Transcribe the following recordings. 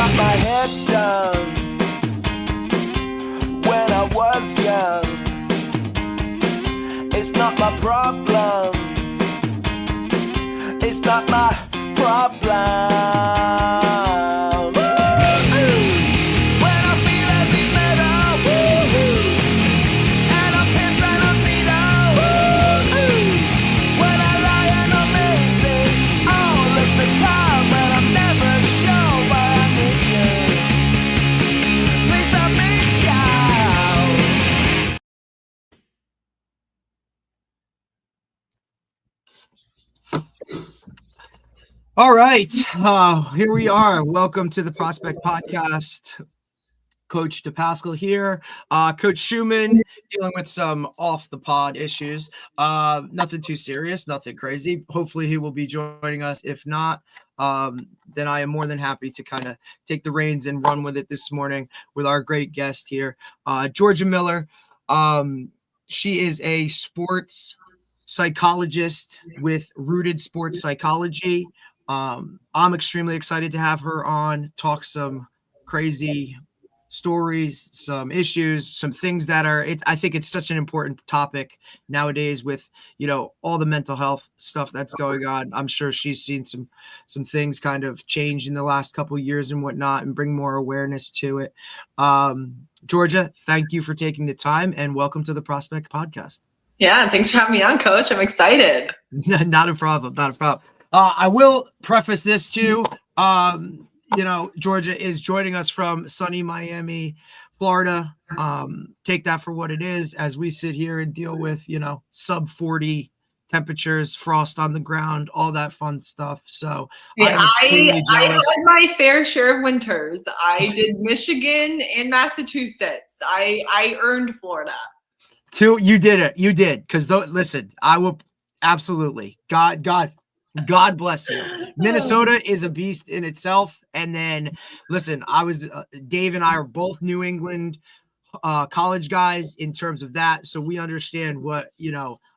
got my head down when I was young. It's not my problem. It's not my problem. All right, here we are. Welcome to the Prospect Podcast. Coach DePascal here. Coach Schumann dealing with some off-the-pod issues. Nothing too serious, nothing crazy. Hopefully he will be joining us. If not, then I am more than happy to kind of take the reins and run with it this morning with our great guest here, Georgia Miller. She is a sports psychologist with Rooted Sports Psychology. I'm extremely excited to have her on, talk some crazy stories, some issues, some things that are, I think it's such an important topic nowadays with, all the mental health stuff that's going on. I'm sure she's seen some things kind of change in the last couple of years and whatnot and bring more awareness to it. Georgia, thank you for taking the time and welcome to the Prospect Podcast. Yeah, thanks for having me on, Coach. I'm excited. Not a problem. I will preface this too. Georgia is joining us from sunny Miami, Florida. Take that for what it is as we sit here and deal with, sub 40 temperatures, frost on the ground, all that fun stuff. So I had my fair share of winters. I did Michigan and Massachusetts. I earned Florida. You did it. You did. Because listen, I will absolutely. God bless you. Minnesota is a beast in itself. And then, listen, Dave and I are both New England college guys in terms of that. So we understand what,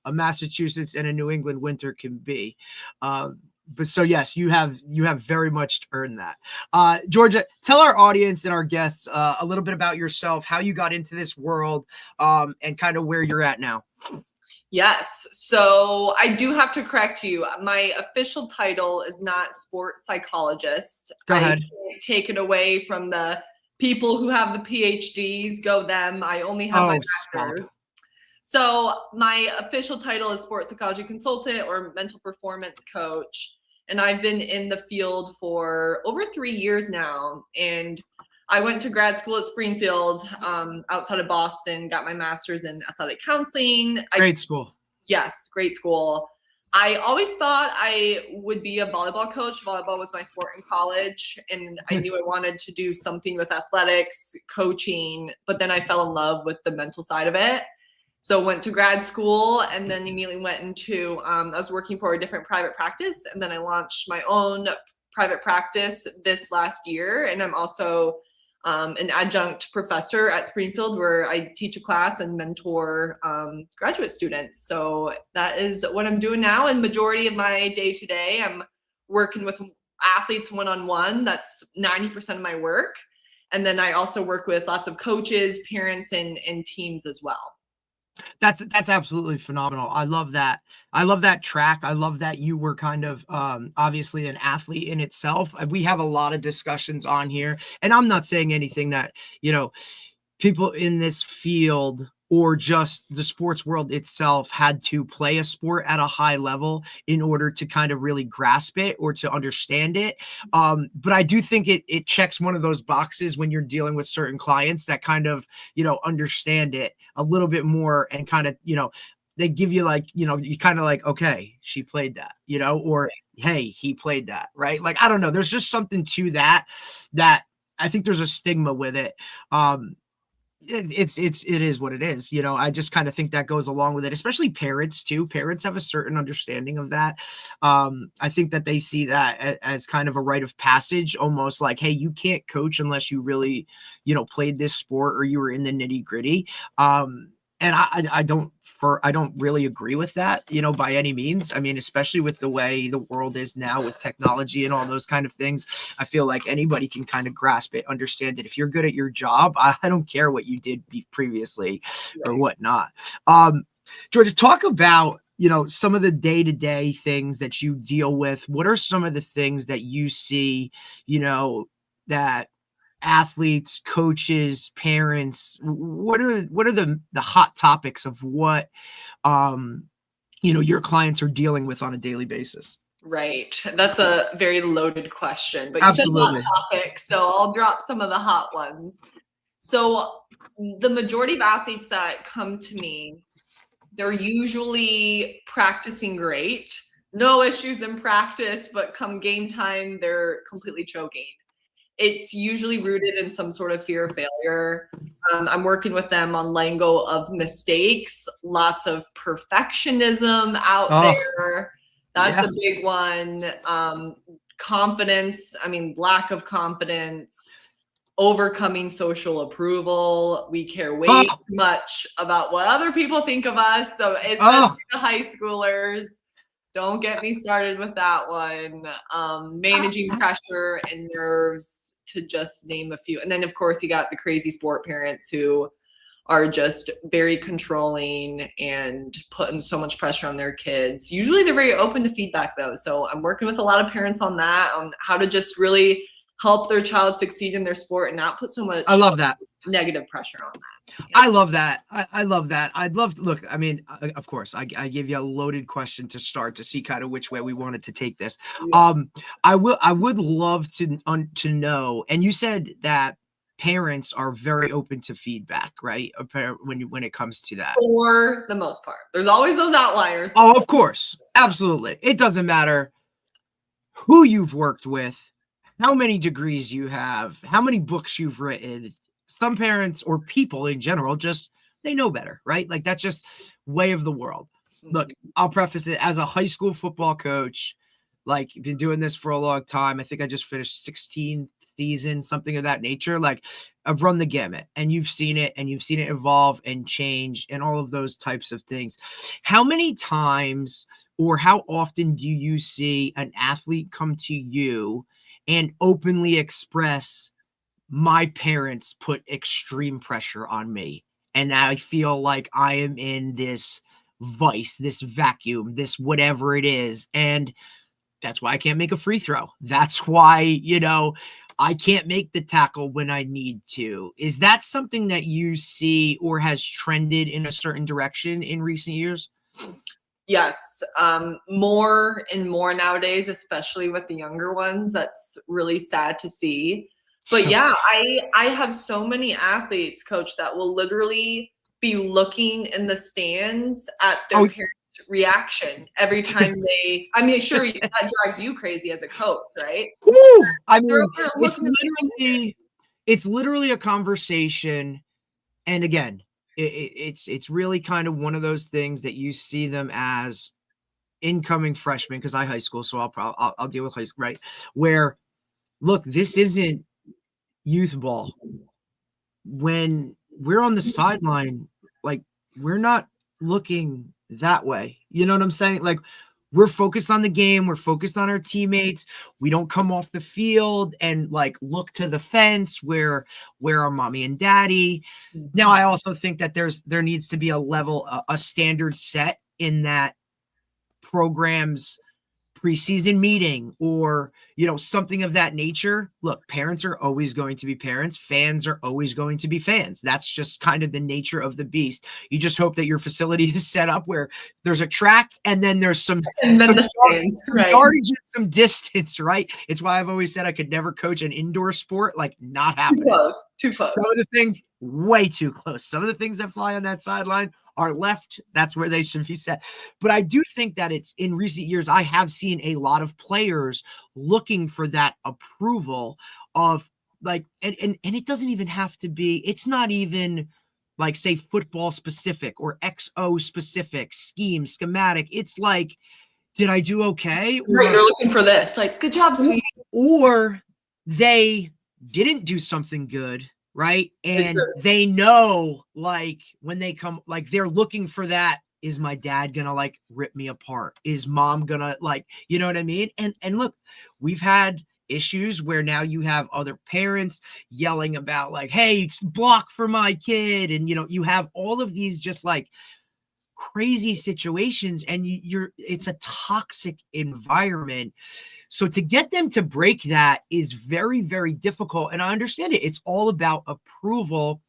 a Massachusetts and a New England winter can be. But so, yes, you have very much earned that. Georgia, tell our audience and our guests a little bit about yourself, how you got into this world, and kind of where you're at now. Yes. So I do have to correct you. My official title is not sports psychologist. Go ahead. I can't take it away from the people who have the PhDs. Go them. I only have my master's. So my official title is sports psychology consultant or mental performance coach. And I've been in the field for over 3 years now. And I went to grad school at Springfield, outside of Boston, got my master's in athletic counseling. Great school. Yes, great school. I always thought I would be a volleyball coach. Volleyball was my sport in college, and I knew I wanted to do something with athletics, coaching, but then I fell in love with the mental side of it. So went to grad school and then immediately went into, I was working for a different private practice, and then I launched my own private practice this last year. And I'm also an adjunct professor at Springfield where I teach a class and mentor graduate students. So that is what I'm doing now. And majority of my day-to-day, I'm working with athletes one-on-one. That's 90% of my work. And then I also work with lots of coaches, parents, and teams as well. That's absolutely phenomenal. I love that. I love that track. I love that you were kind of obviously an athlete in itself. We have a lot of discussions on here, and I'm not saying anything that, people in this field or just the sports world itself had to play a sport at a high level in order to kind of really grasp it or to understand it. But I do think it checks one of those boxes when you're dealing with certain clients that kind of, understand it a little bit more and kind of, they give you like, you kind of like, okay, she played that, or hey, he played that, right? Like, I don't know. There's just something to that I think there's a stigma with it. It is what it is. I just kind of think that goes along with it, especially parents too. Parents have a certain understanding of that. I think that they see that as kind of a rite of passage, almost like, hey, you can't coach unless you really, played this sport or you were in the nitty gritty. And I don't really agree with that, by any means. I mean, especially with the way the world is now with technology and all those kind of things, I feel like anybody can kind of grasp it, understand it. If you're good at your job, I don't care what you did previously or whatnot. Georgia, talk about, some of the day-to-day things that you deal with. What are some of the things that you see, that athletes, coaches, parents, what are the hot topics of what your clients are dealing with on a daily basis? Right. That's a very loaded question, but you Absolutely. said hot topics, so I'll drop some of the hot ones. So the majority of athletes that come to me, they're usually practicing great, no issues in practice, but come game time, they're completely choking. It's usually rooted in some sort of fear of failure. I'm working with them on letting go of mistakes, lots of perfectionism out there. That's a big one. Confidence, lack of confidence, overcoming social approval. We care way too much about what other people think of us. So especially the high schoolers. Don't get me started with that one. Managing pressure and nerves, to just name a few. And then, of course, you got the crazy sport parents who are just very controlling and putting so much pressure on their kids. Usually they're very open to feedback, though. So I'm working with a lot of parents on that, on how to just really help their child succeed in their sport and not put so much negative pressure on that. I love that. I love that. I'd love to look. I mean, of course, I gave you a loaded question to start to see kind of which way we wanted to take this. I would love to know. And you said that parents are very open to feedback, right? When it comes to that, for the most part, there's always those outliers. Oh, of course, absolutely. It doesn't matter who you've worked with, how many degrees you have, how many books you've written. Some parents or people in general, just they know better, right? Like that's just way of the world. Look, I'll preface it as a high school football coach, like been doing this for a long time. I think I just finished 16 seasons, something of that nature. Like I've run the gamut and you've seen it evolve and change and all of those types of things. How many times or how often do you see an athlete come to you and openly express, my parents put extreme pressure on me and I feel like I am in this vice, this vacuum, this whatever it is, and that's why I can't make a free throw. That's why, I can't make the tackle when I need to. Is that something that you see or has trended in a certain direction in recent years? Yes, more and more nowadays, especially with the younger ones. That's really sad to see. But I have so many athletes, coach, that will literally be looking in the stands at their parents' reaction every time sure, that drives you crazy as a coach, right? Woo! I mean, it's literally a conversation. And again, it's really kind of one of those things that you see them as incoming freshmen, because I high school, so I'll deal with high school, right? Where, look, this isn't youth ball. When we're on the sideline, like we're not looking that way. You know what I'm saying? Like we're focused on the game. We're focused on our teammates. We don't come off the field and like look to the fence where are mommy and daddy. Now, I also think that there needs to be a standard set in that programs preseason meeting or, something of that nature. Look, parents are always going to be parents. Fans are always going to be fans. That's just kind of the nature of the beast. You just hope that your facility is set up where there's a track and then there's some yardage and some distance, right? It's why I've always said I could never coach an indoor sport, like not happening. Too close. Some of the things way too close. Some of the things that fly on that sideline are left. That's where they should be set. But I do think that it's in recent years, I have seen a lot of players looking for that approval of like, and it doesn't even have to be, it's not even like say football specific or XO specific schematic. It's like, did I do okay? Or, you're looking for this, like, good job, sweetie. Or they didn't do something good, right? And they know, like, when they come, like, they're looking for that. Is my dad gonna like rip me apart? Is mom gonna like, you know what I mean? And look, we've had issues where now you have other parents yelling about like, hey, block for my kid. And, you have all of these just like crazy situations, and it's a toxic environment. So to get them to break that is very, very difficult. And I understand it. It's all about approval.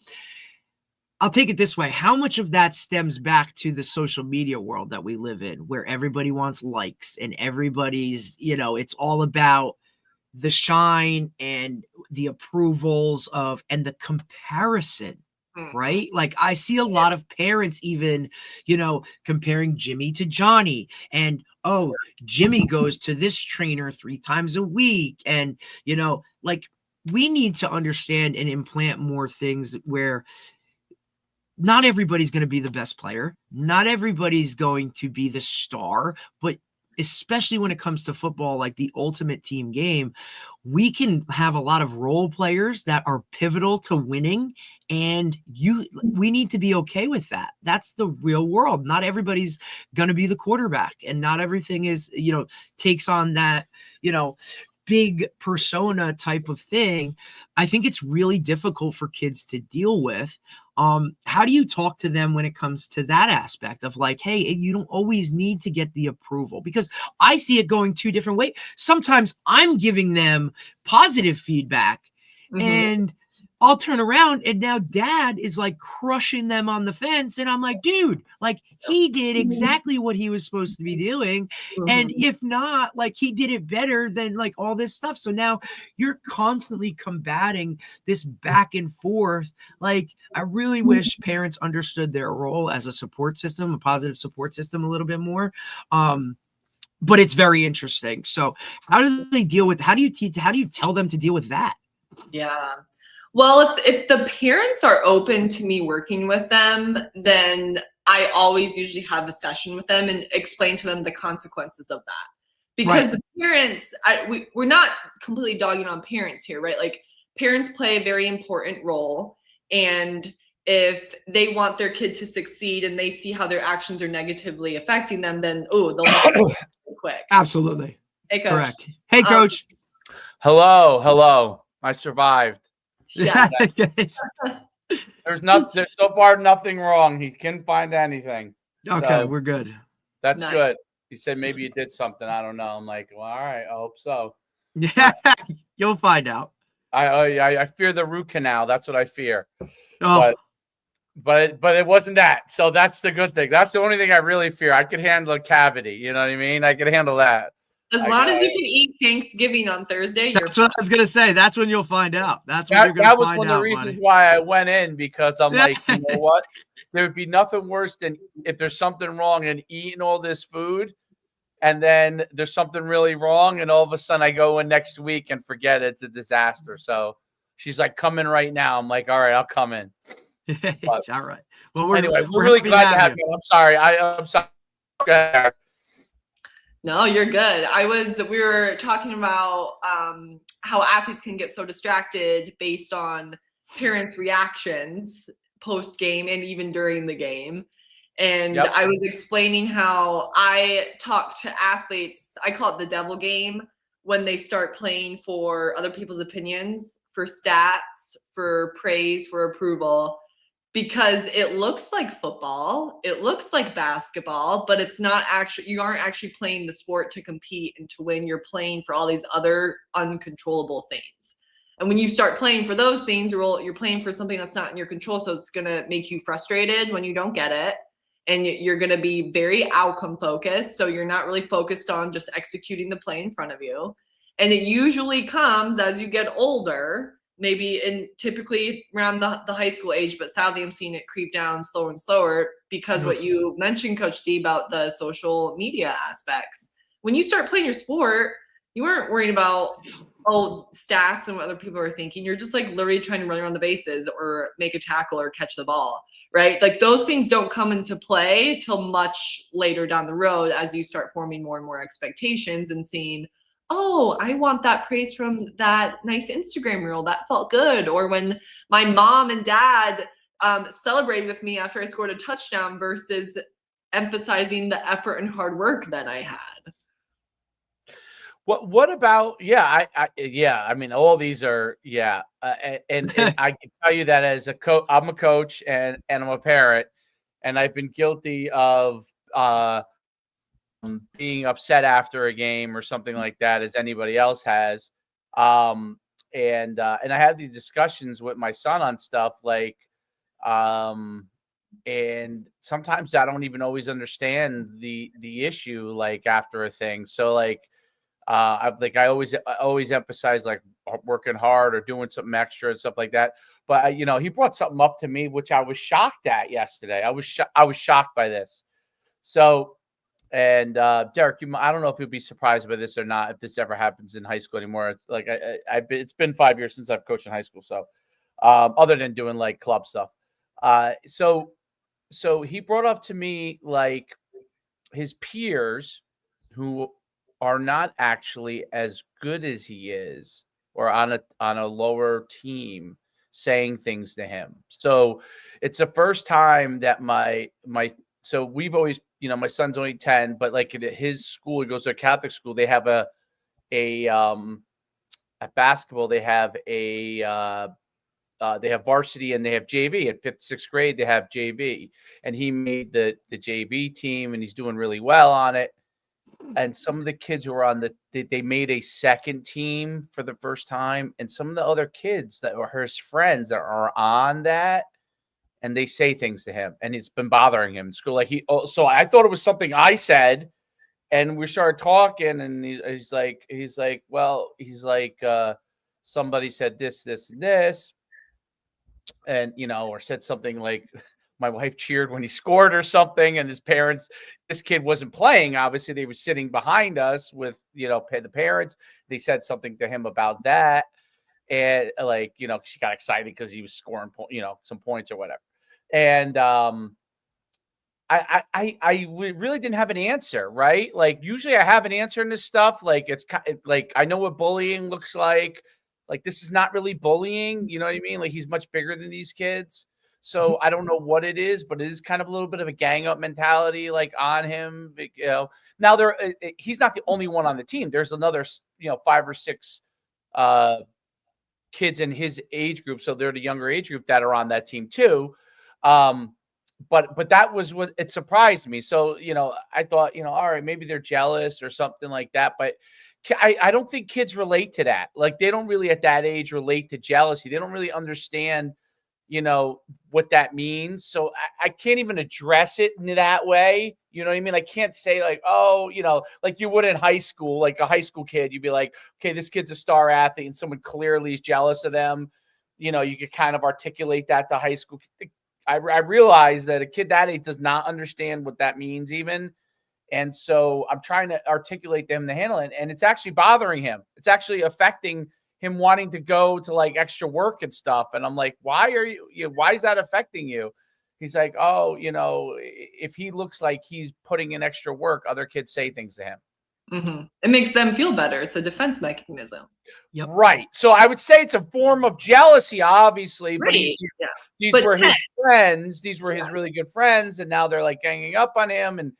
I'll take it this way. How much of that stems back to the social media world that we live in, where everybody wants likes and everybody's, it's all about the shine and the approvals of, and the comparison, right? Like I see a lot of parents even, comparing Jimmy to Johnny, and, oh, Jimmy goes to this trainer 3 times a week. And, like we need to understand and implant more things where not everybody's going to be the best player. Not everybody's going to be the star, but especially when it comes to football, like the ultimate team game, we can have a lot of role players that are pivotal to winning. And we need to be okay with that. That's the real world. Not everybody's going to be the quarterback, and not everything is, takes on that, big persona type of thing. I think it's really difficult for kids to deal with. How do you talk to them when it comes to that aspect of like, hey, you don't always need to get the approval? Because I see it going 2 different ways. Sometimes I'm giving them positive feedback, and I'll turn around and now dad is like crushing them on the fence. And I'm like, dude, like he did exactly what he was supposed to be doing. And if not, like he did it better than like all this stuff. So now you're constantly combating this back and forth. Like I really wish parents understood their role as a support system, a positive support system a little bit more. But it's very interesting. So how do they deal with, how do you tell them to deal with that? Yeah. Well, if the parents are open to me working with them, then I always usually have a session with them and explain to them the consequences of that. Because the parents, we're not completely dogging on parents here, right? Like parents play a very important role. And if they want their kid to succeed and they see how their actions are negatively affecting them, then, they'll make it quick. Absolutely. Hey, Coach. Correct. Hey, Coach. Hello. I survived. Yeah. There's so far nothing wrong. He couldn't find anything. Okay, so we're good. That's Nice. good. He said maybe you did something. I don't know. I'm like, well, all right. I hope so. Yeah, you'll find out. I fear the root canal. That's what I fear. Oh. But it wasn't that. So that's the good thing. That's the only thing I really fear. I could handle a cavity. You know what I mean? I could handle that. As long as you can eat Thanksgiving on Thursday, that's what I was gonna say. That's when you'll find out. That's when you're gonna find out. That was one of the reasons why I went in, because I'm like, you know what? There would be nothing worse than if there's something wrong and eating all this food, and then there's something really wrong, and all of a sudden I go in next week and forget it's a disaster. So she's like, "Come in right now." I'm like, "All right, I'll come in." It's all right. Well, we're really glad to have you. I'm sorry. I'm sorry. Go ahead. No, you're good. We were talking about how athletes can get so distracted based on parents' reactions post-game and even during the game. And I was explaining how I talk to athletes, I call it the devil game, when they start playing for other people's opinions, for stats, for praise, for approval. Because it looks like football, it looks like basketball, but it's not actually, you aren't actually playing the sport to compete and to win. You're playing for all these other uncontrollable things. And when you start playing for those things, you're playing for something that's not in your control. So it's going to make you frustrated when you don't get it. And you're going to be very outcome focused. So you're not really focused on just executing the play in front of you. And it usually comes as you get older, maybe typically around the high school age, but sadly I'm seeing it creep down slower and slower because what you mentioned, Coach D, about the social media aspects. When you start playing your sport, you weren't worrying about stats and what other people are thinking. You're just like literally trying to run around the bases or make a tackle or catch the ball, right? Like those things don't come into play till much later down the road as you start forming more and more expectations and seeing oh, I want that praise from that nice Instagram reel. That felt good. Or when my mom and dad celebrated with me after I scored a touchdown versus emphasizing the effort and hard work that I had. What about I mean, all these are and I can tell you that as a coach, I'm a coach and I'm a parent, and I've been guilty of being upset after a game or something like that, as anybody else has. And I had these discussions with my son on stuff like, and sometimes I don't even always understand the issue like after a thing. So like, I always emphasize like working hard or doing something extra and stuff like that. But he brought something up to me which I was shocked at yesterday. I was shocked by this. So, and Derek, I don't know if you'll be surprised by this or not if this ever happens in high school anymore. Like it's been 5 years since I've coached in high school, so other than doing like club stuff. So he brought up to me like his peers who are not actually as good as he is or on a lower team saying things to him. So it's the first time that so we've always, my son's only 10, but like at his school, he goes to a Catholic school. They have at basketball, they have they have varsity and they have JV. At 5th, 6th grade, they have JV, and he made the JV team, and he's doing really well on it. And some of the kids who were on they made a second team for the first time, and some of the other kids that were his friends that are on that, and they say things to him, and it's been bothering him in school. Like so I thought it was something I said, and we started talking, and he's like, well, somebody said this, this, and this, and or said something like my wife cheered when he scored or something, and his parents, this kid wasn't playing. Obviously, they were sitting behind us with the parents. They said something to him about that, and like she got excited because he was scoring some points or whatever. And I really didn't have an answer, right? Like usually I have an answer in this stuff. Like it's like I know what bullying looks like. Like this is not really bullying, you know what I mean? Like he's much bigger than these kids. So I don't know what it is, but it is kind of a little bit of a gang up mentality like on him. Now he's not the only one on the team. There's another 5 or 6 kids in his age group, so they're the younger age group that are on that team too. But that was what it surprised me. So I thought all right, maybe they're jealous or something like that. But I don't think kids relate to that. Like they don't really at that age relate to jealousy. They don't really understand what that means. So I can't even address it in that way. You know what I mean? I can't say like, oh, like you would in high school, like a high school kid, you'd be like, okay, this kid's a star athlete and someone clearly is jealous of them. You could kind of articulate that to high school. I realize that a kid that age does not understand what that means even. And so I'm trying to articulate to him to handle it. And it's actually bothering him. It's actually affecting him wanting to go to like extra work and stuff. And I'm like, why is that affecting you? He's like, oh, if he looks like he's putting in extra work, other kids say things to him. Mm-hmm. It makes them feel better. It's a defense mechanism. Yep. Right. So I would say it's a form of jealousy, obviously, but these were his friends. These were his really good friends. And now they're like ganging up on him and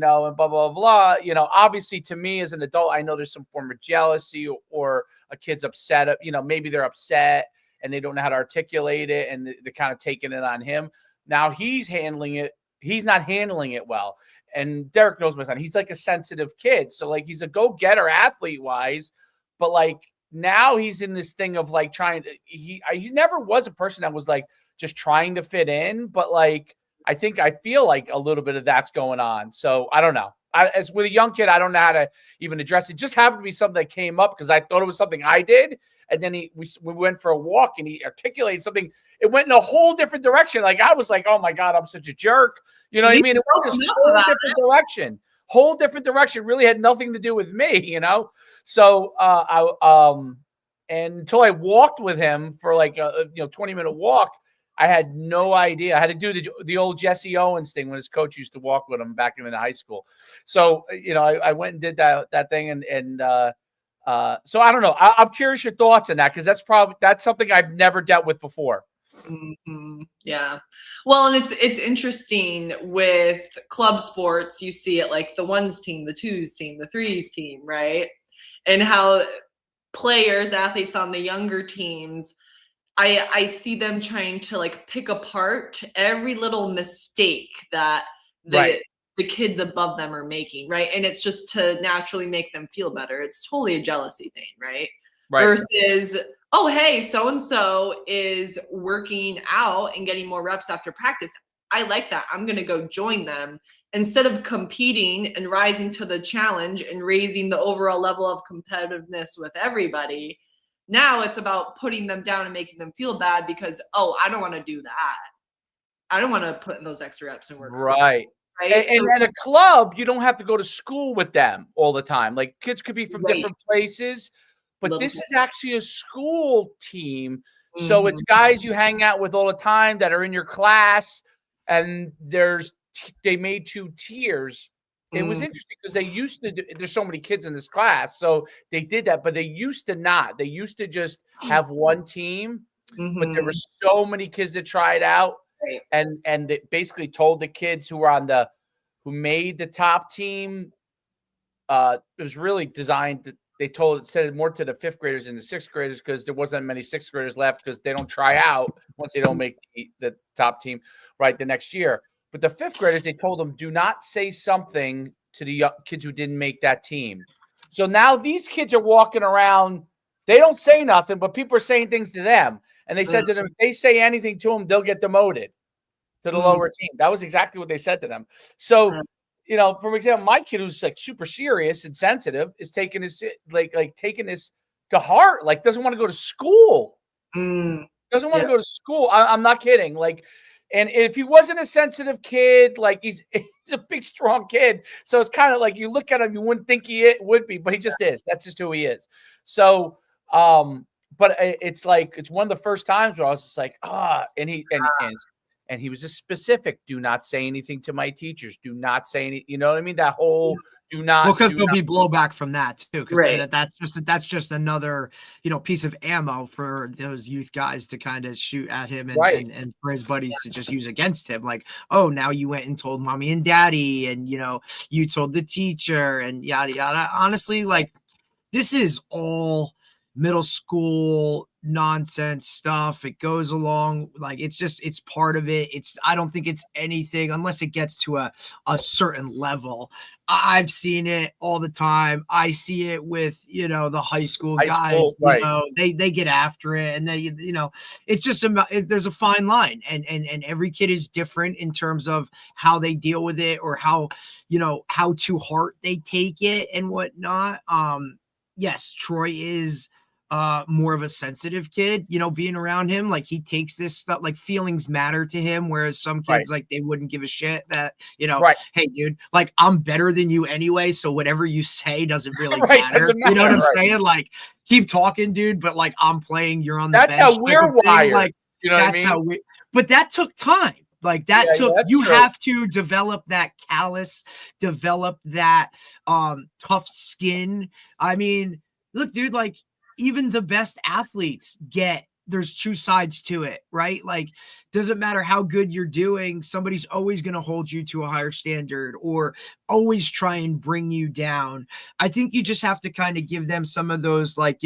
blah, blah, blah. Obviously to me as an adult, I know there's some form of jealousy or a kid's upset. Maybe they're upset and they don't know how to articulate it and they're kind of taking it on him. Now he's handling it. He's not handling it well. And Derek knows my son. He's like a sensitive kid. So like he's a go-getter athlete wise, but like now he's in this thing of like trying to, he never was a person that was like just trying to fit in, but like, I feel like a little bit of that's going on. So I don't know. As with a young kid, I don't know how to even address it. It just happened to be something that came up because I thought it was something I did. And then we went for a walk and he articulated something. It went in a whole different direction. Like I was like, oh my God, I'm such a jerk. You know what I mean? It went this whole different direction. Really had nothing to do with me, So and until I walked with him for like a 20-minute walk, I had no idea. I had to do the old Jesse Owens thing when his coach used to walk with him back in high school. So, I went and did that thing and So I don't know. I'm curious your thoughts on that, because that's something I've never dealt with before. Yeah. Well, and it's interesting with club sports. You see it like the ones team, the twos team, the threes team, right? And how players, athletes on the younger teams, I see them trying to like pick apart every little mistake that the kids above them are making, right? And it's just to naturally make them feel better. It's totally a jealousy thing, right? Versus, oh, hey, so-and-so is working out and getting more reps after practice. I like that. I'm going to go join them. Instead of competing and rising to the challenge and raising the overall level of competitiveness with everybody, now it's about putting them down and making them feel bad because, oh, I don't want to do that. I don't want to put in those extra reps and work. Right. And at a club, you don't have to go to school with them all the time. Like, kids could be from different places, but this is actually a school team. So it's guys you hang out with all the time that are in your class, and they made 2 tiers. It was interesting because they used to there's so many kids in this class, so they did that, but they used to not. They used to just have one team, but there were so many kids that tried out. And they basically told the kids who made the top team, it was really designed. They said it more to the 5th graders and the 6th graders, because there wasn't many 6th graders left, because they don't try out once they don't make the top team right the next year. But the 5th graders, they told them, do not say something to the kids who didn't make that team. So now these kids are walking around. They don't say nothing, but people are saying things to them. And they said to them, if they say anything to them, they'll get demoted to the lower team. That was exactly what they said to them. So, for example, my kid, who's like super serious and sensitive, is taking this taking this to heart. Like, doesn't want to go to school. Doesn't want to go to school. I'm not kidding. Like, and if he wasn't a sensitive kid, like he's a big, strong kid. So it's kind of like, you look at him, you wouldn't think he would be, but he just is. That's just who he is. So, but it's like, it's one of the first times where I was just like, and he was just specific. Do not say anything to my teachers. Do not say anything. You know what I mean? That whole do not. Well, because there'll be blowback from that too. Because that's just another, piece of ammo for those youth guys to kind of shoot at him and for his buddies to just use against him. Like, oh, now you went and told mommy and daddy, and you told the teacher, and yada yada. Honestly, like, this is all middle school nonsense stuff. It goes along, like, it's part of it. I don't think it's anything unless it gets to a certain level. I've seen it all the time. I see it with the high school guys. They get after it, and they it's just there's a fine line, and every kid is different in terms of how they deal with it, or how to heart they take it and whatnot. Yes, Troy is more of a sensitive kid, being around him. Like, he takes this stuff, like, feelings matter to him, whereas some kids, like, they wouldn't give a shit that, hey, dude, like, I'm better than you anyway, so whatever you say doesn't really matter. Doesn't matter. You know what I'm saying? Like, keep talking, dude, but, like, I'm playing, you're on the bench. That's how we're wired. Like, you know what I mean? But that took time. Like, that have to develop that callus, develop that tough skin. I mean, look, dude, like, even the best athletes there's 2 sides to it, right? Like, doesn't matter how good you're doing, somebody's always going to hold you to a higher standard, or always try and bring you down. I think you just have to kind of give them some of those, like,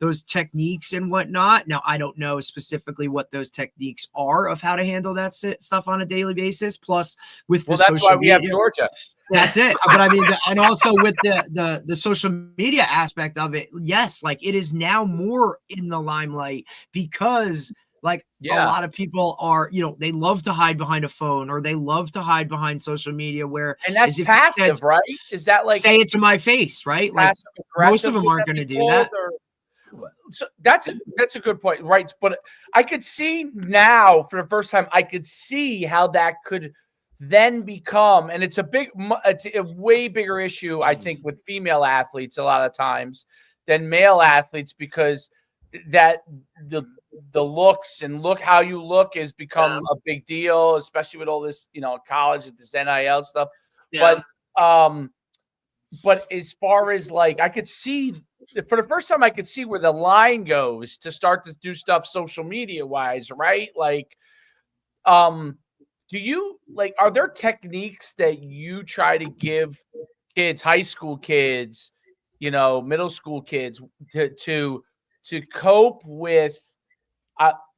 those techniques and whatnot. Now, I don't know specifically what those techniques are of how to handle that stuff on a daily basis. Plus, with that's why we have Georgia. That's it. But I mean, and also with the social media aspect of it, yes, like, it is now more in the limelight, because, like, a lot of people are, they love to hide behind a phone, or they love to hide behind social media, and that's passive, right? Is that like, say it to my face, right? Like, most of them aren't going to do that. So that's a good point, right? But I could see now, for the first time, I could see how that could then become, and it's a way bigger issue, I think, with female athletes a lot of times than male athletes, because that the looks and how you look has become a big deal, especially with all this, college, this NIL stuff. But as far as, like, I could see for the first time, I could see where the line goes to start to do stuff social media wise, right? Like, do you like, are there techniques that you try to give kids, high school kids, middle school kids to cope with?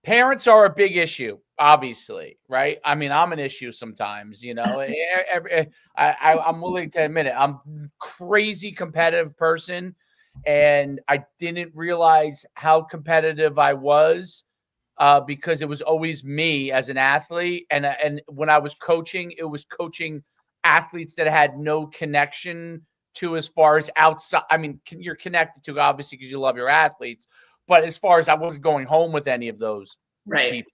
Parents are a big issue, obviously, right? I mean, I'm an issue sometimes, I'm willing to admit it. I'm a crazy competitive person, and I didn't realize how competitive I was because it was always me as an athlete. And when I was coaching, it was coaching athletes that had no connection to as far as outside. I mean, you're connected to obviously because you love your athletes, but as far as I wasn't going home with any of those people.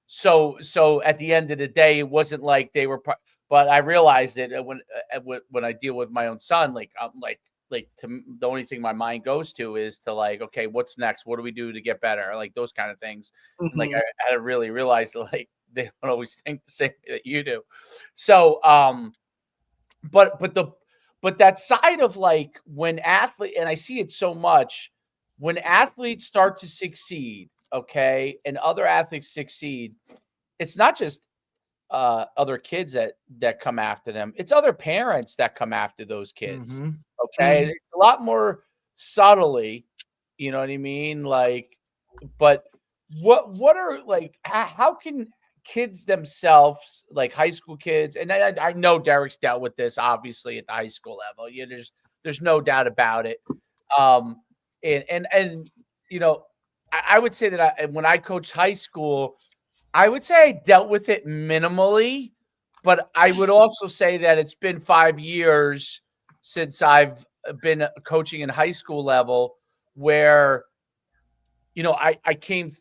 So at the end of the day, it wasn't like they were, but I realized it when I deal with my own son, like I'm like the only thing my mind goes to is to like, okay, what's next? What do we do to get better? Like those kind of things. And like I had to really realize that like they don't always think the same that you do. So but that side of like when athlete, and I see it so much when athletes start to succeed, okay, and other athletes succeed, it's not just other kids that come after them. It's other parents that come after those kids. Okay. It's a lot more subtly, you know what I mean? Like, but what are like, how can kids themselves, like high school kids, and I know Derek's dealt with this obviously at the high school level. Yeah, there's no doubt about it. And I would say that when I coached high school, I would say I dealt with it minimally, but I would also say that it's been 5 years since I've been coaching in high school level where, I came,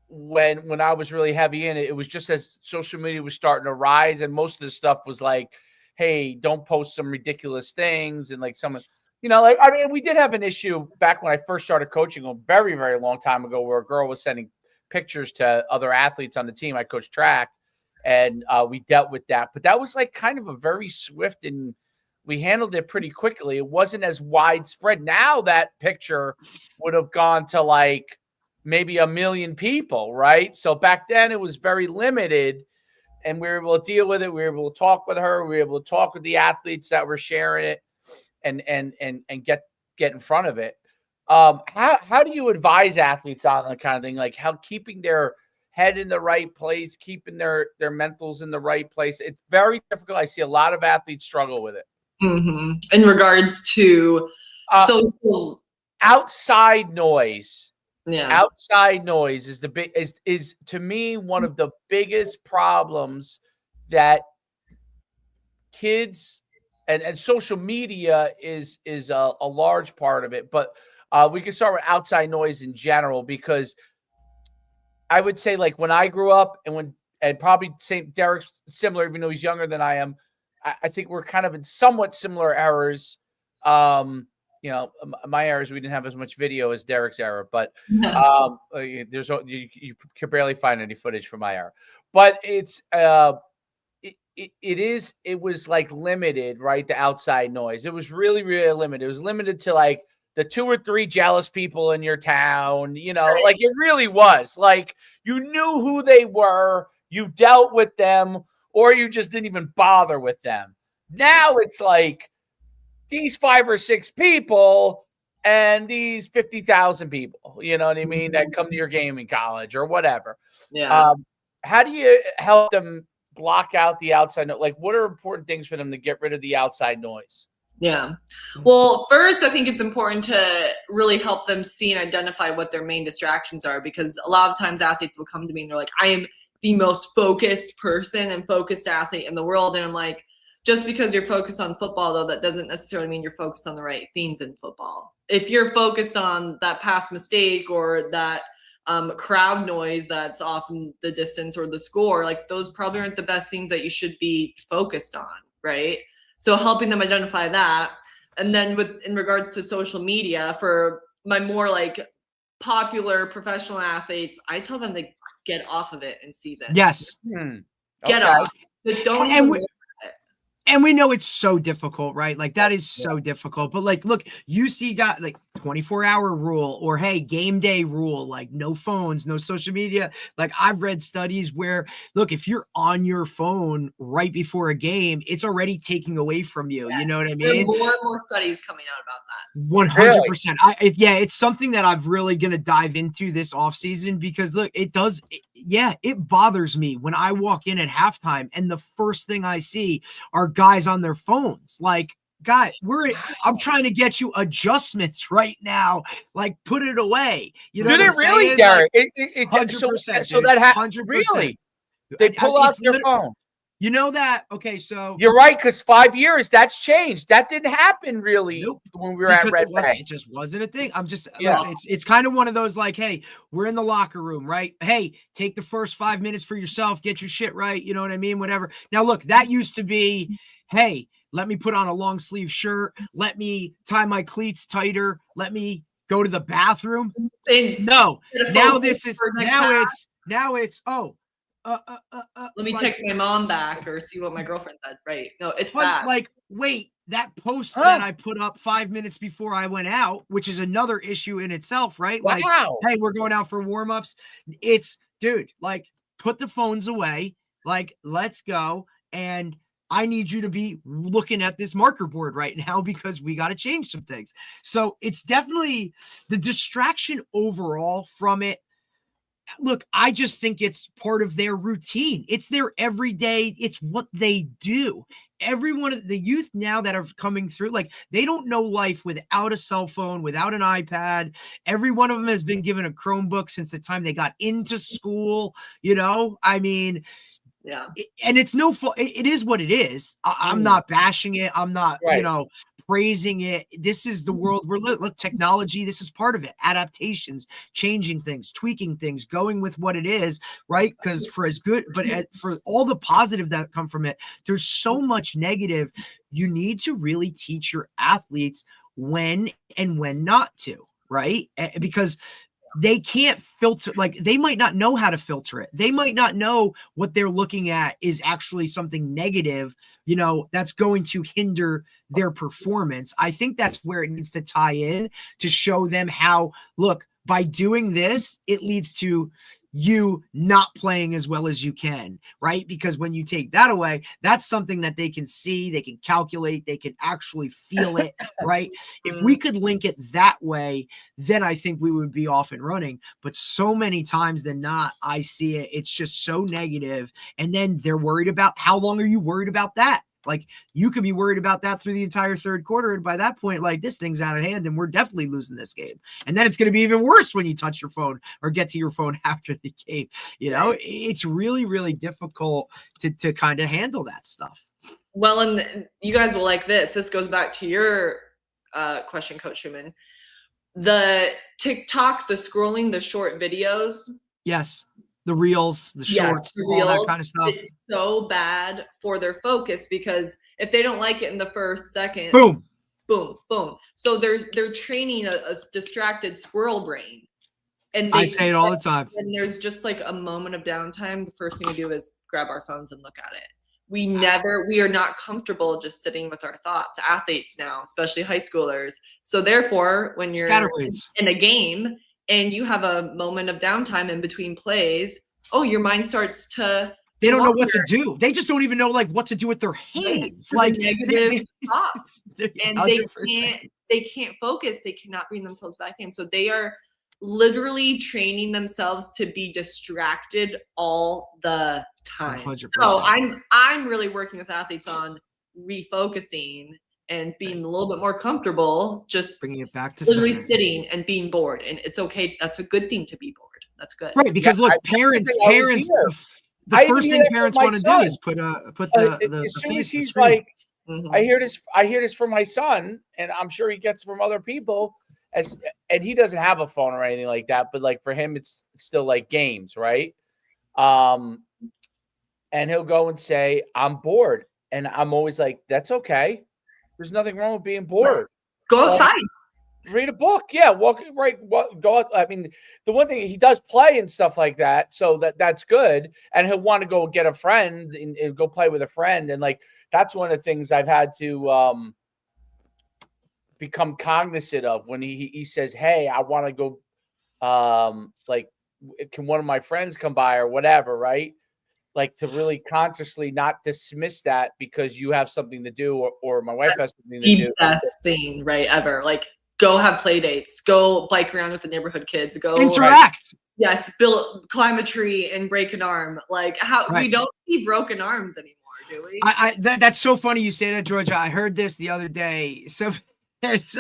when I was really heavy in it, it was just as social media was starting to rise, and most of the stuff was like, hey, don't post some ridiculous things. And like someone, like, I mean, we did have an issue back when I first started coaching a very, very long time ago where a girl was sending pictures to other athletes on the team. I coached track, and we dealt with that, but that was like kind of a very swift, and we handled it pretty quickly. It wasn't as widespread. Now that picture would have gone to like maybe 1 million people, right? So back then it was very limited, and we were able to deal with it. We were able to talk with her. We were able to talk with the athletes that were sharing it, and get in front of it. How do you advise athletes on that kind of thing? Like how keeping their head in the right place, keeping their mentals in the right place. It's very difficult. I see a lot of athletes struggle with it. In regards to social outside noise. Yeah. Outside noise is is to me one of the biggest problems that kids and social media is a large part of it. But we can start with outside noise in general, because I would say like when I grew up and probably Derek's similar, even though he's younger than I am, I think we're kind of in somewhat similar eras. My eras, we didn't have as much video as Derek's era, but you could barely find any footage from my era. But it was like limited, right? The outside noise. It was really, really limited. It was limited to like the 2 or 3 jealous people in your town, Right. Like it really was like you knew who they were, you dealt with them, or you just didn't even bother with them. Now it's like these 5 or 6 people and these 50,000 people, you know what I mean, that come to your game in college or whatever. Yeah. How do you help them block out the outside noise? Like, what are important things for them to get rid of the outside noise? Yeah. Well, first, I think it's important to really help them see and identify what their main distractions are, because a lot of times athletes will come to me and they're like, I am the most focused person and focused athlete in the world. And I'm like, just because you're focused on football, though, that doesn't necessarily mean you're focused on the right things in football. If you're focused on that past mistake or that crowd noise that's off in the distance or the score, like those probably aren't the best things that you should be focused on, right? So helping them identify that. And then in regards to social media, for my more like popular professional athletes, I tell them to get off of it in season. Yes. Get off. But don't even look at it. And we know it's so difficult, right? Like that is so difficult. But like, look, UC got like 24-hour rule or hey, game day rule, like no phones, no social media. Like I've read studies where, look, if you're on your phone right before a game, it's already taking away from you. Yes. You know what I There are mean? more and more studies coming out about that. 100%. Yeah, it's something that I'm really going to dive into this offseason because look, it bothers me when I walk in at halftime and the first thing I see are guys on their phones. Like, God, I'm trying to get you adjustments right now. Like, put it away. You know Do they what I'm really, saying? Garrett? Like, 100%. So dude, that 100%. really, they pull out their phone. You know that? Okay, so you're right, because 5 years that's changed. That didn't happen really when we were at Red Bay. It just wasn't a thing. I'm just look, it's kind of one of those like, hey, we're in the locker room, right? Hey, take the first 5 minutes for yourself, get your shit right. You know what I mean? Whatever. Now, look, that used to be, hey, let me put on a long sleeve shirt. Let me tie my cleats tighter. Let me go to the bathroom. No, now it's let me text my mom back or see what my girlfriend said. Right. No, it's bad. Like, wait, that post that I put up 5 minutes before I went out, which is another issue in itself, right? Wow. Like, hey, we're going out for warm-ups. It's, dude, like, put the phones away. Like, let's go. And I need you to be looking at this marker board right now because we got to change some things. So it's definitely the distraction overall from it. Look, I just think it's part of their routine. It's their everyday. It's what they do. Every one of the youth now that are coming through, like they don't know life without a cell phone, without an iPad. Every one of them has been given a Chromebook since the time they got into school. You know, I mean, yeah. And it's no fault. It is what it is. I'm not bashing it. I'm not, praising it. This is the world we're look, technology. This is part of it. Adaptations, changing things, tweaking things, going with what it is, right? Because for as good, but for all the positive that come from it, there's so much negative. You need to really teach your athletes when and when not to, right? Because they can't filter, like they might not know how to filter it. They might not know what they're looking at is actually something negative, you know, that's going to hinder their performance. I think that's where it needs to tie in to show them how, look, by doing this, it leads to you not playing as well as you can, right? Because when you take that away, that's something that they can see, they can calculate, they can actually feel it, right? If we could link it that way, then I think we would be off and running. But so many times than not, I see it. It's just so negative. And then they're worried about, how long are you worried about that? Like you could be worried about that through the entire third quarter. And by that point, like this thing's out of hand and we're definitely losing this game. And then it's going to be even worse when you touch your phone or get to your phone after the game. You know, it's really, really difficult to kind of handle that stuff. Well, and you guys will like this. This goes back to your question, Coach Schumann. The TikTok, the scrolling, the short videos. Yes. The reels, the shorts, all that kind of stuff. It's so bad for their focus because if they don't like it in the first second, boom, boom, boom. So they're training a distracted squirrel brain. And I say it all the time. And there's just like a moment of downtime. The first thing we do is grab our phones and look at it. We are not comfortable just sitting with our thoughts. Athletes now, especially high schoolers. So therefore, when you're in a game and you have a moment of downtime in between plays, your mind starts to they don't know what to do. They just don't even know like what to do with their hands. Like negative thoughts. And they can't focus. They cannot bring themselves back in. So they are literally training themselves to be distracted all the time. 100%. So I'm really working with athletes on refocusing and being a little bit more comfortable, just bringing it back to literally sitting and being bored. And it's okay. That's a good thing to be bored. That's good. Right. Because look, parents, the first thing parents want to do is put the as soon as he's like, I hear this from my son, and I'm sure he gets it from other people, and he doesn't have a phone or anything like that, but like for him, it's still like games, right? And he'll go and say, I'm bored. And I'm always like, that's okay. There's nothing wrong with being bored. Go outside. Read a book. Yeah. Go out. I mean, the one thing he does play and stuff like that. So that's good. And he'll want to go get a friend and go play with a friend. And like, that's one of the things I've had to become cognizant of when he says, hey, I want to go, like, can one of my friends come by or whatever, right? Like, to really consciously not dismiss that because you have something to do, or my wife has something to do. The best thing, right, ever. Like, go have play dates, go bike around with the neighborhood kids, go interact. Yes, climb a tree and break an arm. Like, we don't see broken arms anymore, do we? That's so funny you say that, Georgia. I heard this the other day. So there's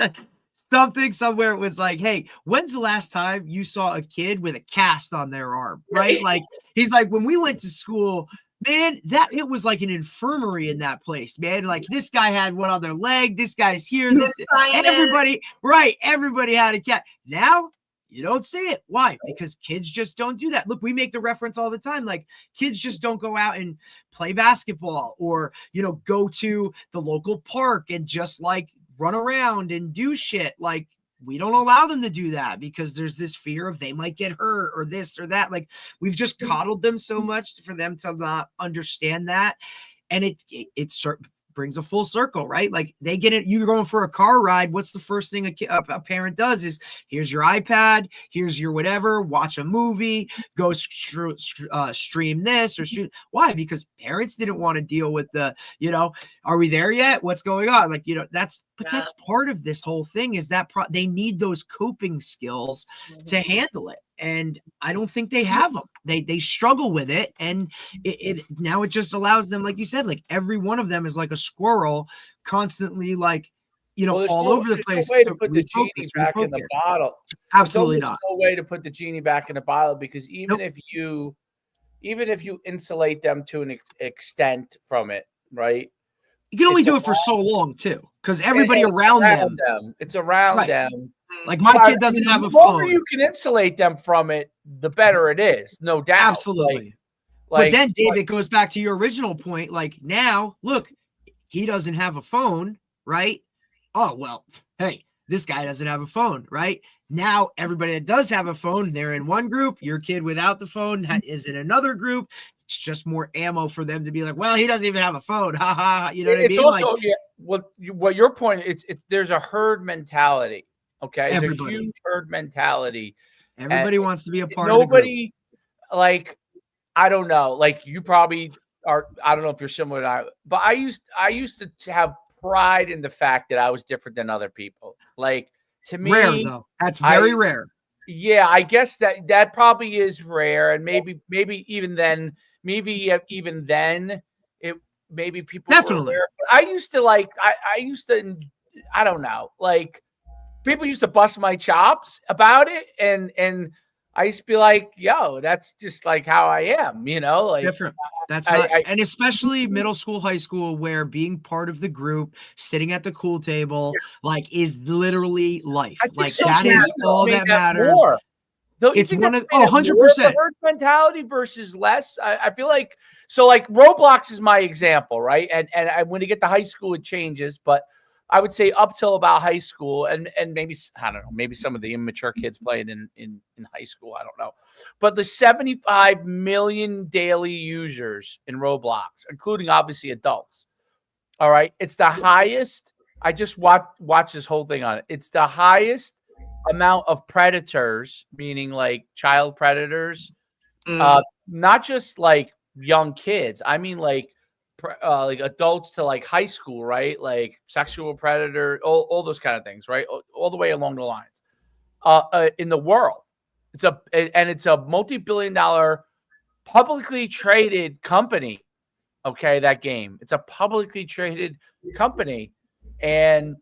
something somewhere. It was like, hey, when's the last time you saw a kid with a cast on their arm? Right? Like, he's like, when we went to school, man, it was like an infirmary in that place, man. Like, this guy had one on their leg, this guy's here, everybody had a cat. Now you don't see it. Why? Because kids just don't do that. Look, we make the reference all the time. Like, kids just don't go out and play basketball or, go to the local park and just like run around and do shit. Like, we don't allow them to do that because there's this fear of they might get hurt or this or that. Like, we've just coddled them so much for them to not understand that. And it brings a full circle, right? Like, they get it. You're going for a car ride. What's the first thing a parent does is, here's your iPad, here's your whatever, watch a movie, go stream this or stream. Why? Because parents didn't want to deal with the, are we there yet? What's going on? Like, that's part of this whole thing is that they need those coping skills to handle it. And I don't think they have them. They struggle with it. And now it just allows them, like you said, like every one of them is like a squirrel constantly, like, all over the place. No way to put the genie back in the bottle. Absolutely not. No way to put the genie back in the bottle, because even if you insulate them to an extent from it, right? You can only do it for so long too, because everybody around them. It's around them. Like, my kid doesn't have a phone. The longer you can insulate them from it, the better it is. No doubt. Absolutely. But then, Dave, it goes back to your original point. Like, now, look, he doesn't have a phone, right? Oh, well, hey, this guy doesn't have a phone, right? Now, everybody that does have a phone, they're in one group. Your kid without the phone is in another group. It's just more ammo for them to be like, well, he doesn't even have a phone. Ha ha. You know what I mean? It's also, what your point is, there's a herd mentality. Okay. There's a huge herd mentality. Everybody wants to be a part of the group. Like, I don't know. Like, you probably are, I don't know if you're similar to I, but I used to have pride in the fact that I was different than other people. Like, to me, rare though. That's very rare. Yeah, I guess that probably is rare. And maybe even then, people definitely. were rare. But I used to I don't know, like, people used to bust my chops about it, and I used to be like, yo, that's just like how I am, like different. That's not, and especially middle school, high school, where being part of the group, sitting at the cool table, like, is literally life. Like, that is all that matters. It's one of 100% herd mentality versus less. I feel like, so, like, Roblox is my example, right? And when you get to high school, it changes, but I would say up till about high school, and maybe, I don't know, maybe some of the immature kids played in high school. I don't know. But the 75 million daily users in Roblox, including obviously adults. All right. It's the highest. I just watched this whole thing on it. It's the highest amount of predators, meaning like child predators, not just like young kids. I mean, like adults to like high school, right? Like sexual predator, all those kind of things, right? All the way along the lines. In the world, it's a multi-billion-dollar publicly traded company. Okay, that game. It's a publicly traded company, and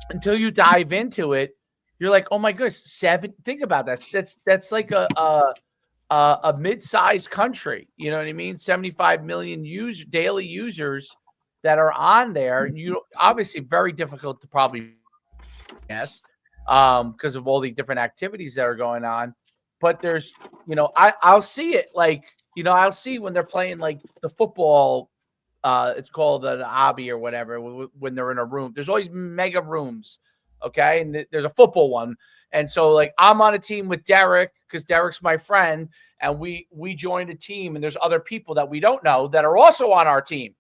until you dive into it, you're like, oh my goodness, think about that. That's like a mid-sized country, you know what I mean? 75 million daily users that are on there. You obviously very difficult to probably guess, because of all the different activities that are going on. But there's, I'll see it, like, I'll see when they're playing like the football. It's called the hobby or whatever. When they're in a room, there's always mega rooms. Okay, and there's a football one. And so, like, I'm on a team with Derek because Derek's my friend, and we joined a team, and there's other people that we don't know that are also on our team.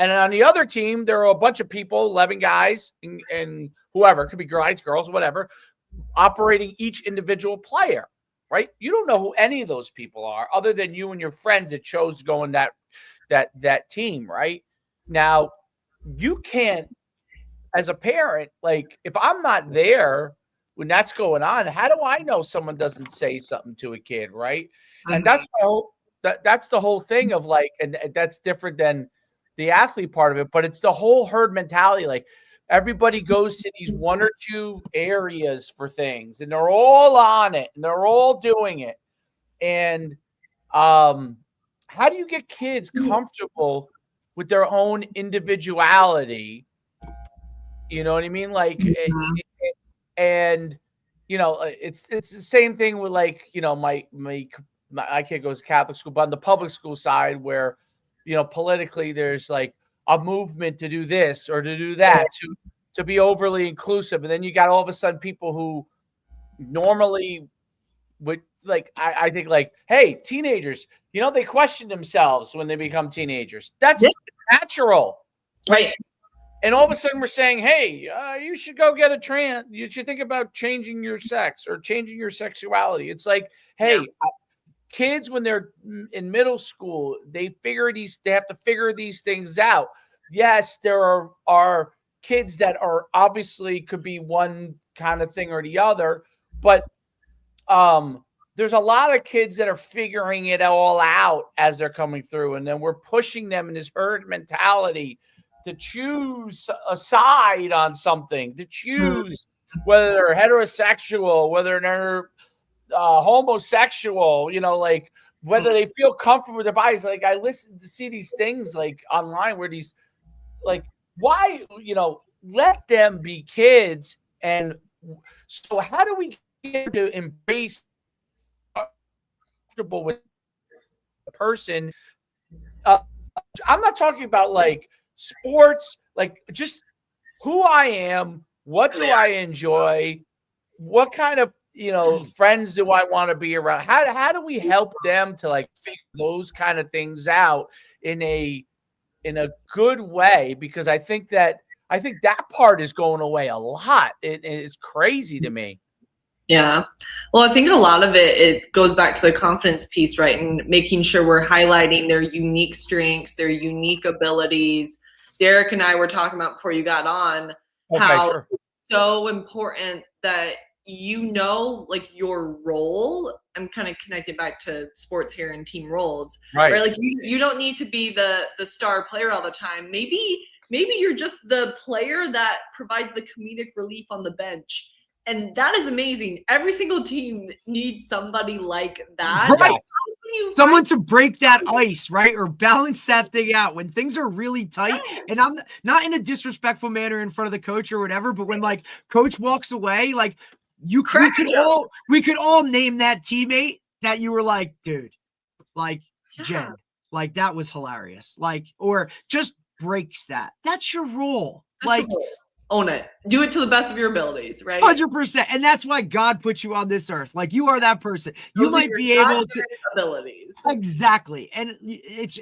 And on the other team, there are a bunch of people, 11 guys and whoever, it could be guys, girls, whatever, operating each individual player, right? You don't know who any of those people are other than you and your friends that chose to go in that team, right? Now, you can't, as a parent, like if I'm not there when that's going on, how do I know someone doesn't say something to a kid, right? And that's that's the whole thing of like, and that's different than the athlete part of it, but it's the whole herd mentality. Like everybody goes to these one or two areas for things, and they're all on it, and they're all doing it. And how do you get kids comfortable with their own individuality? You know what I mean? Like, and you know, it's the same thing with like, you know, my kid goes to Catholic school, but on the public school side, where you know politically there's like a movement to do this or to do that to be overly inclusive, and then you got all of a sudden people who normally would like I think like, hey, teenagers, you know, they question themselves when they become teenagers. That's natural, right? And all of a sudden we're saying, hey, you should go get a trans. You should think about changing your sex or changing your sexuality. It's like, hey, kids, when they're in middle school, they have to figure these things out. Yes, there are kids that are obviously could be one kind of thing or the other, but there's a lot of kids that are figuring it all out as they're coming through. And then we're pushing them in this herd mentality to choose a side on something, to choose whether they're heterosexual, whether they're homosexual, you know, like whether they feel comfortable with their bodies. Like I listen to see these things like online where these, like, why, you know, let them be kids. And so how do we get to embrace comfortable with a person? I'm not talking about like sports, like just who I am, what do I enjoy, what kind of, you know, friends do I want to be around? How do we help them to like figure those kind of things out in a good way? Because I think that part is going away a lot. It's crazy to me. Yeah. Well, I think a lot of it goes back to the confidence piece, right? And making sure we're highlighting their unique strengths, their unique abilities. Derek and I were talking about before you got on how it's so important that you know, like your role. I'm kind of connected back to sports here and team roles, right? Like you don't need to be the star player all the time. Maybe you're just the player that provides the comedic relief on the bench. And that is amazing. Every single team needs somebody like that. Right. Someone to break that ice, right? Or balance that thing out when things are really tight. And I'm not in a disrespectful manner in front of the coach or whatever, but when like coach walks away, like we could all name that teammate that you were like, dude, like Jen, like that was hilarious. Like, or just breaks that. That's your role. That's like, own it. Do it to the best of your abilities, right? 100%. And that's why God put you on this earth. Like you are that person. You might be able to abilities. Exactly. And it's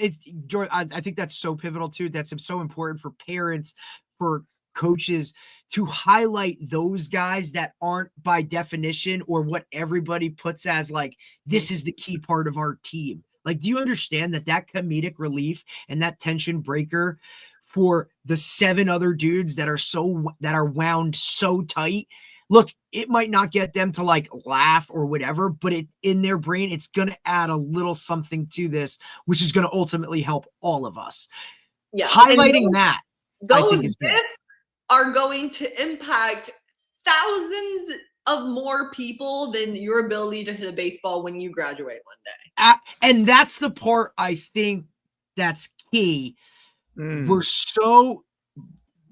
I think that's so pivotal too. That's so important for parents, for coaches to highlight those guys that aren't by definition or what everybody puts as like, this is the key part of our team. Like, do you understand that comedic relief and that tension breaker for the 7 other dudes that are wound so tight? Look, it might not get them to like laugh or whatever, but in their brain, it's going to add a little something to this, which is going to ultimately help all of us. Yeah. Highlighting those bits are going to impact thousands of more people than your ability to hit a baseball when you graduate one day. And that's the part I think that's key. We're so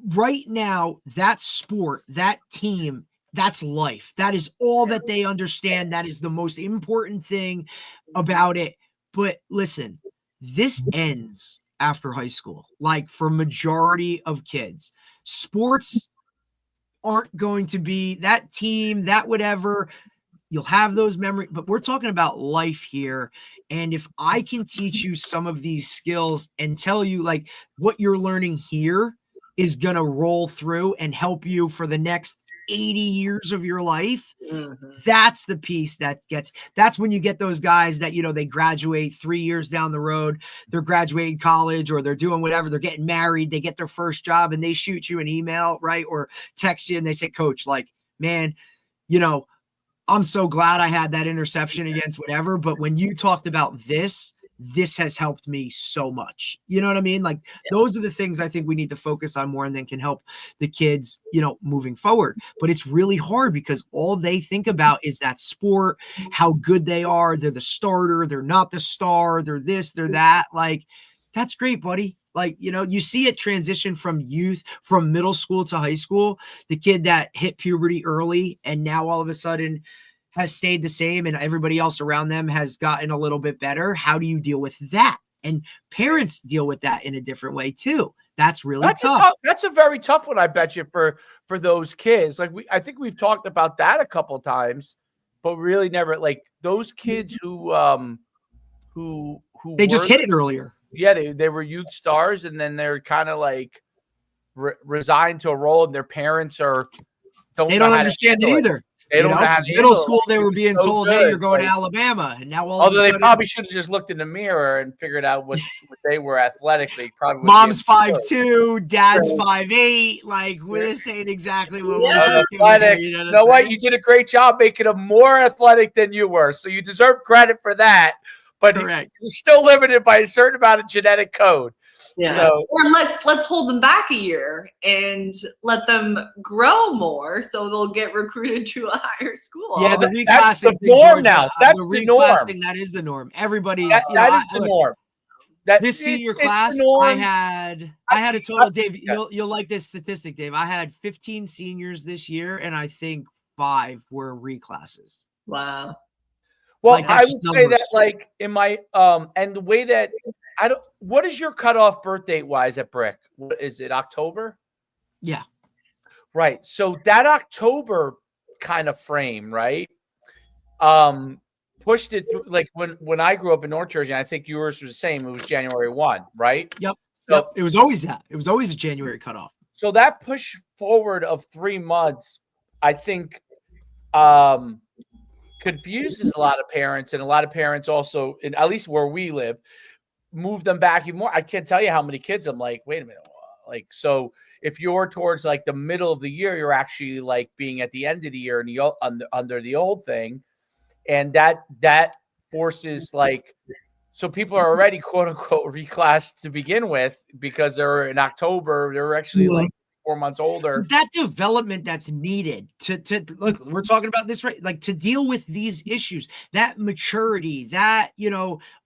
right now, that sport, that team, that's life. That is all that they understand. That is the most important thing about it. But listen, this ends after high school. Like for majority of kids, sports aren't going to be that team, that whatever. you'll have those memories, but we're talking about life here. And if I can teach you some of these skills and tell you like what you're learning here is going to roll through and help you for the next 80 years of your life. That's the piece that's when you get those guys that, they graduate 3 years down the road, they're graduating college or they're doing whatever, they're getting married, they get their first job and they shoot you an email, right? Or text you and they say, coach, like, man, I'm so glad I had that interception against whatever, but when you talked about this has helped me so much. You know what I mean? Like those are the things I think we need to focus on more and then can help the kids, moving forward. But it's really hard because all they think about is that sport, how good they are. They're the starter. They're not the star. They're this, they're that. Like, that's great, buddy. Like, you see it transition from middle school to high school, the kid that hit puberty early and now all of a sudden has stayed the same and everybody else around them has gotten a little bit better. How do you deal with that? And parents deal with that in a different way too. That's really tough. That's a very tough one, I bet you, for those kids. Like I think we've talked about that a couple of times, but really never like those kids who they just hit it earlier. Yeah, they were youth stars, and then they're kind of like resigned to a role, and their parents they don't understand it either. They don't have middle school. They were being told, "Hey, you're going to Alabama," and now although they probably should have just looked in the mirror and figured out what they were athletically. Probably mom's 5'2", dad's 5'8". Like this ain't exactly what we're athletic. You know what? You did a great job making them more athletic than you were, so you deserve credit for that. But you're still limited by a certain amount of genetic code. Yeah. So, or let's hold them back a year and let them grow more, so they'll get recruited to a higher school. Yeah, that's the norm now. That's the norm. That is the norm. Everybody. That is the norm. This senior class, I had a total. Dave, you'll like this statistic, Dave. I had 15 seniors this year, and I think 5 were reclasses. Wow. Well, like, I would say that, like, in my and the way that what is your cutoff birth date wise at Brick? What is it, October? Yeah. Right. So that October kind of frame, right? Pushed it through, like when I grew up in North Jersey, and I think yours was the same, it was January 1, right? Yep. So, it was always that. It was always a January cutoff. So that push forward of 3 months, I think, confuses a lot of parents, and a lot of parents also, at least where we live, move them back even more. I can't tell you how many kids I'm like, wait a minute, like, so if you're towards like the middle of the year, you're actually like being at the end of the year and under the old thing, and that forces, like, so people are already quote unquote reclassed to begin with because they're in October, they're actually like 4 months older. That development that's needed to look, we're talking about this, right? Like to deal with these issues, that maturity, that,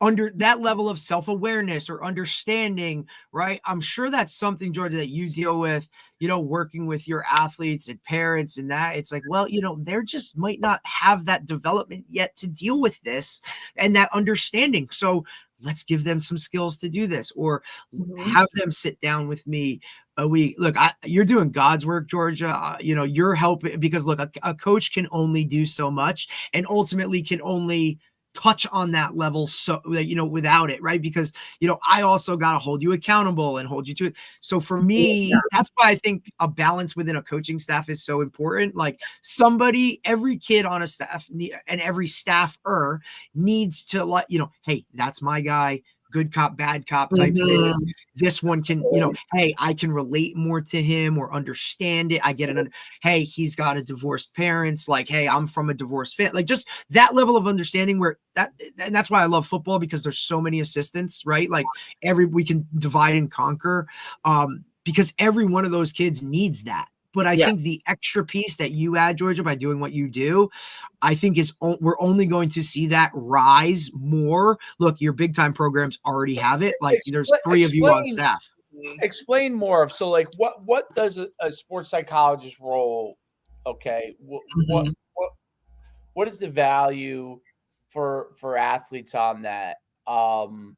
under that level of self-awareness or understanding, right? I'm sure that's something, Georgia, that you deal with, working with your athletes and parents and that. It's like, well, they're just might not have that development yet to deal with this and that understanding. So let's give them some skills to do this, or have them sit down with me a week. Look, you're doing God's work, Georgia. You're helping, because look, a coach can only do so much and ultimately can only touch on that level. So, without it, right? Because, I also got to hold you accountable and hold you to it. So for me, that's why I think a balance within a coaching staff is so important. Like every kid on a staff and every staffer needs to let, hey, that's my guy. Good cop, bad cop type thing. This one can, hey, I can relate more to him or understand it. I get it. Hey, he's got a divorced parents. Like, hey, I'm from a divorced family. Like just that level of understanding and that's why I love football, because there's so many assistants, right? Like we can divide and conquer, because every one of those kids needs that. But I think the extra piece that you add, Georgia, by doing what you do, I think we're only going to see that rise more. Look, your big time programs already have it. Like there's 3 of you on staff. Explain more of, so like what does a sports psychologist role? Okay. What is the value for athletes on that? And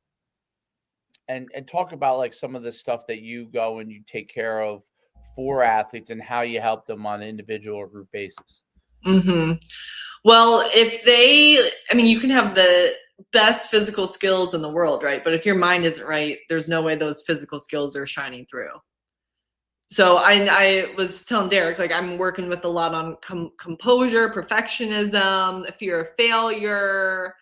talk about like some of the stuff that you go and you take care of for athletes and how you help them on an individual or group basis. Well, you can have the best physical skills in the world, right? But if your mind isn't right, there's no way those physical skills are shining through. So I was telling Derek, like, I'm working with a lot on composure, perfectionism, fear of failure,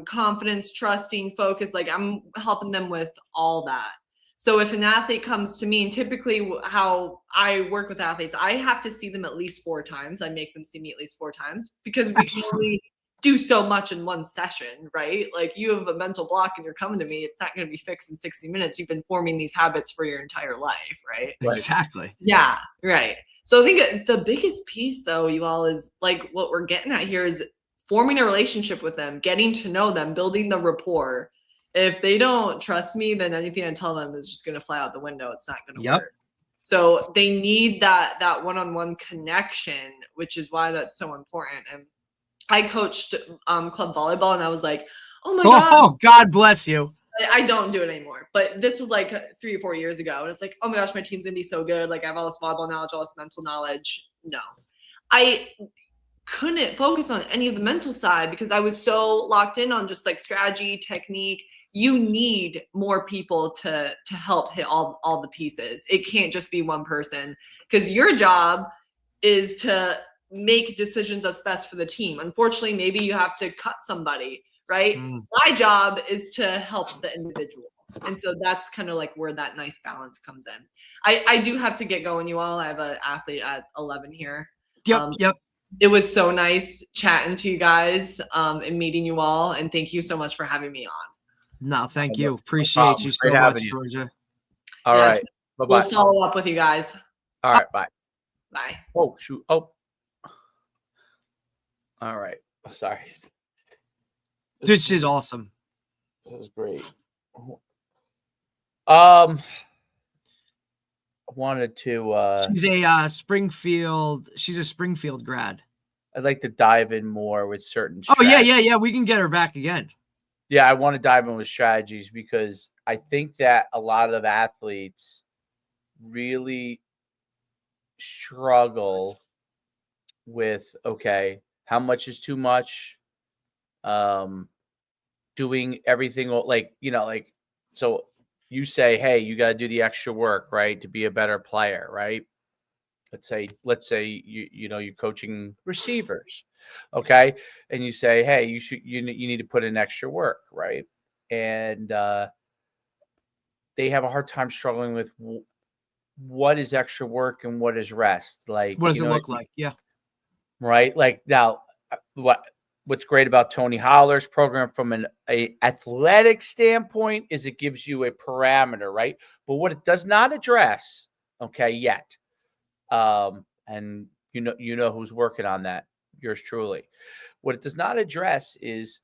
confidence, trusting, focus. Like, I'm helping them with all that. So if an athlete comes to me, and typically how I work with athletes, I have to see them at least 4 times. I make them see me at least 4 times because we can only do so much in one session, right? Like, you have a mental block and you're coming to me, it's not going to be fixed in 60 minutes. You've been forming these habits for your entire life, right? Exactly. Yeah, right. So I think the biggest piece, though, you all, is like what we're getting at here is forming a relationship with them, getting to know them, building the rapport. If they don't trust me, then anything I tell them is just going to fly out the window. It's not going to work. So they need that one-on-one connection, which is why that's so important. And I coached club volleyball, and I was like, oh my God. Oh, God bless you. I don't do it anymore, but this was like 3 or 4 years ago. And it's like, oh my gosh, my team's gonna be so good. Like, I have all this volleyball knowledge, all this mental knowledge. No, I couldn't focus on any of the mental side because I was so locked in on just like strategy, technique. You need more people to help hit all the pieces. It can't just be one person, because your job is to make decisions that's best for the team. Unfortunately, maybe you have to cut somebody, right? My job is to help the individual. And so that's kind of like where that nice balance comes in. I do have to get going, you all. I have an athlete at 11 here. Yep. It was so nice chatting to you guys and meeting you all. And thank you so much for having me on. No, thank you. Appreciate you so much, Georgia. All right. Bye-bye. We'll follow up with you guys. All right. Bye. Bye. Oh, shoot. Oh. All right. Sorry. Dude, she's awesome. That was great. I wanted to she's a Springfield grad. I'd like to dive in more with certain yeah. We can get her back again. Yeah, I want to dive in with strategies because I think that a lot of athletes really struggle with, okay, how much is too much? Doing everything so you say, hey, you got to do the extra work, right, to be a better player, right? Let's say you're coaching receivers, okay, and you say, hey, you need to put in extra work, right? And they have a hard time struggling with what is extra work and what is rest. Like, what does it look like? Yeah, right. Like, now, what's great about Tony Holler's program from an athletic standpoint is it gives you a parameter, right? But what it does not address, okay, yet, and you know who's working on that, yours truly. What it does not address is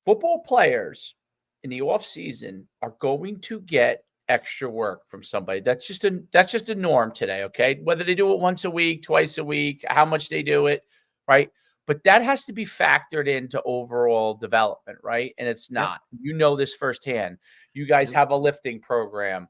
football players in the off season are going to get extra work from somebody. That's just a norm today, okay? Whether they do it once a week, twice a week, how much they do it, right? But that has to be factored into overall development, right? And it's not. Yep. You know this firsthand. You guys have a lifting program.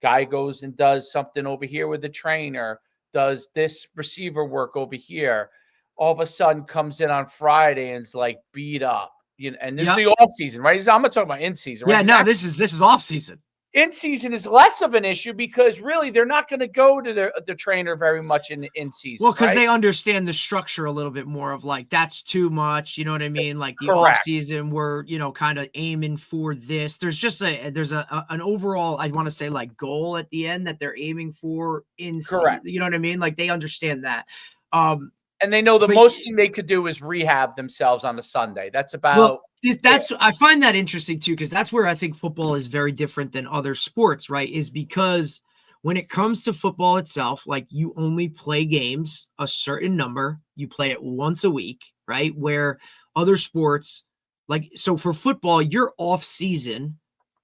Guy goes and does something over here with the trainer, does this receiver work over here. All of a sudden comes in on Friday and is like beat up. And this is the off season, right? I'm not talking about in season, right? Yeah, no, this is off season. In season is less of an issue because really they're not going to go to the trainer very much in season. Well, because right? they understand the structure a little bit more of like, that's too much. You know what I mean? Like the off season, we're, kind of aiming for this. There's just an overall, I want to say, like, goal at the end that they're aiming for in season. You know what I mean? Like they understand that. And they know the most thing they could do is rehab themselves on a Sunday. That's about I find that interesting too, because that's where I think football is very different than other sports, right? Is because when it comes to football itself, like, you only play games a certain number, you play it once a week, right? Where other sports, like, so for football, your off season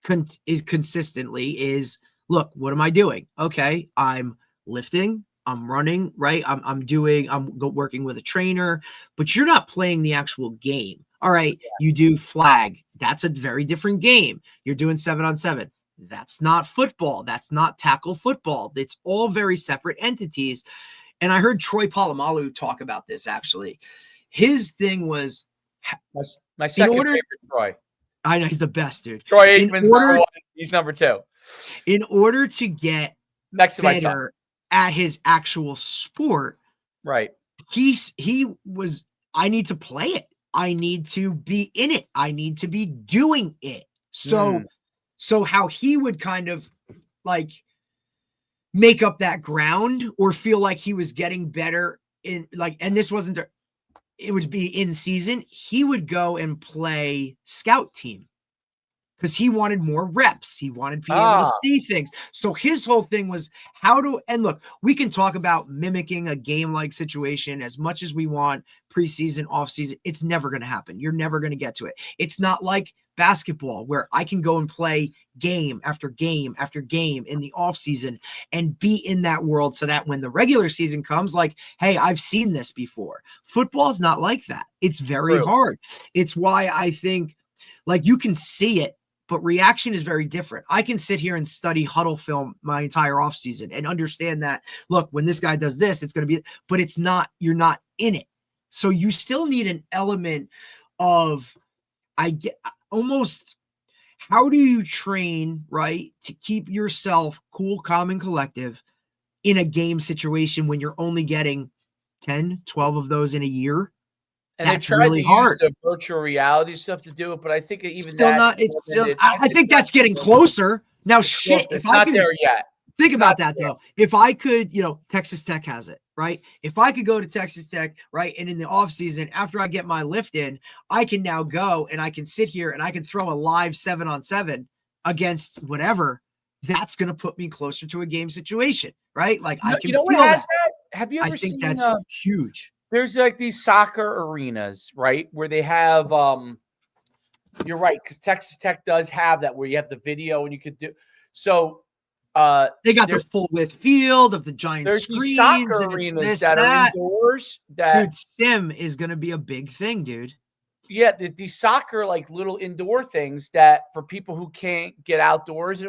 is look, what am I doing? Okay, I'm lifting, I'm running, right? I'm working with a trainer, but you're not playing the actual game. All right, you do flag. That's a very different game. You're doing 7-on-7. That's not football. That's not tackle football. It's all very separate entities. and I heard Troy Polamalu talk about this actually. His thing was my second order, favorite Troy. I know he's the best, dude. Troy Aikman's number 1. He's number 2. In order to get next to my son better at his actual sport, right? He was, I need to play it. I need to be in it. I need to be doing it. So how he would kind of like make up that ground or feel like he was getting better in like, and this wasn't, it would be in season. He would go and play scout team because he wanted more reps. He wanted to be able to see things. So his whole thing was and look, we can talk about mimicking a game-like situation as much as we want, preseason, off-season. It's never going to happen. You're never going to get to it. It's not like basketball where I can go and play game after game after game in the off-season and be in that world so that when the regular season comes, like, hey, I've seen this before. Football's not like that. It's very hard. It's why I think like you can see it, but reaction is very different. I can sit here and study huddle film my entire offseason and understand that, look, when this guy does this, it's going to be, but it's not, you're not in it. So you still need an element of, I get almost, how do you train, right, to keep yourself cool, calm, and collective in a game situation when you're only getting 10, 12 of those in a year? And that's really hard. Use the virtual reality stuff to do it, but I think even still not. It's still. I think that's getting closer now. Shit, if I could, there yet. Think about that though. If I could, Texas Tech has it, right? If I could go to Texas Tech, right, and in the off season after I get my lift in, I can now go and I can sit here and I can throw a live 7-on-7 against whatever. That's going to put me closer to a game situation, right? Like I can. What has that? Have you ever seen? I think that's huge. There's like these soccer arenas, right, where they have you're right, because Texas Tech does have that where you have the video and you could do so. They got the full width field of the giant there's screens. These soccer arenas that are indoors. Dude, sim is going to be a big thing, dude. Yeah, these soccer like little indoor things that for people who can't get outdoors,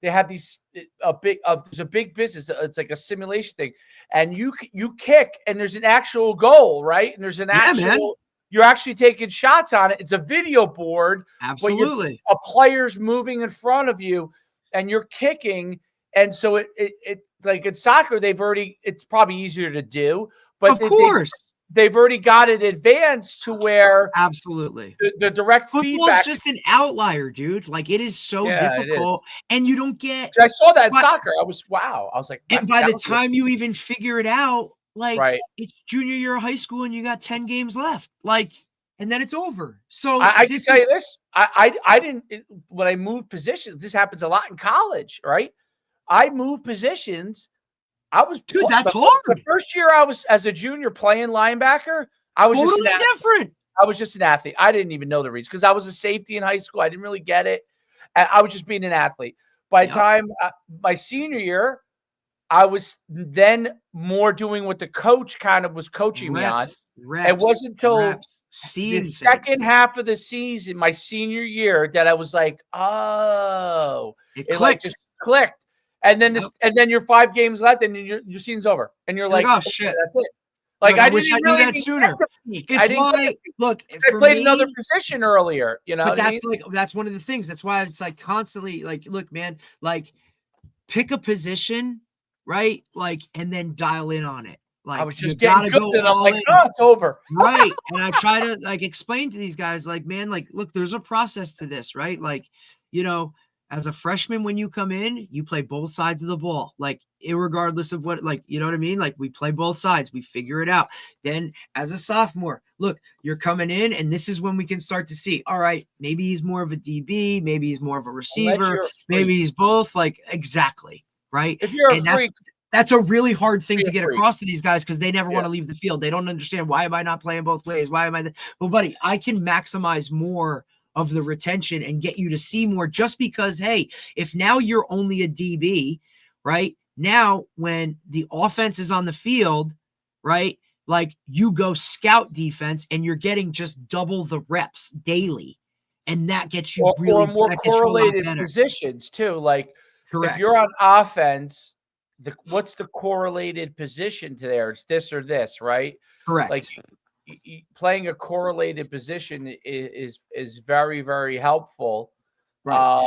they have these there's a big business. It's like a simulation thing, and you kick, and there's an actual goal, right? And there's an actual. You're actually taking shots on it. It's a video board. Absolutely. A player's moving in front of you, and you're kicking. And so it like in soccer, it's probably easier to do, but of course. They've already got it advanced to where absolutely the direct feedback is just an outlier, dude. Like it is so difficult, and you don't get. I saw that in soccer. I was like, and by the time you even figure it out, like it's junior year of high school, and you got 10 games left, like, and then it's over. So I can tell you this: I didn't when I moved positions. This happens a lot in college, right? I moved positions. Dude, that's hard. The first year I was as a junior playing linebacker, I was totally different. I was just an athlete. I didn't even know the reads because I was a safety in high school. I didn't really get it. I was just being an athlete. By the time my senior year, I was then more doing what the coach kind of was coaching me on. It wasn't until the second half of the season, my senior year, that I was like, oh, it like just clicked. And then and then you're 5 games left, and your season's over, and you're like, oh shit, that's it. Like I wish I knew that sooner. It's why look, I played another position earlier, But that's one of the things. That's why it's like constantly like, look, man, like pick a position, right? Like, and then dial in on it. Like I was just getting good, and I'm like, oh, it's over, right? And I try to like explain to these guys, like, man, like, look, there's a process to this, right? Like, as a freshman, when you come in, you play both sides of the ball, like irregardless of what, like, you know what I mean? Like we play both sides, we figure it out. Then as a sophomore, look, you're coming in and this is when we can start to see, all right, maybe he's more of a DB, maybe he's more of a receiver, maybe he's both, like, exactly. Right. If you're a freak, that's a really hard thing to get across to these guys because they never want to leave the field. They don't understand, why am I not playing both ways? Why am I? Well, buddy, I can maximize more of the retention and get you to see more just because, hey, if now you're only a DB, right? Now, when the offense is on the field, right? Like you go scout defense and you're getting just double the reps daily. And that gets you or more correlated positions too. Like correct. If you're on offense, what's the correlated position to there? It's this or this, right? Correct. Like playing a correlated position is very, very helpful. Right.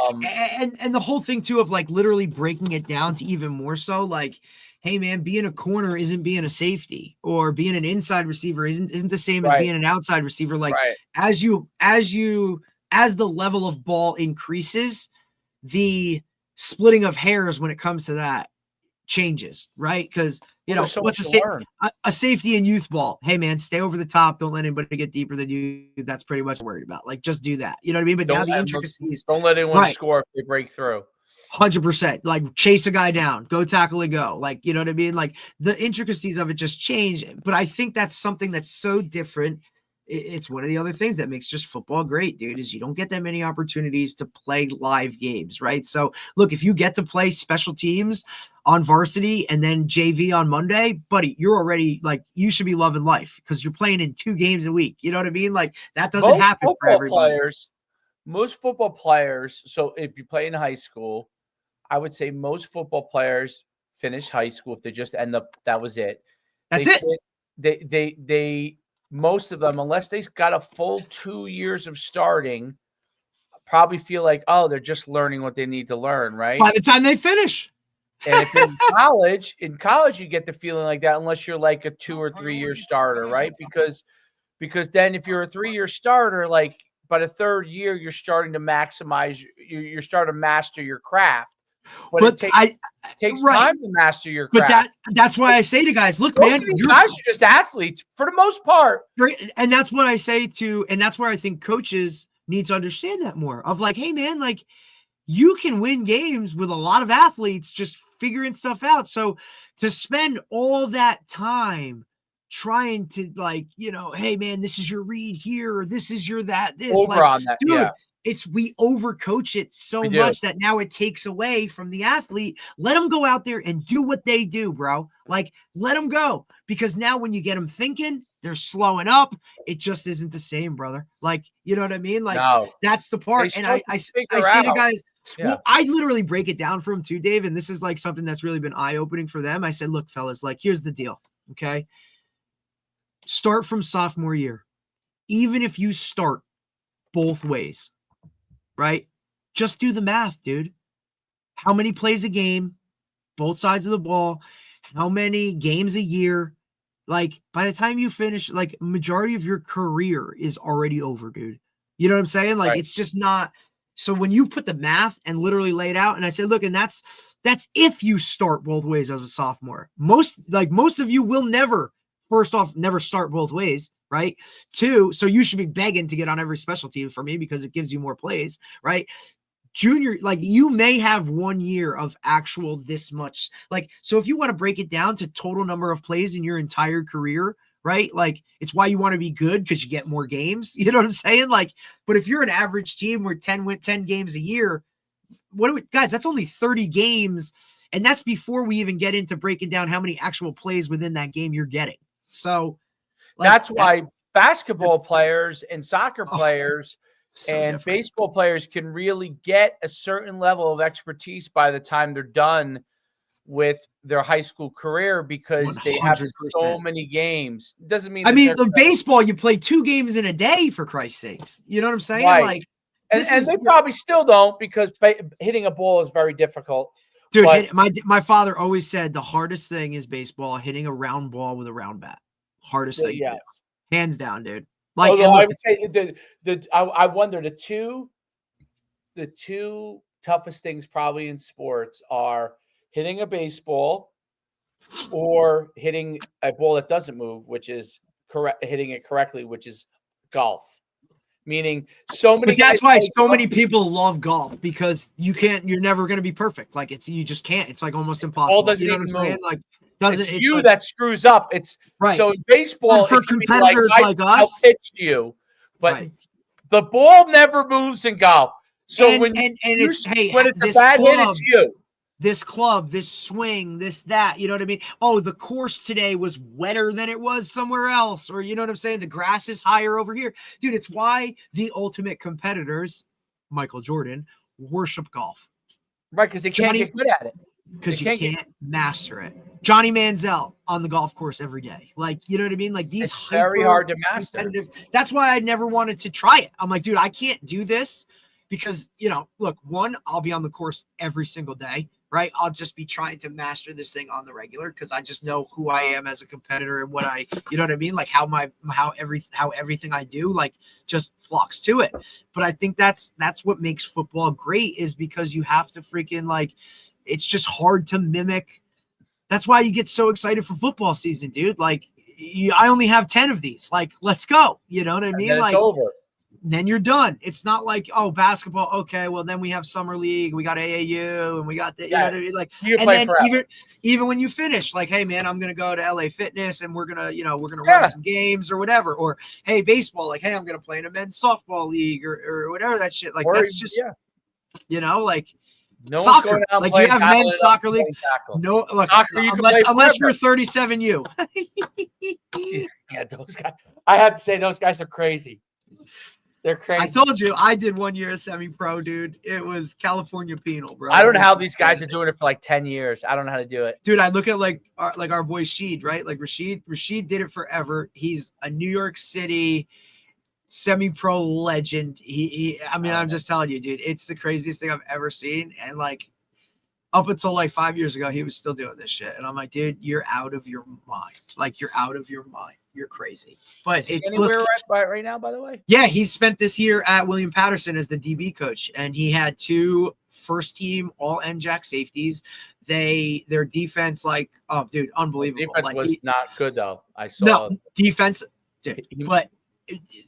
And the whole thing too of like literally breaking it down to even more so like, hey man, being a corner isn't being a safety, or being an inside receiver isn't the same as being an outside receiver. Like as the level of ball increases, the splitting of hairs when it comes to that changes, right? Because what's a safety in youth ball? Hey man, stay over the top. Don't let anybody get deeper than you. That's pretty much worried about. Like, just do that. You know what I mean? But now the intricacies. Don't let anyone score if they break through. 100%. Like, chase a guy down, go tackle and go. Like, you know what I mean? Like, the intricacies of it just change. But I think that's something that's so different. It's one of the other things that makes just football great, dude, is you don't get that many opportunities to play live games, right? So look, if you get to play special teams on varsity and then JV on Monday, buddy, you're already like, you should be loving life because you're playing in 2 games a week. You know what I mean? Like, that doesn't happen for everybody. Most football players, so if you play in high school, I would say most football players finish high school if they just end up, that was it. That's it. They most of them, unless they got a full 2 years of starting, probably feel like, oh, they're just learning what they need to learn, right? By the time they finish. And if in college, you get the feeling like that, unless you're like a 2 or 3 year starter, right? Because then if you're a 3-year starter, like by the 3rd year, you're starting to maximize, you're starting to master your craft. But it takes time to master your craft. But that's why I say to guys, look, most man, of these guys are just athletes for the most part. And that's what I say and that's where I think coaches need to understand that more of like, hey man, like you can win games with a lot of athletes just figuring stuff out. So to spend all that time trying to like, hey man, this is your read here, or this is your that, this over like, on that, dude, we overcoach it so much that now it takes away from the athlete. Let them go out there and do what they do, bro. Like, let them go. Because now when you get them thinking, they're slowing up. It just isn't the same, brother. Like, you know what I mean? Like, that's the part. And I say to guys, well, I literally break it down for them too, Dave. And this is like something that's really been eye-opening for them. I said, look, fellas, like, here's the deal. Okay. Start from sophomore year. Even if you start both ways, right? Just do the math, dude. How many plays a game, both sides of the ball, how many games a year? Like, by the time you finish, like, majority of your career is already over, dude. You know what I'm saying? Like, it's just not. So when you put the math and literally lay it out, and I said, look, and that's if you start both ways as a sophomore. Most of you will never, first off, never start both ways. Right. 2, so you should be begging to get on every special team for me because it gives you more plays. Right. Junior, like you may have 1 year of actual this much. Like, so if you want to break it down to total number of plays in your entire career, right? Like, it's why you want to be good because you get more games. You know what I'm saying? Like, but if you're an average team where 10 games a year, guys, that's only 30 games. And that's before we even get into breaking down how many actual plays within that game you're getting. So, like, that's why basketball players and soccer players and baseball players can really get a certain level of expertise by the time they're done with their high school career because 100%. They have so many games. Doesn't mean the baseball, you play 2 games in a day, for Christ's sakes. You know what I'm saying? Right. Like, and they probably still don't because hitting a ball is very difficult. Dude, my father always said the hardest thing is baseball, hitting a round ball with a round bat. Hardest thing, to do. Hands down, dude. Like, although I would say I wonder the two toughest things probably in sports are hitting a baseball or hitting a ball that doesn't move, which is hitting it correctly, which is golf. Meaning so many. But that's why so many people love golf because you're never going to be perfect. Like you just can't. It's like almost impossible. All doesn't you know even what I'm saying? move. Like, it's you like, that screws up. It's right. So in baseball, for competitors like us, I'll pitch you, but the ball never moves in golf. So when it's a bad hit, it's you. This club, this swing, this, that, you know what I mean? Oh, the course today was wetter than it was somewhere else. Or, you know what I'm saying? The grass is higher over here. Dude, it's why the ultimate competitors, Michael Jordan, worship golf. Right, because they can't get good at it. because They you can't can't master it. Johnny Manziel on the golf course every day. Like, you know what I mean? Like these It's very hard to master. competitive. That's why I never wanted to try it. I'm like, dude, I can't do this because, you know, look, one, I'll be on the course every single day, right? I'll just be trying to master this thing on the regular because I just know who I am as a competitor and what I, you know what I mean? Like how everything I do, like just flocks to it. But I think that's what makes football great is because you have to freaking like, it's just hard to mimic. That's why you get so excited for football season, dude. Like, I only have 10 of these. Like, let's go. You know what I mean? And then like, it's over. Then you're done. It's not like, oh, basketball. Okay, well, then we have summer league. We got AAU, and we got the, you know what I mean? Like, and then even when you finish, like, hey, man, I'm gonna go to LA Fitness, and we're gonna run some games or whatever. Or hey, baseball, like, hey, I'm gonna play in a men's softball league or whatever that shit. Like, that's just, you know, like. No soccer, like you have men's soccer leagues. No, look, unless you're 37U. Yeah, those guys. I have to say, those guys are crazy. They're crazy. I told you, I did 1 year of semi-pro, dude. It was California penal, bro. I don't know how these guys are doing it for like 10 years. I don't know how to do it, dude. I look at like our boy Sheed, right? Like Rashid did it forever. He's a New York City semi-pro legend. I mean, I'm just telling you, dude, it's the craziest thing I've ever seen. And like up until like 5 years ago, he was still doing this shit. And I'm like, dude, you're out of your mind. Like you're out of your mind. You're crazy. But is he anywhere right now, by the way? Yeah, he spent this year at William Patterson as the DB coach, and he had 2 first-team all NJAC safeties. Their defense, like, oh, dude, unbelievable. Defense like, was not good though. I saw defense, dude, but.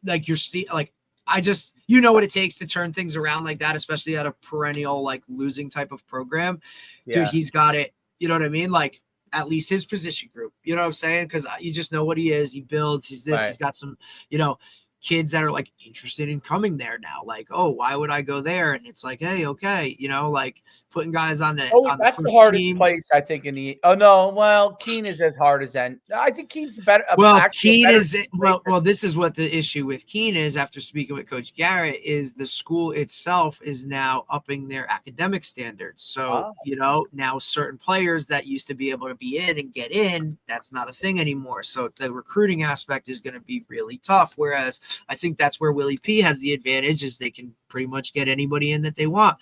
Like you're like I just you know what it takes to turn things around like that, especially at a perennial like losing type of program. Dude, he's got it. You know what I mean? Like at least his position group. You know what I'm saying? Because you just know what he is. He builds. He's this. Right. He's got some. You know, kids that are like interested in coming there now. Like, oh, why would I go there? And it's like, hey, okay, you know, like putting guys on the. Oh, that's the hardest place I think in the. Oh no, well, Keene is as hard as that. I think Keene's better. Well, Keene is well. This is what the issue with Keene is. After speaking with Coach Garrett, is the school itself is now upping their academic standards. So you know now certain players that used to be able to be in and get in, that's not a thing anymore. So the recruiting aspect is going to be really tough. Whereas I think that's where Willie P has the advantage is they can pretty much get anybody in that they want.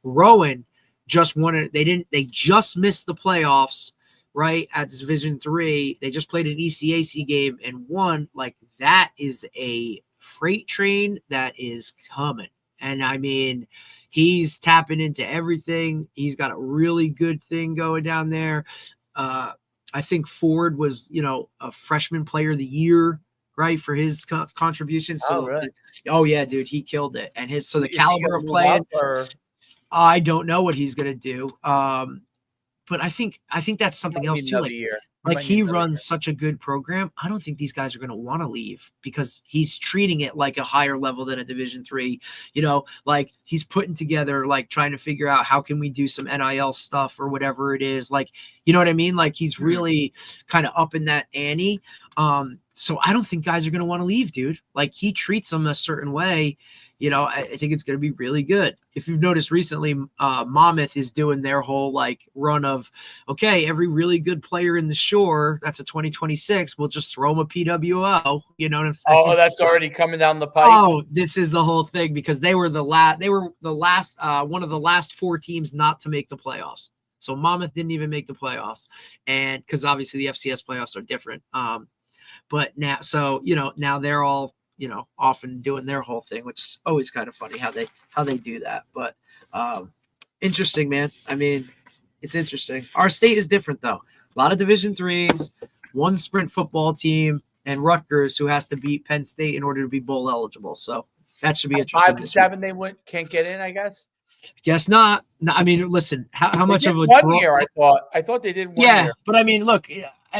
Rowan just wanted, they just missed the playoffs, right? At Division III. They just played an ECAC game and won. Like that is a freight train that is coming. And I mean, he's tapping into everything. He's got a really good thing going down there. I think Ford was, you know, a freshman player of the year, right, for his contribution. So, really? Oh yeah, dude, he killed it. And the caliber of playing, I don't know what he's gonna do. But I think that's something else too. Like he runs such a good program. I don't think these guys are going to want to leave because he's treating it like a higher level than a Division III. You know, like he's putting together, like trying to figure out how can we do some NIL stuff or whatever it is. Like, you know what I mean? Like he's really kind of up in that ante. So I don't think guys are going to want to leave, dude. Like he treats them a certain way. You know, I think it's going to be really good. If you've noticed recently, Monmouth is doing their whole like run of, okay, every really good player in the Shore, that's a 2026, we'll just throw them a PWO. You know what I'm saying? Oh, that's already coming down the pipe. Oh, this is the whole thing because they were the last, one of the last 4 teams not to make the playoffs. So Monmouth didn't even make the playoffs, and because obviously the FCS playoffs are different. But now, so you know, now they're all, you know, often doing their whole thing, which is always kind of funny how they do that. But interesting, man. I mean, it's interesting. Our state is different though. A lot of Division IIIs, 1 sprint football team, and Rutgers, who has to beat Penn State in order to be bowl eligible. So that should be interesting. 5 and 7, they can't get in, I guess. Guess not. No, I mean, listen, how much of a draw? Year, I thought they did 1 year. Yeah, but I mean, look,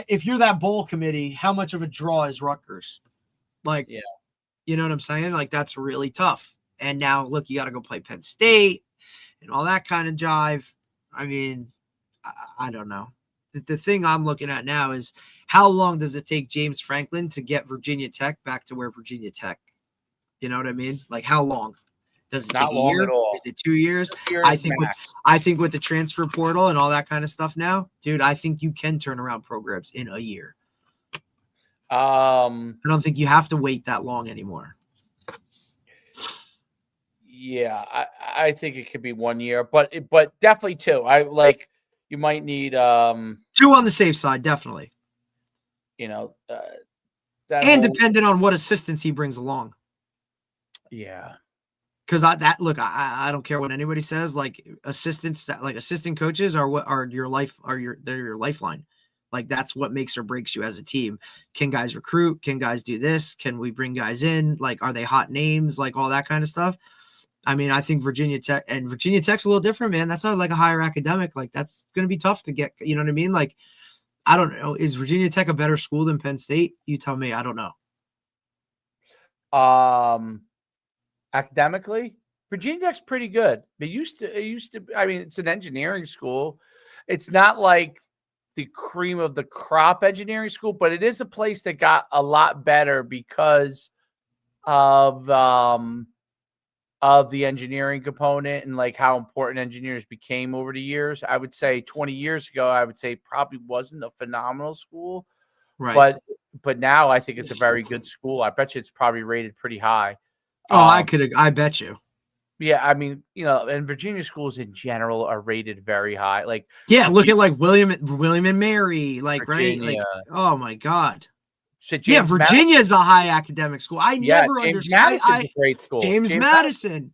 if you're that bowl committee, how much of a draw is Rutgers? Like, yeah. You know what I'm saying? Like, that's really tough. And now, look, you got to go play Penn State and all that kind of jive. I mean, I don't know. The thing I'm looking at now is how long does it take James Franklin to get Virginia Tech back to where Virginia Tech? You know what I mean? Like, how long? Does it Not take a long year? at all. Is it 2 years? 2 years I think max. with the transfer portal and all that kind of stuff now, dude, I think you can turn around programs in a year. I don't think you have to wait that long anymore. Yeah, I think it could be 1 year, but definitely 2. I like you might need 2 on the safe side, definitely. That And whole, depending on what assistance he brings along. yeah. Because I don't care what anybody says. Like assistants, like assistant coaches are your lifeline. Like that's what makes or breaks you as a team. Can guys recruit? Can guys do this? Can we bring guys in? Like, are they hot names? Like all that kind of stuff. I mean, I think Virginia Tech's a little different, man. That's not like a higher academic. Like that's going to be tough to get. You know what I mean? Like, I don't know. Is Virginia Tech a better school than Penn State? You tell me. I don't know. Academically, Virginia Tech's pretty good. It used to. I mean, it's an engineering school. It's not like the cream of the crop engineering school, but it is a place that got a lot better because of the engineering component and like how important engineers became over the years. I would say 20 years ago, I would say probably wasn't a phenomenal school, Right. But now I think it's a very good school. I bet you it's probably rated pretty high. Oh, I bet you. Yeah, I mean, and Virginia schools in general are rated very high. Like, yeah, look at like William and Mary, like Virginia. right, like oh my God. So Virginia is a high academic school. Never James understood. Madison's a great school. James Madison.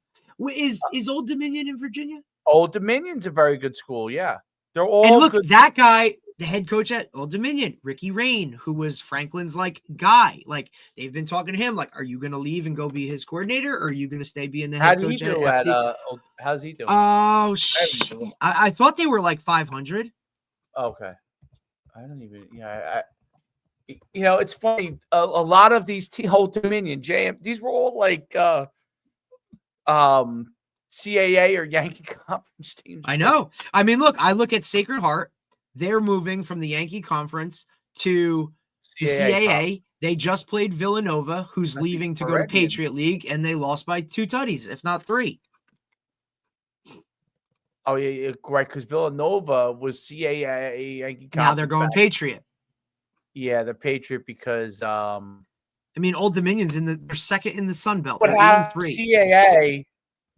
Is Old Dominion in Virginia? Old Dominion's a very good school. Yeah, they're all. And look, good. that guy, the head coach at Old Dominion, Ricky Rain, who was Franklin's like guy. Like they've been talking to him. Like, are you going to leave and go be his coordinator, or are you going to stay being the head coach at FD? How's he doing? Oh, I thought they were like 500. Okay, I don't even. Yeah, it's funny. A lot of these Old Dominion, these were all like CAA or Yankee Conference teams. I know. I mean, I look at Sacred Heart. They're moving from the Yankee Conference to the CAA. They just played Villanova, who's leaving to go to Patriot League, and they lost by 2 tutties, if not 3. Oh, yeah, right, because Villanova was CAA Yankee Conference. Now they're going Patriot. Yeah, the Patriot because I mean, Old Dominion's they're second in the Sun Belt. But CAA,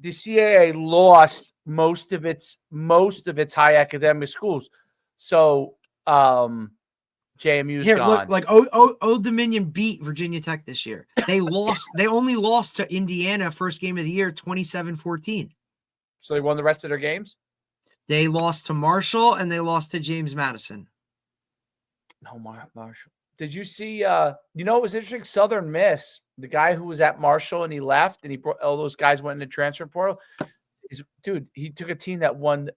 the CAA lost most of its high academic schools. So JMU's gone. Look, like Old Dominion beat Virginia Tech this year. They lost. They only lost to Indiana first game of the year, 27-14. So they won the rest of their games? They lost to Marshall and they lost to James Madison. No, Marshall. Did you see it was interesting? Southern Miss, the guy who was at Marshall and he left and he brought all those guys went in the transfer portal. He took a team that won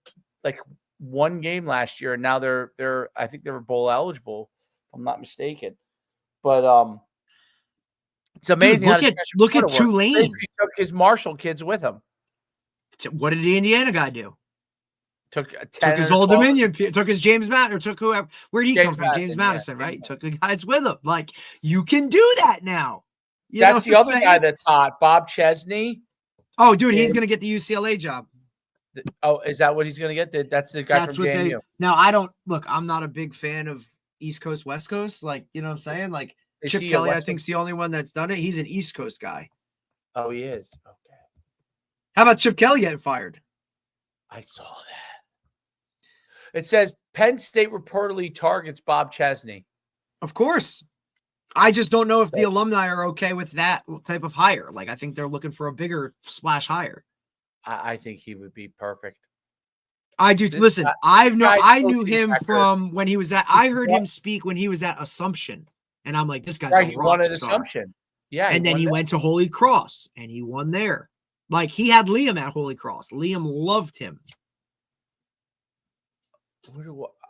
like 1 game last year and now they're I think they were bowl eligible, if I'm not mistaken. But it's amazing. Look at Tulane. He took his Marshall kids with him. What did the Indiana guy do? Took his Old Dominion, took his James Madison, or took whoever. Where'd he come from? James Madison, right? Took the guys with him. Like, you can do that now. That's the other guy that's hot, Bob Chesney. Oh, dude, he's gonna get the UCLA job. Oh, is that what he's gonna get? That's the guy from JMU. Now, I'm not a big fan of East Coast, West Coast. Like, you know what I'm saying? Like, Chip Kelly, I think, is the only one that's done it. He's an East Coast guy. Oh, he is. Okay. How about Chip Kelly getting fired? I saw that. It says Penn State reportedly targets Bob Chesney. Of course. I just don't know if the alumni are okay with that type of hire. Like, I think they're looking for a bigger splash hire. I think he would be perfect. I do. Listen, I knew him from when he was at. I heard him speak when he was at Assumption, and I'm like, this guy's a rock star. Assumption. Yeah, and then he went to Holy Cross, and he won there. Like, he had Liam at Holy Cross. Liam loved him.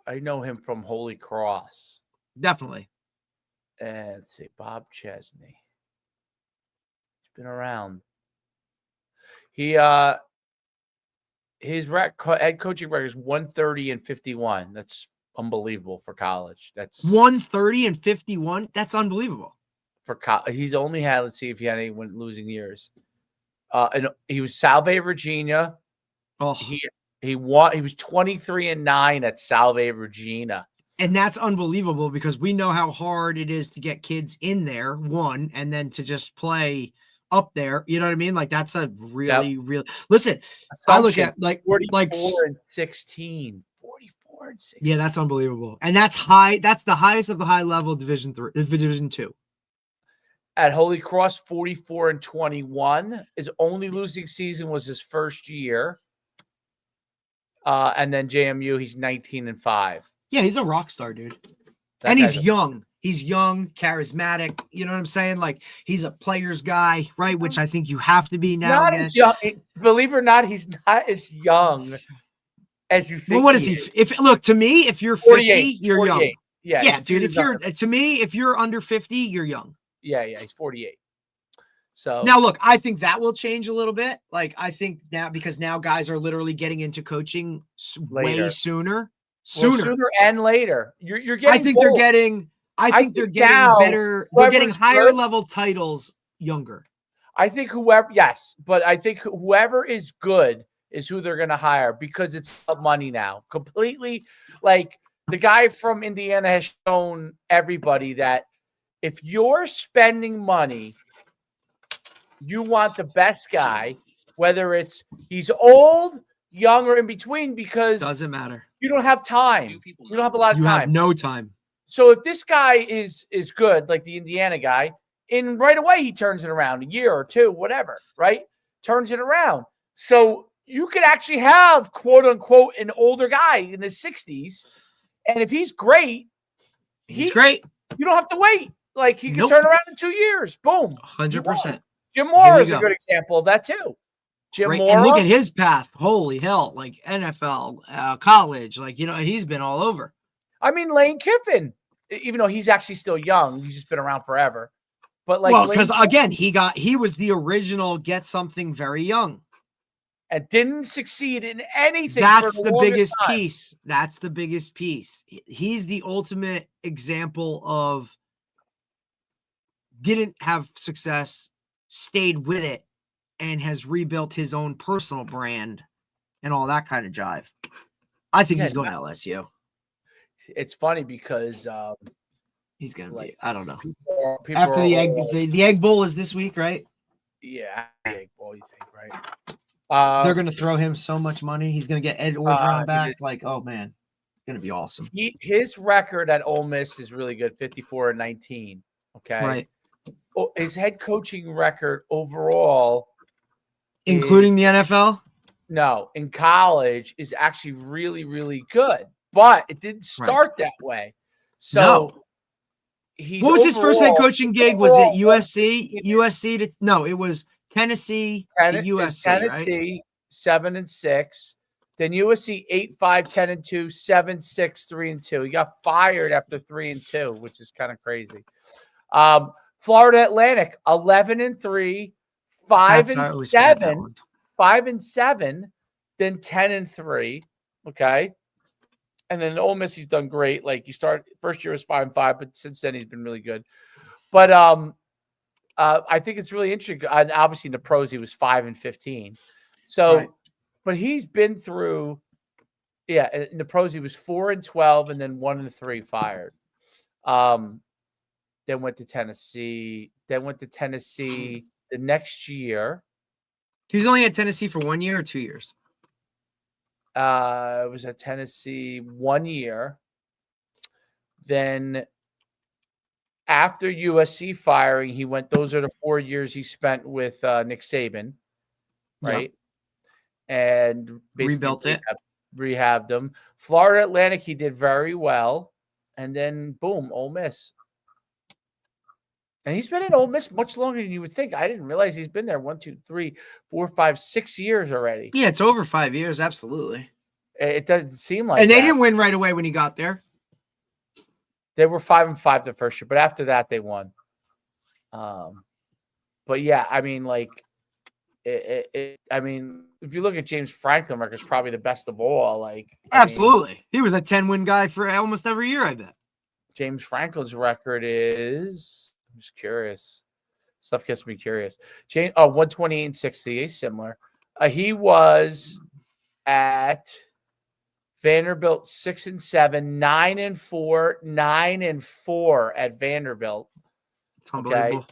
I know him from Holy Cross. Definitely. And let's see, Bob Chesney. He's been around. His head coaching record is 130-51. That's unbelievable for college. That's 130-51. That's unbelievable. For he's only had. Let's see if he had any losing years. And he was Salve, Regina. Oh, He won. He was 23-9 at Salve, Regina. and that's unbelievable because we know how hard it is to get kids in there, one, and then to just play up there. You know what I mean? Like that's a really, really listen. I look at like 44 and 16. 44 and 16. Yeah, that's unbelievable. And that's high. That's the highest of the high level Division 2. At Holy Cross, 44 and 21. His only losing season was his first year. And then JMU, he's 19 and 5. Yeah, he's a rock star, dude. That And he's guy's young. He's young, charismatic. You know what I'm saying? Like he's a player's guy, right? Which I think you have to be now. Not as young. Believe it or not, he's not as young as you think. Well, what is he? If look to me, if you're 50, 48, you're 48. young. Yeah, he's dude. If you're under. to me, if you're under 50, you're young. Yeah, he's 48. So Now, look, I think that will change a little bit. Like I think now because now guys are literally getting into coaching way sooner. Sooner and later. You're getting. I think they're getting. I think they're getting now, better. They're getting higher good, level titles younger. I think but I think whoever is good is who they're going to hire because it's money now. Completely, like the guy from Indiana has shown everybody that if you're spending money, you want the best guy, whether he's old, young, or in between, because doesn't matter. You don't have time. You don't have a lot of time. You have no time. So if this guy is good, like the Indiana guy, in right away he turns it around, a year or two, whatever, right? Turns it around. So you could actually have, quote unquote, an older guy in his 60s. And if he's great, he's great. You don't have to wait. Like he can turn around in 2 years. Boom. 100%. Jim Moore is a good example of that too. Jim Moore. And look at his path. Holy hell. Like NFL, college, like, you know, he's been all over. I mean, Lane Kiffin, even though he's actually still young, he's just been around forever. But like, well, because again, he was the original get something very young. And didn't succeed in anything. That's the biggest piece. That's the biggest piece. He's the ultimate example of didn't have success, stayed with it, and has rebuilt his own personal brand and all that kind of jive. I think he's going to LSU. It's funny because he's going to be, I don't know. People after the Egg Bowl is this week, right? Yeah, the Egg Bowl, you think, right? They're going to throw him so much money. He's going to get Ed Orgeron back. Like, oh, man. It's going to be awesome. His record at Ole Miss is really good, 54 and 19. Okay. Right. His head coaching record overall, including the NFL? No, in college is actually really, really good. But it didn't start that way. So what was his first head coaching gig? Was it USC? It was Tennessee to USC. Tennessee, right? 7-6. Then USC 8-5, 10-2, 7-6, 3-2. He got fired after 3-2, which is kind of crazy. Florida Atlantic 11-3, 5-7, 5-7, then 10-3. Okay. And then Ole Miss, he's done great. Like first year was 5-5, but since then he's been really good. But I think it's really interesting. And obviously in the pros, he was 5-15. So, but he's been through, in the pros, he was 4-12 and then 1-3 fired. Then went to Tennessee. The next year. He was only at Tennessee for 1 year or 2 years? It was at Tennessee 1 year. Then after USC firing, he went. Those are the 4 years he spent with Nick Saban, right? Yeah. And rebuilt it, rehabbed them. Florida Atlantic, he did very well, and then boom, Ole Miss. And he's been at Ole Miss much longer than you would think. I didn't realize he's been there 1, 2, 3, 4, 5, 6 years already. Yeah, it's over 5 years. Absolutely. It doesn't seem like. And they didn't win right away when he got there. They were 5-5 the first year, but after that they won. But yeah, I mean, like, I mean, if you look at James Franklin record, it's probably the best of all. Like, absolutely, he was a 10-win guy for almost every year. I bet. James Franklin's record is. I'm just curious. Stuff gets me curious. 128 and 60, he's similar. He was at Vanderbilt 6-7, 9-4, 9-4 at Vanderbilt. It's unbelievable. Okay.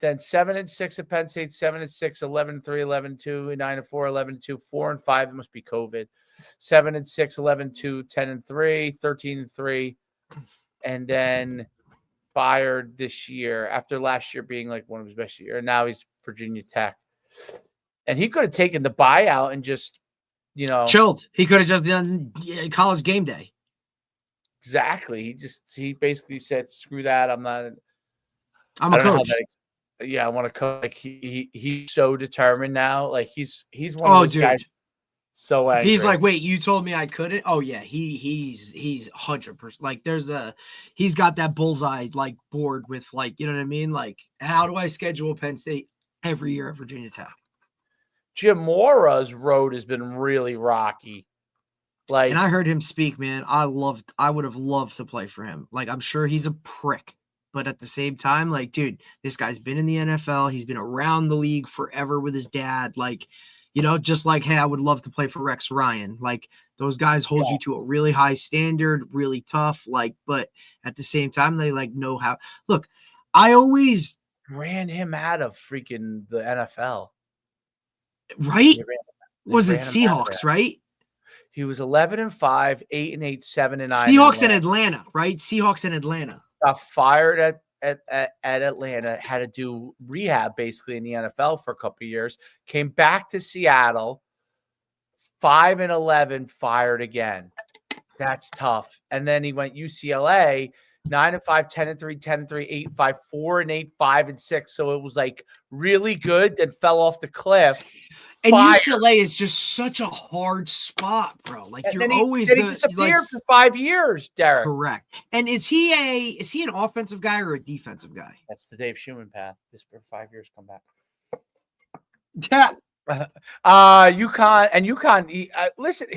Then 7-6 at Penn State, 7-6, 11-3, 11-2, 9-4, 11-2, 4-5. It must be COVID. 7-6, 11-2, 10-3, 13-3, and then fired this year after last year being like one of his best years. And now he's Virginia Tech, and he could have taken the buyout and just, chilled. He could have just done College Game Day. Exactly. He basically said, "Screw that. I'm a coach." I want to coach. Like he's so determined now. Like he's one of those guys. So angry. He's like, wait, you told me I couldn't? Oh yeah, he's 100%. Like he's got that bullseye like board with like, you know what I mean? Like, how do I schedule Penn State every year at Virginia Tech? Jim Mora's road has been really rocky. Like, and I heard him speak, man. I would have loved to play for him. Like, I'm sure he's a prick, but at the same time, like, dude, this guy's been in the NFL. He's been around the league forever with his dad. Like, just like, hey, I would love to play for Rex Ryan. Like, those guys hold you to a really high standard, really tough. Like, but at the same time, they like know how. Look, I always ran him out of freaking the NFL. Right? Was it Seahawks, right? He was 11-5, 8-8, 7-9. Seahawks in Atlanta, right? Seahawks in Atlanta. Got fired at Atlanta, had to do rehab basically in the NFL for a couple of years, came back to Seattle, 5-11, fired again. That's tough. And then he went UCLA, 9-5, 10-3, 10-3, 8-5, 4-8, 5-6. So it was like really good, then fell off the cliff. And UCLA is just such a hard spot, bro. Like, and you're always he disappeared for 5 years, Derek. Correct. And is he an offensive guy or a defensive guy? That's the Dave Schumann path. This for 5 years, come back. Yeah. UConn. Listen,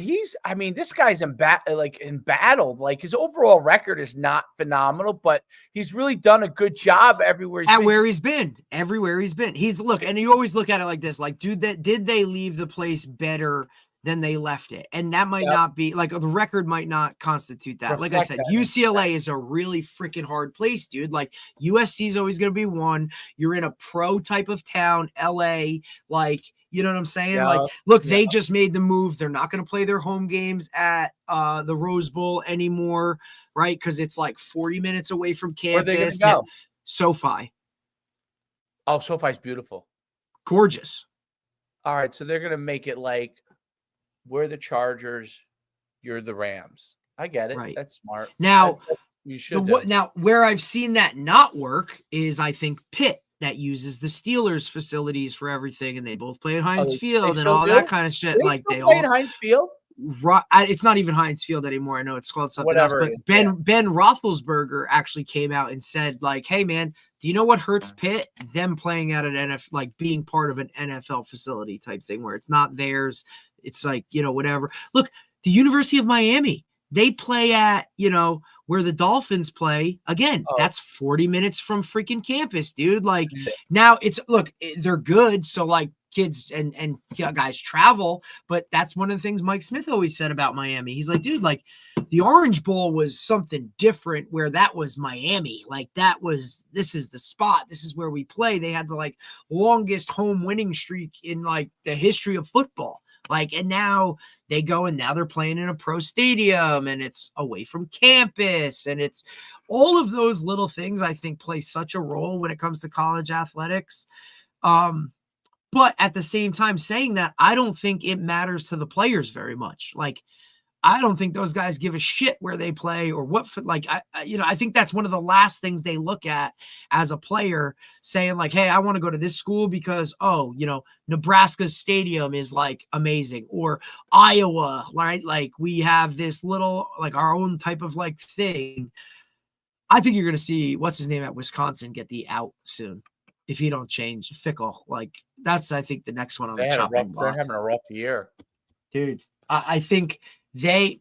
this guy's embattled. Like, his overall record is not phenomenal, but he's really done a good job everywhere he's been. Everywhere he's been. And you always look at it like this, like, dude, did they leave the place better than they left it? And that might not be like, the record might not constitute that. Like I said, UCLA is a really freaking hard place, dude. Like, USC is always going to be one. You're in a pro type of town, LA, like, you know what I'm saying? Yeah. Like, look, they just made the move. They're not going to play their home games at the Rose Bowl anymore, right? Because it's like 40 minutes away from campus. Where are they going to go? SoFi. Oh, SoFi's beautiful. Gorgeous. All right, so they're going to make it like, we're the Chargers, you're the Rams. I get it. Right. That's smart. Now, you should. Now, where I've seen that not work is, I think, Pitt. That uses the Steelers facilities for everything, and they both play at Heinz Field and all that kind of shit. They play at Heinz Field. It's not even Heinz Field anymore. I know it's called something else. But Ben Roethlisberger actually came out and said, like, "Hey, man, do you know what hurts Pitt? Them playing at an NFL, like being part of an NFL facility type thing, where it's not theirs. It's like, whatever. Look, the University of Miami, they play at, where the Dolphins play. Again, that's 40 minutes from freaking campus, dude. Like, now they're good. So, like, kids and guys travel, but that's one of the things Mike Smith always said about Miami. He's like, dude, like, the Orange Bowl was something different, where that was Miami. Like, this is the spot. This is where we play. They had the, like, longest home winning streak in, like, the history of football. Like, and now they go and now they're playing in a pro stadium and it's away from campus. And it's all of those little things, I think, play such a role when it comes to college athletics. But at the same time, saying that, I don't think it matters to the players very much. Like, I don't think those guys give a shit where they play or what, like, I think that's one of the last things they look at as a player, saying like, hey, I want to go to this school because, Nebraska's stadium is like amazing, or Iowa, right? Like, we have this little, like, our own type of like thing. I think you're going to see what's his name at Wisconsin get the out soon. If you don't change Fickle, like, that's, I think, the next one on the chopping block. They're having a rough year, dude. I think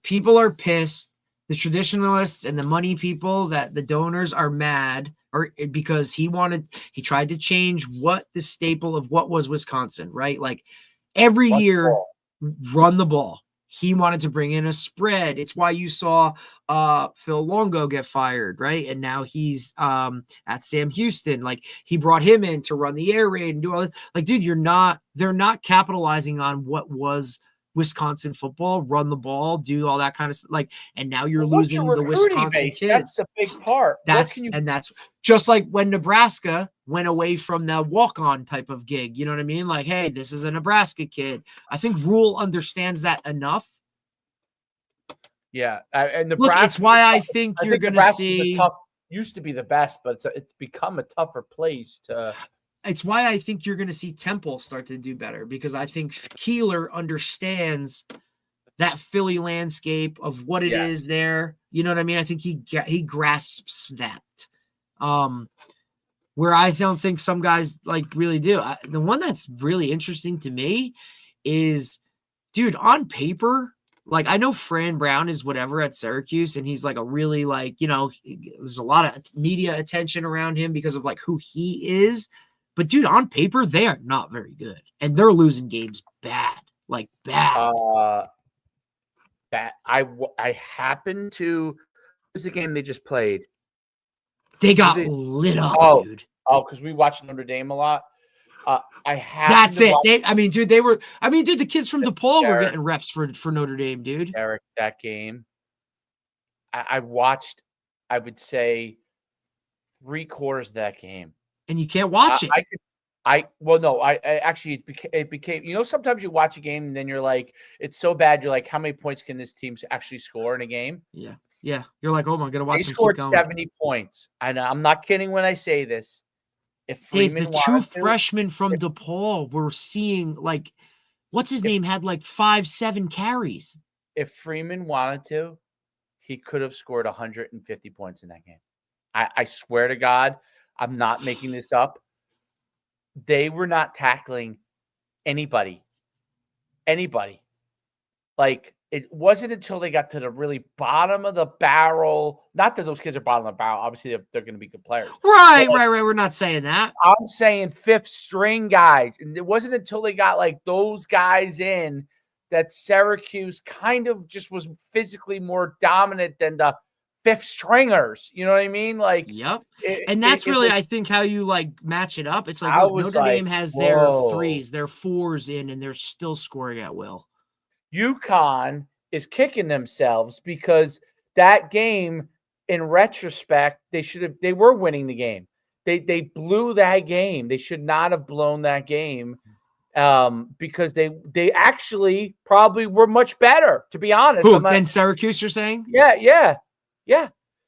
people are pissed. The traditionalists and the money people, that the donors are mad, or because he tried to change what the staple of what was Wisconsin, right? Like every year, run the ball. He wanted to bring in a spread. It's why you saw Phil Longo get fired, right? And now he's at Sam Houston. Like he brought him in to run the air raid and do all this. Like, dude, they're not capitalizing on what was Wisconsin football, run the ball, do all that kind of stuff. Like, and now you're losing the Wisconsin kids. That's the big part. That's just like when Nebraska went away from the walk-on type of gig. You know what I mean? Like, hey, this is a Nebraska kid. I think Rule understands that enough. Yeah, and Nebraska. Look, it's why I think you're going to see. Used to be the best, but it's become a tougher place to. It's why I think you're going to see Temple start to do better, because I think Keeler understands that Philly landscape of what it is there. You know what I mean? I think he grasps that. Where I don't think some guys like really do. The one that's really interesting to me is, dude, on paper, like I know Fran Brown is whatever at Syracuse, and he's like a really like, you know, there's a lot of media attention around him because of like who he is. But dude, on paper, they are not very good, and they're losing games bad, like bad. Bad. I happened to. This is the game they just played. They got lit up, dude. Oh, because we watched Notre Dame a lot. That's it. The kids from DePaul were getting reps for Notre Dame, dude. Eric, that game. I watched. I would say 3/4 of that game. And you can't watch it. It became, you know, sometimes you watch a game and then you're like, it's so bad. You're like, how many points can this team actually score in a game? Yeah. Yeah. You're like, oh my, I'm going to watch. They scored 70 points. And I'm not kidding when I say this. If Freeman the two freshmen from DePaul were seeing like, what's his name had like 5-7 carries. If Freeman wanted to, he could have scored 150 points in that game. I swear to God, I'm not making this up. They were not tackling anybody. Like, it wasn't until they got to the really bottom of the barrel. Not that those kids are bottom of the barrel. Obviously, they're going to be good players. Right. We're not saying that. I'm saying fifth string guys. And it wasn't until they got like those guys in that Syracuse kind of just was physically more dominant than the fifth stringers. You know what I mean? Like, yep. And that's really, I think, how you like match it up. It's like Notre Dame has their threes, their fours in, and they're still scoring at will. UConn is kicking themselves because that game, in retrospect, they were winning the game. They blew that game. They should not have blown that game. Because they actually probably were much better, to be honest. Than Syracuse, you're saying? Yeah.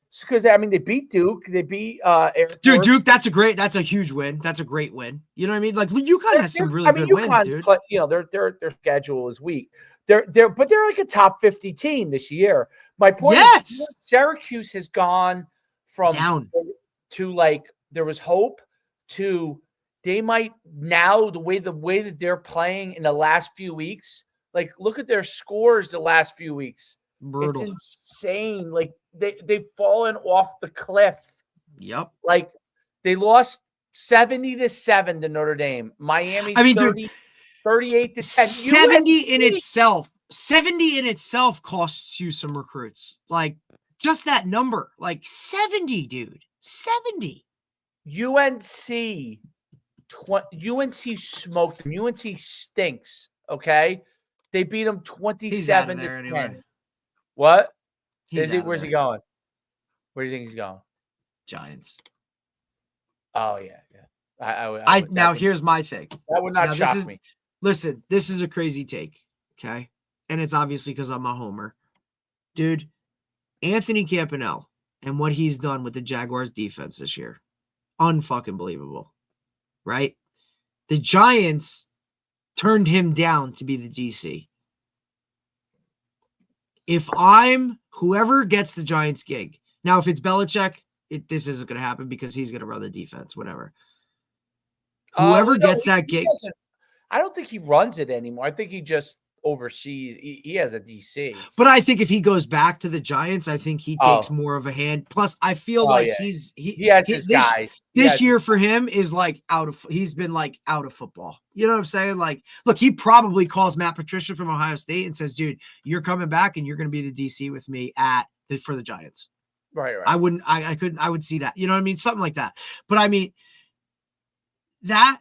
It's because, I mean, they beat Duke. They beat Air Force. Dude, Duke, that's a huge win. That's a great win. You know what I mean? Like, UConn has some really good wins, dude. But, you know, their schedule is weak. But they're like a top 50 team this year. My point is, Syracuse has gone from down to like there was hope to they might now the way that they're playing in the last few weeks. Like, look at their scores the last few weeks. Brutal. It's insane. Like they've fallen off the cliff. Yep. Like they lost 70-7 to Notre Dame. Miami, 38-10. 70 in itself costs you some recruits. Like just that number, like 70, dude. 70. UNC smoked them. UNC stinks. Okay, they beat them 27-10. Anyway. What? Where's he going? Where do you think he's going? Giants. Oh yeah. Now here's my thing. That would not shock me. Listen, this is a crazy take, okay? And it's obviously because I'm a homer. Dude, Anthony Campanelle and what he's done with the Jaguars defense this year. Unfucking believable. Right? The Giants turned him down to be the DC. If I'm whoever gets the Giants gig, now if it's Belichick, this isn't going to happen because he's going to run the defense, whatever. Whoever gets that gig. I don't think he runs it anymore. I think he just overseas. He has a DC. But I think if he goes back to the Giants, I think he takes more of a hand. Plus, I feel like yeah. he has his guys. This year for him is like he's been like out of football. You know what I'm saying? Like, look, he probably calls Matt Patricia from Ohio State and says, dude, you're coming back and you're going to be the DC with me for the Giants. Right. I would see that. You know what I mean? Something like that. But I mean, that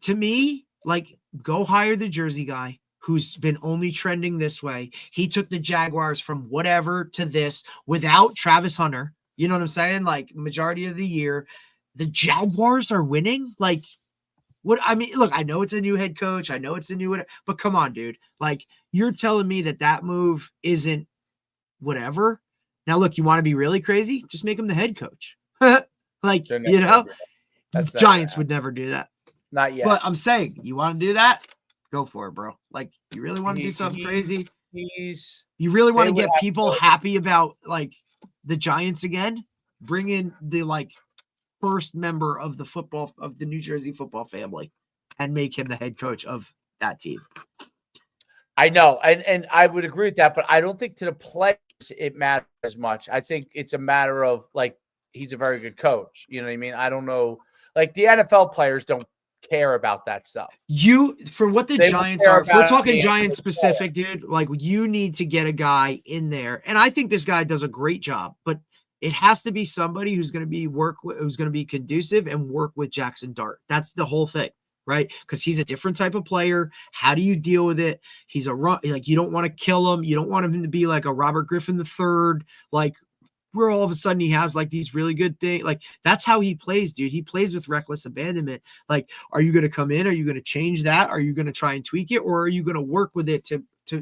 to me, like, go hire the Jersey guy who's been only trending this way. He took the Jaguars from whatever to this without Travis Hunter. You know what I'm saying? Like, majority of the year, the Jaguars are winning. Like, what? I mean, look, I know it's a new head coach. I know it's a new, but come on, dude. Like, you're telling me that move isn't whatever. Now, look, you want to be really crazy? Just make him the head coach. Like, you know, Giants would never do that. Not yet. But I'm saying, you want to do that? Go for it, bro. Like, you really want to do something crazy? You really want to get people happy about, like, the Giants again? Bring in the, like, first member of the New Jersey football family and make him the head coach of that team. I know. And I would agree with that, but I don't think to the players it matters as much. I think it's a matter of, like, he's a very good coach. You know what I mean? I don't know. Like, the NFL players don't care about that stuff. For what the Giants are, if we're talking Giants specific, dude, like, you need to get a guy in there. And I think this guy does a great job, but it has to be somebody who's going to be conducive and work with Jackson Dart. That's the whole thing, right? Because he's a different type of player. How do you deal with it? He's like, you don't want to kill him. You don't want him to be like a Robert Griffin III, like, where all of a sudden he has like these really good things. Like, that's how he plays, dude. He plays with reckless abandonment. Like, are you going to come in? Are you going to change that? Are you going to try and tweak it? Or are you going to work with it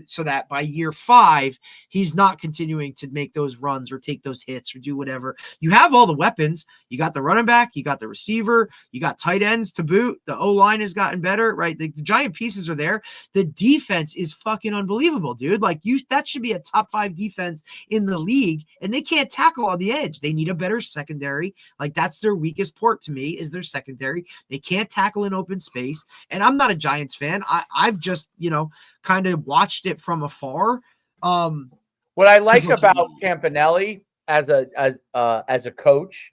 so that by year 5, he's not continuing to make those runs or take those hits or do whatever? You have all the weapons. You got the running back, you got the receiver, you got tight ends to boot. The O-line has gotten better, right? The giant pieces are there. The defense is fucking unbelievable, dude. Like, that should be a top 5 defense in the league, and they can't tackle on the edge. They need a better secondary. Like, that's their weakest port to me, is their secondary. They can't tackle in open space. And I'm not a Giants fan. I've just, kind of watched it from afar. What I like about Campanelli as a coach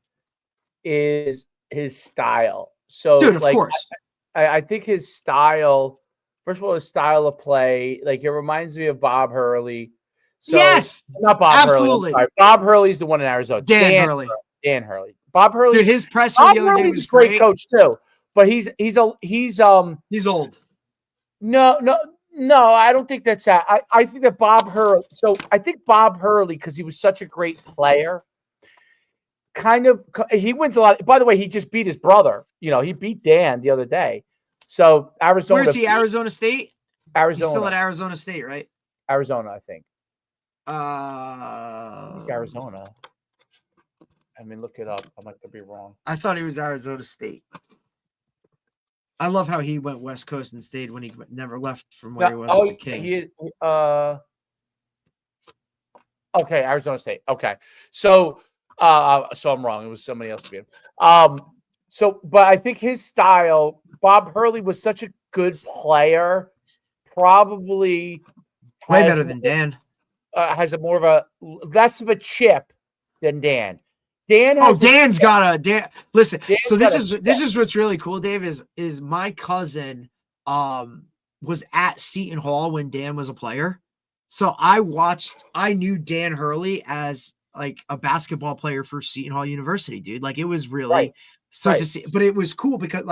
is his style. So, dude, of course, I think his style. First of all, his style of play, like, it reminds me of Bob Hurley. So, yes, not Bob absolutely. Hurley. Bob Hurley's the one in Arizona. Dan Hurley. Dan Hurley. Bob Hurley. Dude, his presser Bob the other day Hurley's was a great great. coach too, but he's old. No, I don't think that's that. I think that Bob Hurley. So I think Bob Hurley, because he was such a great player, he wins a lot. By the way, he just beat his brother. He beat Dan the other day. So Arizona. Where's he? Arizona State. Arizona. He's still at Arizona State, right? Arizona, I think. It's Arizona. I mean, look it up. I might be wrong. I thought he was Arizona State. I love how he went West Coast and stayed when he never left from where he was with the Kings. Okay, Arizona State. Okay, so I'm wrong. It was somebody else again. But I think his style. Bob Hurley was such a good player. Probably way better than Dan. Has a more of a less of a chip than Dan. Dan's got a Dan. Listen, Dan's so this is what's really cool, Dave, is my cousin was at Seton Hall when Dan was a player. So I knew Dan Hurley as like a basketball player for Seton Hall University, dude. Like, it was really to see, but it was cool because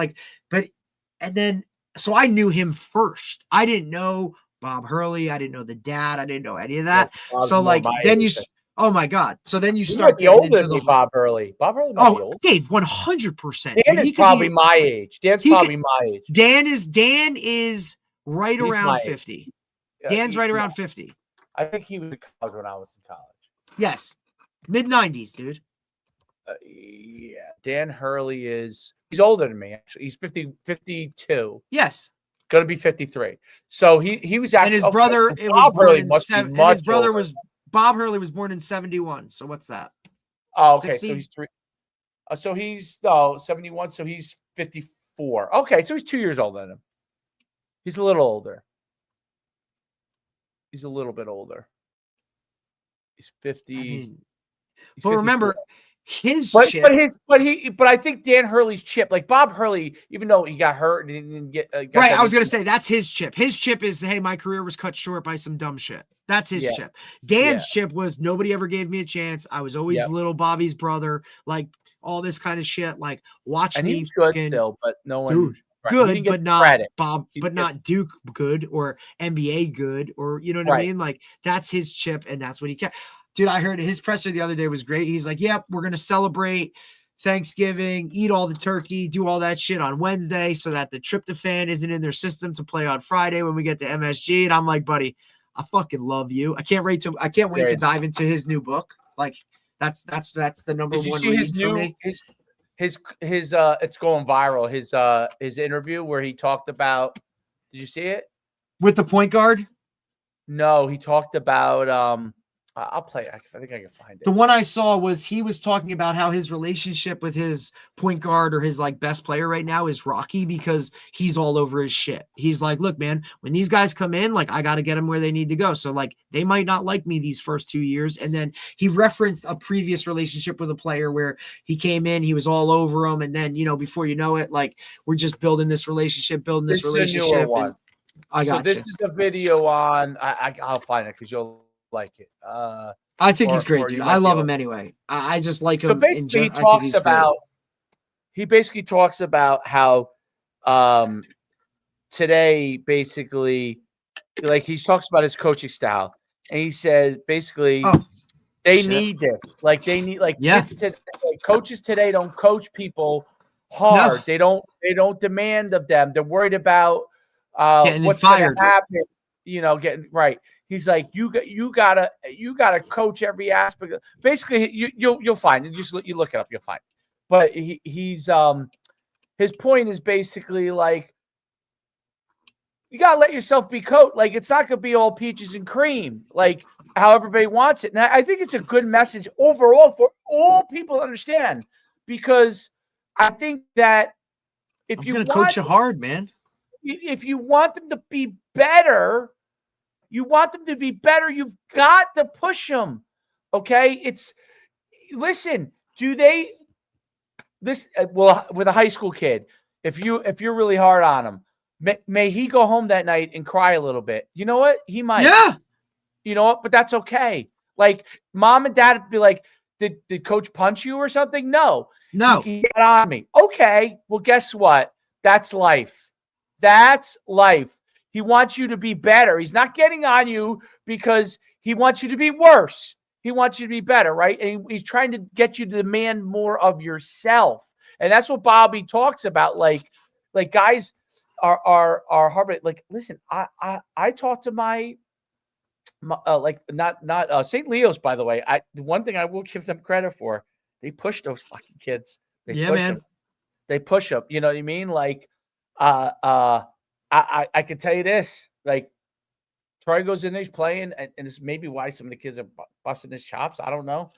so I knew him first. I didn't know Bob Hurley. I didn't know the dad. I didn't know any of that. So like then oh my God. So then you start getting older than Bob Hurley. Bob Hurley might be old. Dave, 100%. Dan is probably my age. Dan's probably my age. Dan is right around 50. Dan's right around 50. I think he was in college when I was in college. Yes. Mid-90s, dude. Yeah. Dan Hurley he's older than me, actually. He's 52. Yes. Going to be 53. So he was actually. And his brother, Bob Hurley must be much older. Bob Hurley was born in 71. So what's that? Oh, okay. 60? So he's 3. So he's 71. So he's 54. Okay. So he's 2 years older than him. He's a little older. He's a little bit older. He's 50. I mean, He's but 54. remember, his But chip. I think Dan Hurley's chip, like Bob Hurley, even though he got hurt and didn't get Right, I was gonna say that's his chip. His chip is, hey, my career was cut short by some dumb shit. That's his chip. Dan's chip was nobody ever gave me a chance. I was always little Bobby's brother, like all this kind of shit. Like watch and me. he was good still, but no one. Dude, Right. good, but not credit. Bob, but not Duke good or NBA good or you know what I mean? Like that's his chip, and that's what he kept. Dude, I heard his presser the other day was great. He's like, "Yep, we're gonna celebrate Thanksgiving, eat all the turkey, do all that shit on Wednesday so that the tryptophan isn't in their system to play on Friday when we get to MSG." And I'm like, buddy, I fucking love you. I can't wait to dive into his new book. Like that's the number Did you one see read his for new me. his it's going viral. His interview where he talked about, did you see it? With the point guard? No, he talked about I'll play. I think I can find it. The one I saw was he was talking about how his relationship with his point guard or his like best player right now is rocky because he's all over his shit. He's like, look, man, when these guys come in, like I got to get them where they need to go. So like they might not like me these first 2 years. And then he referenced a previous relationship with a player where he came in, he was all over him. And then, you know, before you know it, like we're just building this relationship, This is a newer one. This is a video on, I'll find it because you'll like it. I think he's great, dude. I love him anyway. I just like him. So basically, he basically talks about how today, basically, like he talks about his coaching style, and he says basically they need this. Like they need kids today, coaches today don't coach people hard. No. They don't demand of them. They're worried about what's going to happen. You know, getting right. He's like, you gotta coach every aspect. Basically, you'll find it. Just you look it up, you'll find. But he's his point is basically like you gotta let yourself be coached. Like it's not gonna be all peaches and cream, like how everybody wants it. And I think it's a good message overall for all people to understand, because I think that if you want coach you hard, man, if you want them to be better. You want them to be better. You've got to push them. Okay. Well, with a high school kid, if you're really hard on him, may he go home that night and cry a little bit. You know what? He might. Yeah. You know what? But that's okay. Like mom and dad would be like, did coach punch you or something? No. He got on me. Okay. Well, guess what? That's life. That's life. He wants you to be better. He's not getting on you because he wants you to be worse. He wants you to be better, right? And he's trying to get you to demand more of yourself. And that's what Bobby talks about. Like guys are hard. Like, listen, I talk to my not St. Leo's, by the way. The one thing I will give them credit for, they push those fucking kids. They push them. You know what I mean? Like, I can tell you this, like Troy goes in there, he's playing, and it's maybe why some of the kids are busting his chops. I don't know.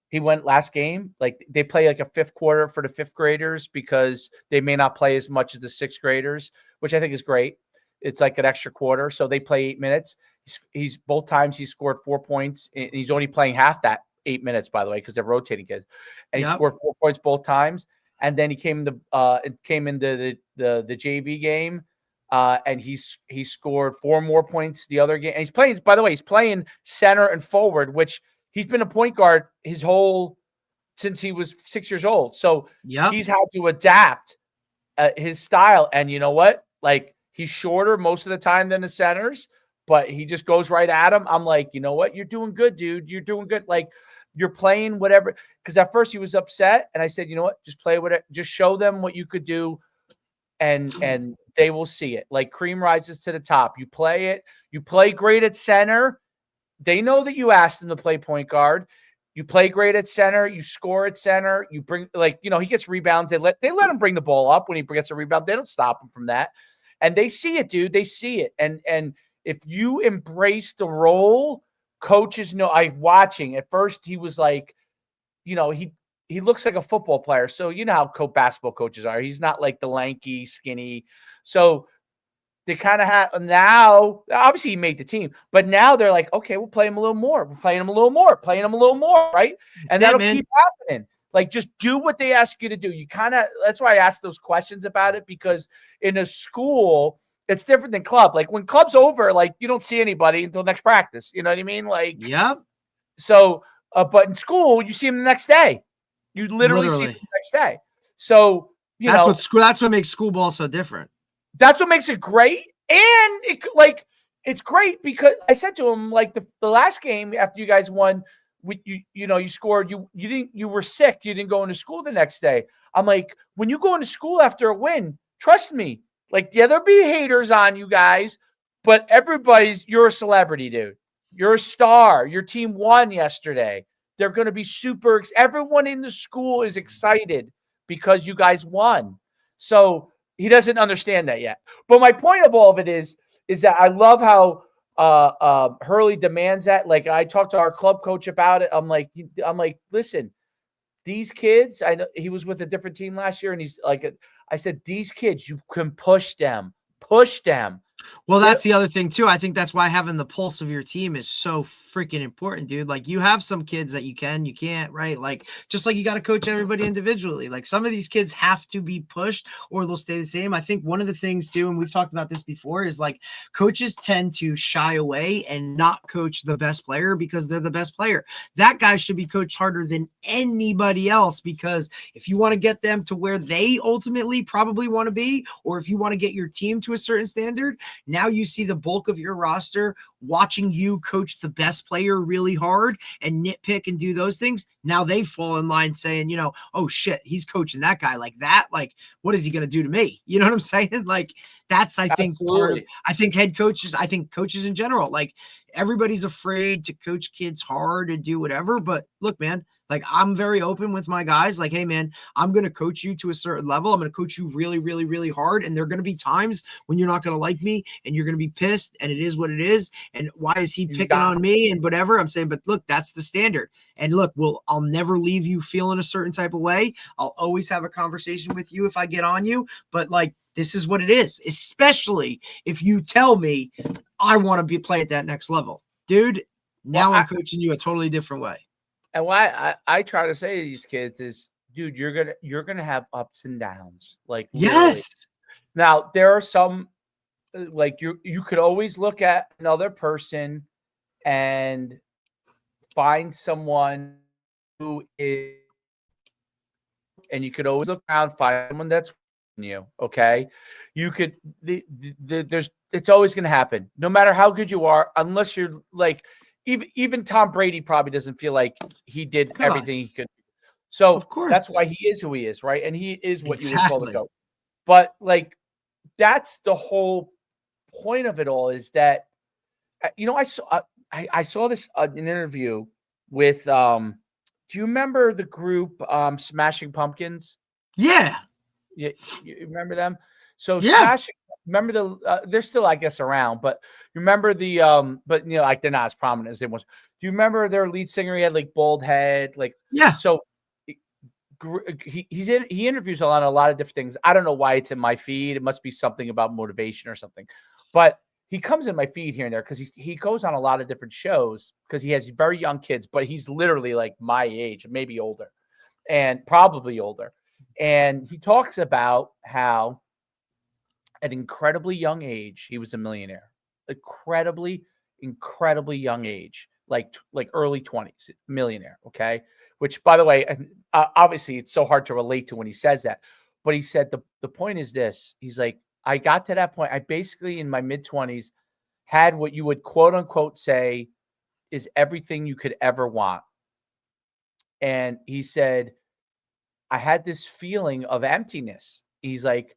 He went last game. Like they play like a fifth quarter for the fifth graders because they may not play as much as the sixth graders, which I think is great. It's like an extra quarter. So they play 8 minutes. He's both times he scored 4 points, and he's only playing half that 8 minutes, by the way, because they're rotating kids. And he scored 4 points both times. And then he came into the JV game. And he scored 4 more points the other game. And he's playing, by the way, he's playing center and forward, which he's been a point guard since he was 6 years old. So he's had to adapt his style. And you know what? Like he's shorter most of the time than the centers, but he just goes right at him. I'm like, you know what? You're doing good, dude. You're doing good. Like you're playing whatever. Because at first he was upset, and I said, you know what? Just play with it. Just show them what you could do. And they will see it. Like cream rises to the top. You play it. You play great at center. They know that you asked them to play point guard. You play great at center. You score at center. You bring he gets rebounds. They let him bring the ball up when he gets a rebound. They don't stop him from that. And they see it, dude. They see it. And if you embrace the role, coaches know. I'm watching. At first, he was like, he looks like a football player. So you know how basketball coaches are. He's not like the lanky, skinny. So they kind of have now. Obviously, he made the team, but now they're like, okay, we'll play him a little more. We're playing him a little more, playing him a little more, right? And that'll keep happening. Like, just do what they ask you to do. You kind of, that's why I asked those questions about it, because in a school, it's different than club. Like when club's over, like you don't see anybody until next practice. You know what I mean? Like, yep. So, but in school, you see them the next day. You literally see them the next day. So, that's what makes school ball so different. That's what makes it great. And it's great because I said to him, like the last game after you guys won, you scored, you were sick. You didn't go into school the next day. I'm like, when you go into school after a win, trust me, like, yeah, there'll be haters on you guys, but you're a celebrity, dude. You're a star. Your team won yesterday. They're going to be everyone in the school is excited because you guys won. So he doesn't understand that yet. But my point of all of it is that I love how Hurley demands that. Like, I talked to our club coach about it. I'm like, listen, these kids, I know he was with a different team last year, and he's like, I said, these kids, you can push them. Well, that's the other thing too. I think that's why having the pulse of your team is so freaking important, dude. Like, you have some kids that you can't, right? Like, just like you got to coach everybody individually. Like, some of these kids have to be pushed or they'll stay the same. I think one of the things too, and we've talked about this before, is like coaches tend to shy away and not coach the best player because they're the best player. That guy should be coached harder than anybody else, because if you want to get them to where they ultimately probably want to be, or if you want to get your team to a certain standard, now you see the bulk of your roster watching you coach the best player really hard and nitpick and do those things. Now they fall in line saying, oh shit, he's coaching that guy like that. Like, what is he going to do to me? You know what I'm saying? Like, that's, I think, head coaches, I think coaches in general, like, everybody's afraid to coach kids hard and do whatever. But look, man, like, I'm very open with my guys. Like, hey, man, I'm going to coach you to a certain level. I'm going to coach you really, really, really hard. And there are going to be times when you're not going to like me and you're going to be pissed, and it is what it is. And why is he picking on me and whatever? I'm saying, but look, that's the standard. And look, I'll never leave you feeling a certain type of way. I'll always have a conversation with you if I get on you. But like, this is what it is, especially if you tell me I want to play at that next level. Dude, now I'm coaching you a totally different way. And why I try to say to these kids is, dude, you're gonna have ups and downs. Like, literally. Yes. Now there are some, like, you could always look at another person and find someone who is, and you could always look around, find someone that's you. Okay, you could. It's always going to happen, no matter how good you are, unless you're like, even Tom Brady probably doesn't feel like he did everything he could. So of course, that's why he is who he is, right? And he is what you would call the GOAT. But like, that's the whole point of it all, is that, I saw this an interview with do you remember the group Smashing Pumpkins? Yeah. You remember them? So Smashing, remember they're still, I guess, around, but you remember but like, they're not as prominent as they once. Do you remember their lead singer? He had like bald head, like, yeah. So he interviews a lot of different things. I don't know why it's in my feed. It must be something about motivation or something, but he comes in my feed here and there because he goes on a lot of different shows because he has very young kids, but he's literally like my age, maybe older, and probably older. And he talks about how at an incredibly young age, he was a millionaire. Incredibly young age, like early 20s, millionaire. Okay. Which, by the way, obviously it's so hard to relate to when he says that, but he said the point is this. He's like, I got to that point. I basically, in my mid-20s, had what you would quote unquote say is everything you could ever want. And he said, I had this feeling of emptiness. He's like,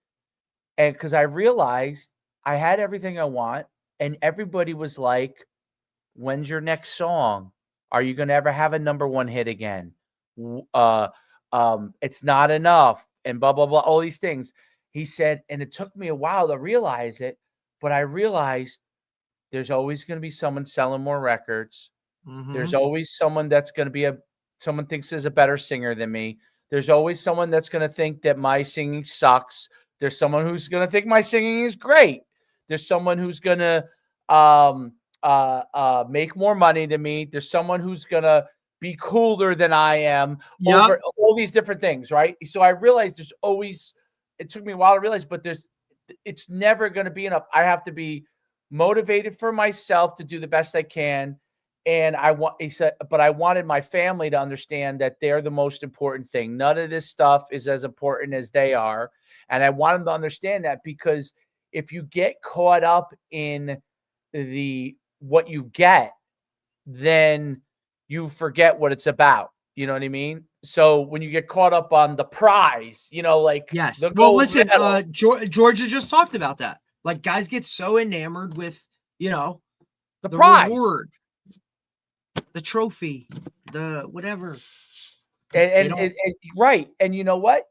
and because I realized I had everything I want, and everybody was like, when's your next song? Are you going to ever have a #1 hit again? It's not enough, and blah, blah, blah, all these things. He said, and it took me a while to realize it, but I realized there's always going to be someone selling more records. Mm-hmm. There's always someone that's going to be someone thinks is a better singer than me. There's always someone that's going to think that my singing sucks. There's someone who's going to think my singing is great. There's someone who's gonna make more money than me. There's someone who's gonna be cooler than I am. Yep. Over all these different things, right? So I realized there's always. It took me a while to realize, but it's never going to be enough. I have to be motivated for myself to do the best I can. And he said, but I wanted my family to understand that they're the most important thing. None of this stuff is as important as they are. And I want them to understand that, because if you get caught up in what you get, then you forget what it's about. You know what I mean? So when you get caught up on the prize, like yes. the Well, gold listen, medal. Georgia just talked about that. Like, guys get so enamored with, the prize, reward, the trophy, the whatever. And right. And you know what?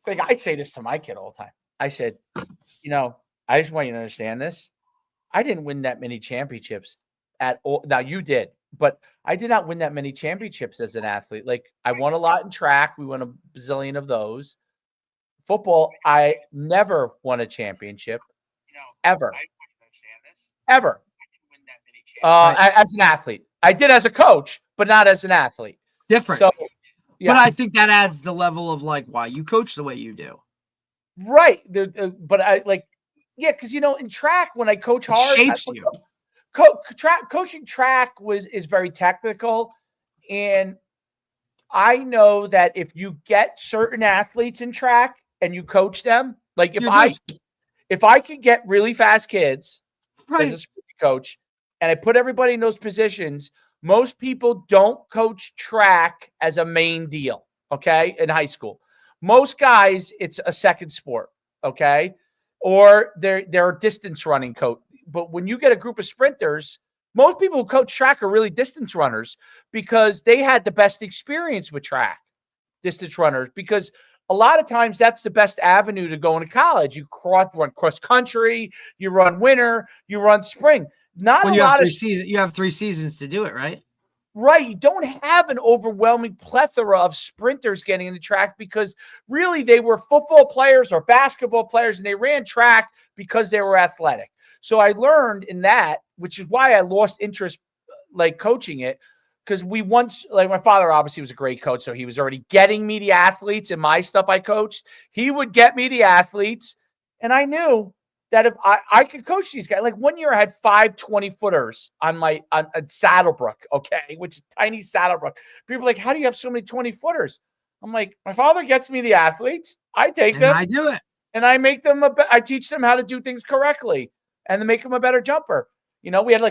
I say this to my kid all the time. I said, I just want you to understand this. I didn't win that many championships at all. Now you did, but I did not win that many championships as an athlete. Like, I won a lot in track. We won a bazillion of those. Football, I never won a championship. Ever. Ever. As an athlete. I did as a coach, but not as an athlete. Different. So, yeah. But I think that adds the level of like why you coach the way you do. Right. But I because in track, when I coach hard, shapes you. Coaching track is very technical, and I know that if you get certain athletes in track and you coach them, like if I could get really fast kids as a sprint coach, and I put everybody in those positions, most people don't coach track as a main deal. Okay, in high school, most guys it's a second sport. Okay, or they're a distance running coach. But when you get a group of sprinters, most people who coach track are really distance runners, because they had the best experience with track, distance runners, because a lot of times that's the best avenue to go into college. You run cross country, you run winter, you run spring. You have 3 seasons to do it, right? Right. You don't have an overwhelming plethora of sprinters getting into track, because really they were football players or basketball players, and they ran track because they were athletic. So I learned in that, which is why I lost interest, like coaching it, because my father obviously was a great coach. So he was already getting me the athletes in my stuff I coached. He would get me the athletes. And I knew that if I could coach these guys, like one year I had 5 20-footers on Saddlebrook, okay, which is tiny Saddlebrook. People are like, how do you have so many 20-footers? I'm like, my father gets me the athletes. I take them. I do it. And I make them, I teach them how to do things correctly and to make them a better jumper. We had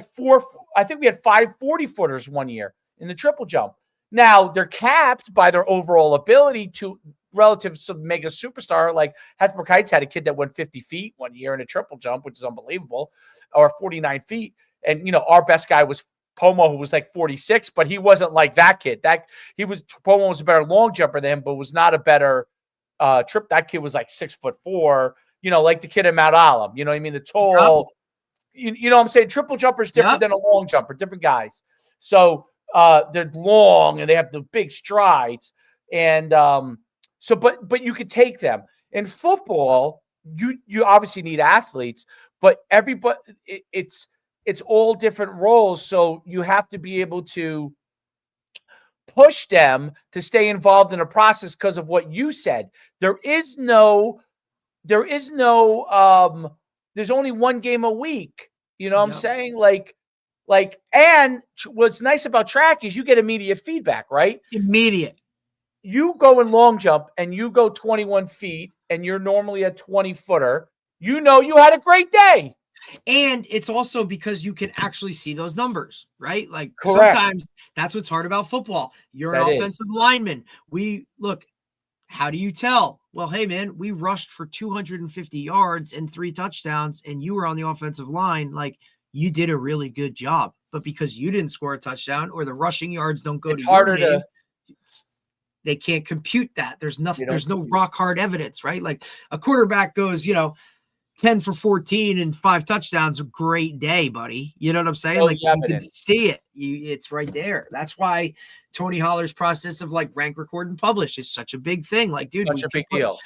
I think we had 5 40-footers one year in the triple jump. Now they're capped by their overall ability to relative to some mega superstar. Like Hasbrook Heights had a kid that went 50 feet one year in a triple jump, which is unbelievable, or 49 feet. And, our best guy was Pomo, who was like 46, but he wasn't like that kid. Pomo was a better long jumper than him, but was not a better trip. That kid was like 6'4", like the kid in Mount Olive, you know what I mean? The tall, you know what I'm saying? Triple jumper is different than a long jumper, different guys. So they're long and they have the big strides. And but you could take them. In football, you obviously need athletes, but everybody, it's all different roles. So you have to be able to push them to stay involved in a process because of what you said. There's only one game a week. You know what I'm saying? And what's nice about track is you get immediate feedback, right? Immediate. You go in long jump and you go 21 feet and you're normally a 20-footer. You had a great day. And it's also because you can actually see those numbers, right? Like correct. Sometimes that's what's hard about football. You're an offensive lineman. How do you tell? Well, hey, man, we rushed for 250 yards and 3 touchdowns, and you were on the offensive line. Like, you did a really good job. But because you didn't score a touchdown or the rushing yards don't go to your name, they can't compute that. There's nothing. There's no rock hard evidence, right? Like a quarterback goes, 10 for 14 and 5 touchdowns, a great day, buddy. You know what I'm saying? You can see it. It's right there. That's why Tony Holler's process of rank, record, and publish is such a big thing. Like, dude, such a big deal.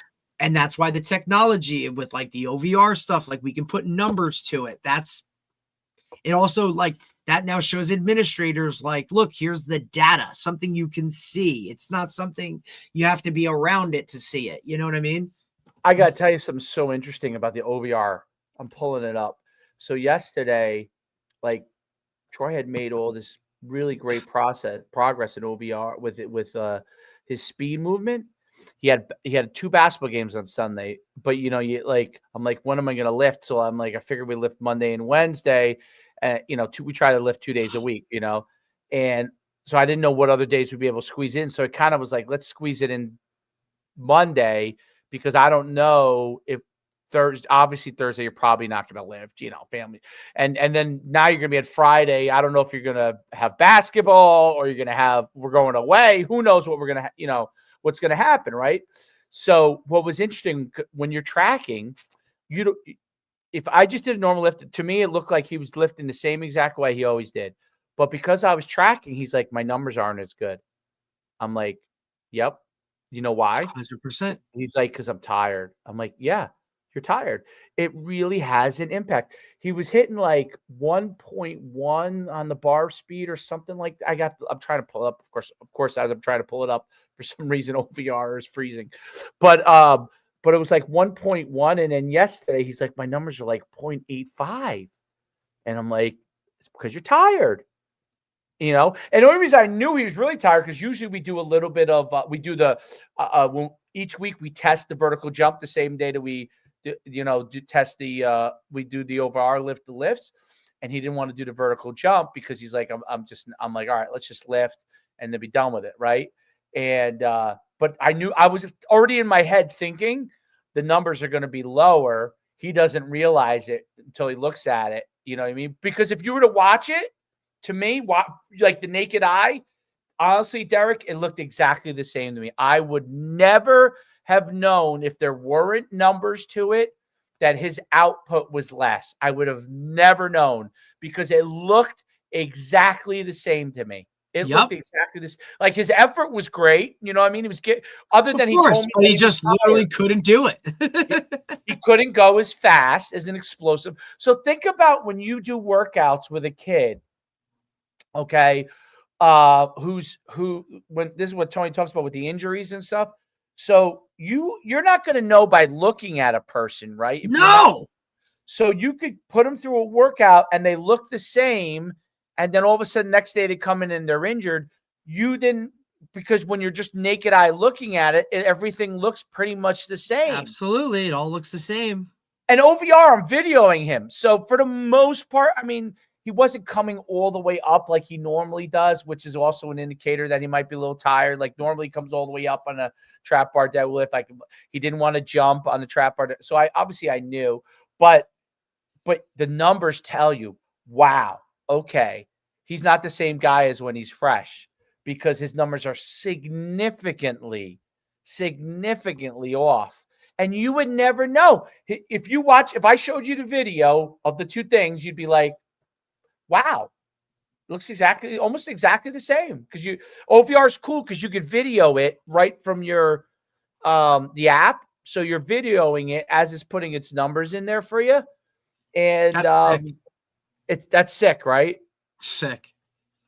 And that's why the technology with like the OVR stuff, like we can put numbers to it. It also like that now shows administrators like, look, here's the data, something you can see. It's not something you have to be around it to see it. You know what I mean? I got to tell you something so interesting about the OVR. I'm pulling it up. So yesterday, like Troy had made all this really great progress in OVR with his speed movement. He had 2 basketball games on Sunday, but I'm like, when am I going to lift? So I'm like, I figured we lift Monday and Wednesday, and we try to lift 2 days a week, and so I didn't know what other days we'd be able to squeeze in. So it kind of was like, let's squeeze it in Monday, because I don't know if Thursday, you're probably not going to lift, family. And then now you're going to be at Friday. I don't know if you're going to have basketball or we're going away. Who knows what we're going to, what's going to happen. Right. So what was interesting when you're tracking, if I just did a normal lift, to me, it looked like he was lifting the same exact way he always did. But because I was tracking, he's like, my numbers aren't as good. I'm like, yep. You know why? 100%. He's like, because I'm tired. I'm like, yeah, you're tired. It really has an impact. He was hitting like 1.1 on the bar speed or something like that. I'm trying to pull it up. Of course, as I'm trying to pull it up, for some reason, OVR is freezing. But it was like 1.1. And then yesterday, he's like, my numbers are like 0.85. And I'm like, it's because you're tired. And the only reason I knew he was really tired, because usually we do a little bit of, each week we test the vertical jump the same day that we, we do the OVR lifts, and he didn't want to do the vertical jump because he's like, I'm like, all right, let's just lift and then be done with it. Right. And, but I knew I was already in my head thinking the numbers are going to be lower. He doesn't realize it until he looks at it. You know what I mean? Because if you were to watch it, to me, like the naked eye, honestly, Derek, it looked exactly the same to me. I would never have known, if there weren't numbers to it, that his output was less. I would have never known, because it looked exactly the same to me. It looked exactly this. Like, his effort was great. You know what I mean? He was other than he told me, but he just literally couldn't do it. He couldn't go as fast as an explosive. So think about when you do workouts with a kid. Okay. When this is what Tony talks about with the injuries and stuff. So you're not going to know by looking at a person, right? No. So you could put them through a workout and they look the same, and then all of a sudden next day they come in and they're injured. You didn't, because when you're just naked eye looking at it, everything looks pretty much the same. Absolutely. It all looks the same. And OVR, I'm videoing him. So for the most part, I mean, he wasn't coming all the way up like he normally does, which is also an indicator that he might be a little tired. Like, normally he comes all the way up on a trap bar deadlift. He didn't want to jump on the trap bar. So I knew, but the numbers tell you, wow, okay, he's not the same guy as when he's fresh, because his numbers are significantly off. And you would never know. If I showed you the video of the two things, you'd be like, wow, looks almost exactly the same. Because OVR is cool because you could video it right from your the app. So you're videoing it as it's putting its numbers in there for you. And that's sick, right? Sick.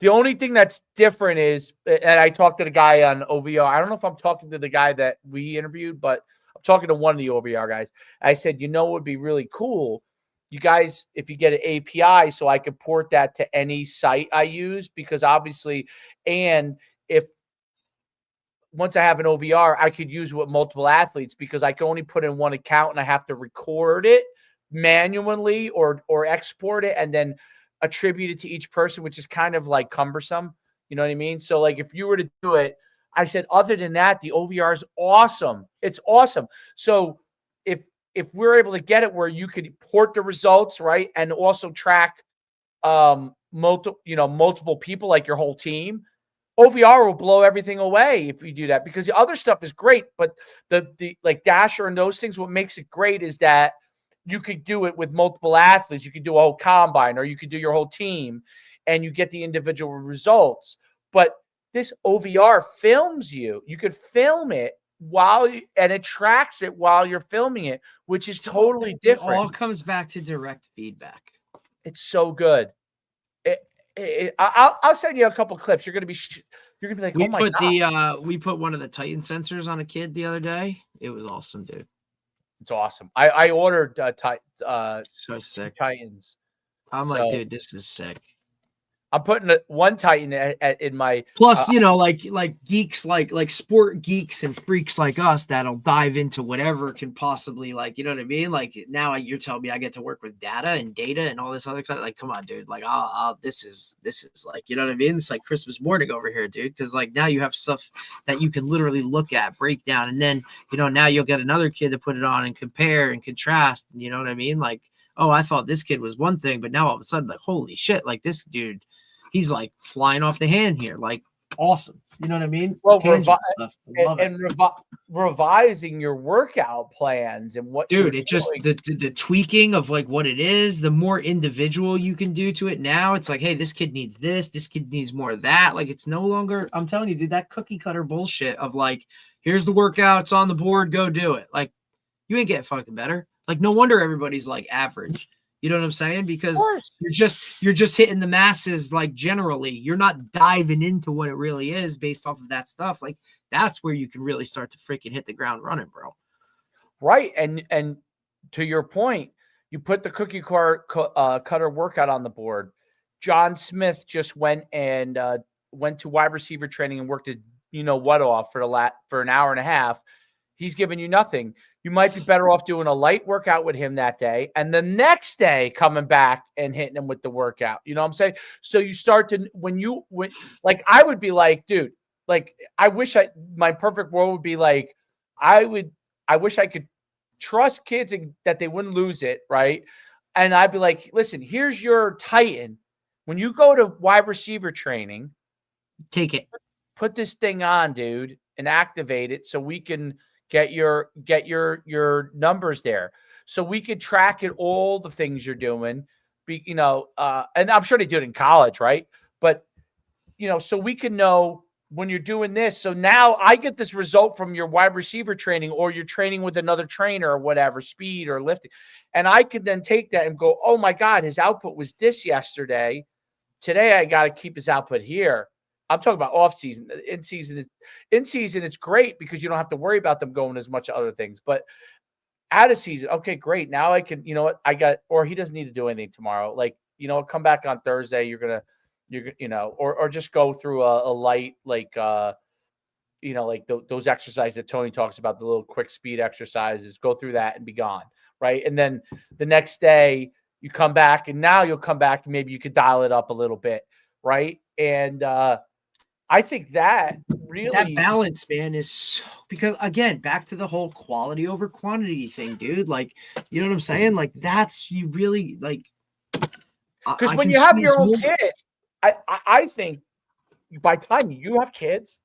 The only thing that's different is, and I talked to the guy on OVR. I don't know if I'm talking to the guy that we interviewed, but I'm talking to one of the OVR guys. I said, what would be really cool? You guys, if you get an API, so I could port that to any site I use, because obviously, and if once I have an OVR, I could use it with multiple athletes, because I can only put in one account and I have to record it manually or export it and then attribute it to each person, which is kind of like cumbersome. You know what I mean? So like, if you were to do it, I said, other than that, the OVR is awesome. It's awesome. So if we're able to get it where you could port the results, right, and also track multiple people, like your whole team, OVR will blow everything away if you do that, because the other stuff is great, but the like Dasher and those things, what makes it great is that you could do it with multiple athletes. You could do a whole combine, or you could do your whole team, and you get the individual results. But this OVR films you. You could film it and it tracks it while you're filming it, which is totally different. It all comes back to direct feedback. It's so good. I'll send you a couple clips. You're gonna be like, oh my god. We put one of the Titan sensors on a kid the other day. It was awesome, dude. It's awesome. I ordered so sick Titans. I'm like, dude, this is sick. I'm putting one Titan in my. Plus, like geeks, like sport geeks and freaks like us that'll dive into whatever can possibly, like, you know what I mean? Like, now you're telling me I get to work with data and all this other kind of, like, come on, dude. Like, this is like, you know what I mean? It's like Christmas morning over here, dude. Because, like, now you have stuff that you can literally look at, break down, and then, now you'll get another kid to put it on and compare and contrast. You know what I mean? Like, oh, I thought this kid was one thing, but now all of a sudden, like, holy shit, like, this dude, he's like flying off the hand here. Like, awesome. You know what I mean? Well, revising your workout plans and what, dude, it just, the tweaking of like what it is, the more individual you can do to it. Now it's like, hey, this kid needs this kid needs more of that. Like, it's no longer, I'm telling you, dude, that cookie cutter bullshit of like, here's the workout, it's on the board, go do it. Like, you ain't getting fucking better. Like, no wonder everybody's like average. You know what I'm saying? Because you're just hitting the masses, like, generally. You're not diving into what it really is based off of that stuff. Like, that's where you can really start to freaking hit the ground running, bro. Right. And to your point, you put the cookie cutter workout on the board. John Smith just went to wide receiver training and worked his off for an hour and a half. He's giving you nothing. You might be better off doing a light workout with him that day, and the next day coming back and hitting him with the workout. You know what I'm saying? So you start to, when like, I would be like, dude, like, I wish my perfect world would be like, I wish I could trust kids and that they wouldn't lose it. Right. And I'd be like, listen, here's your Titan. When you go to wide receiver training, take it, put this thing on, dude, and activate it so we can get your numbers there, so we could track it, all the things you're doing, and I'm sure they do it in college, right? But so we can know when you're doing this. So now I get this result from your wide receiver training, or you're training with another trainer or whatever, speed or lifting, and I could then take that and go, oh my God, his output was this yesterday. Today I got to keep his output here. I'm talking about off season. In season, it's great because you don't have to worry about them going as much other things. But out of season, okay, great. Now I can, or he doesn't need to do anything tomorrow. Like, come back on Thursday. Or just go through a light, like, like those exercises that Tony talks about, the little quick speed exercises. Go through that and be gone, right? And then the next day you come back, and now you'll come back and maybe you could dial it up a little bit, right? And I think that really, that balance, man, is so, because again, back to the whole quality over quantity thing, dude. Like, you know what I'm saying? Like, that's, you really, like, because when you have your own kid, I think by the time you have kids,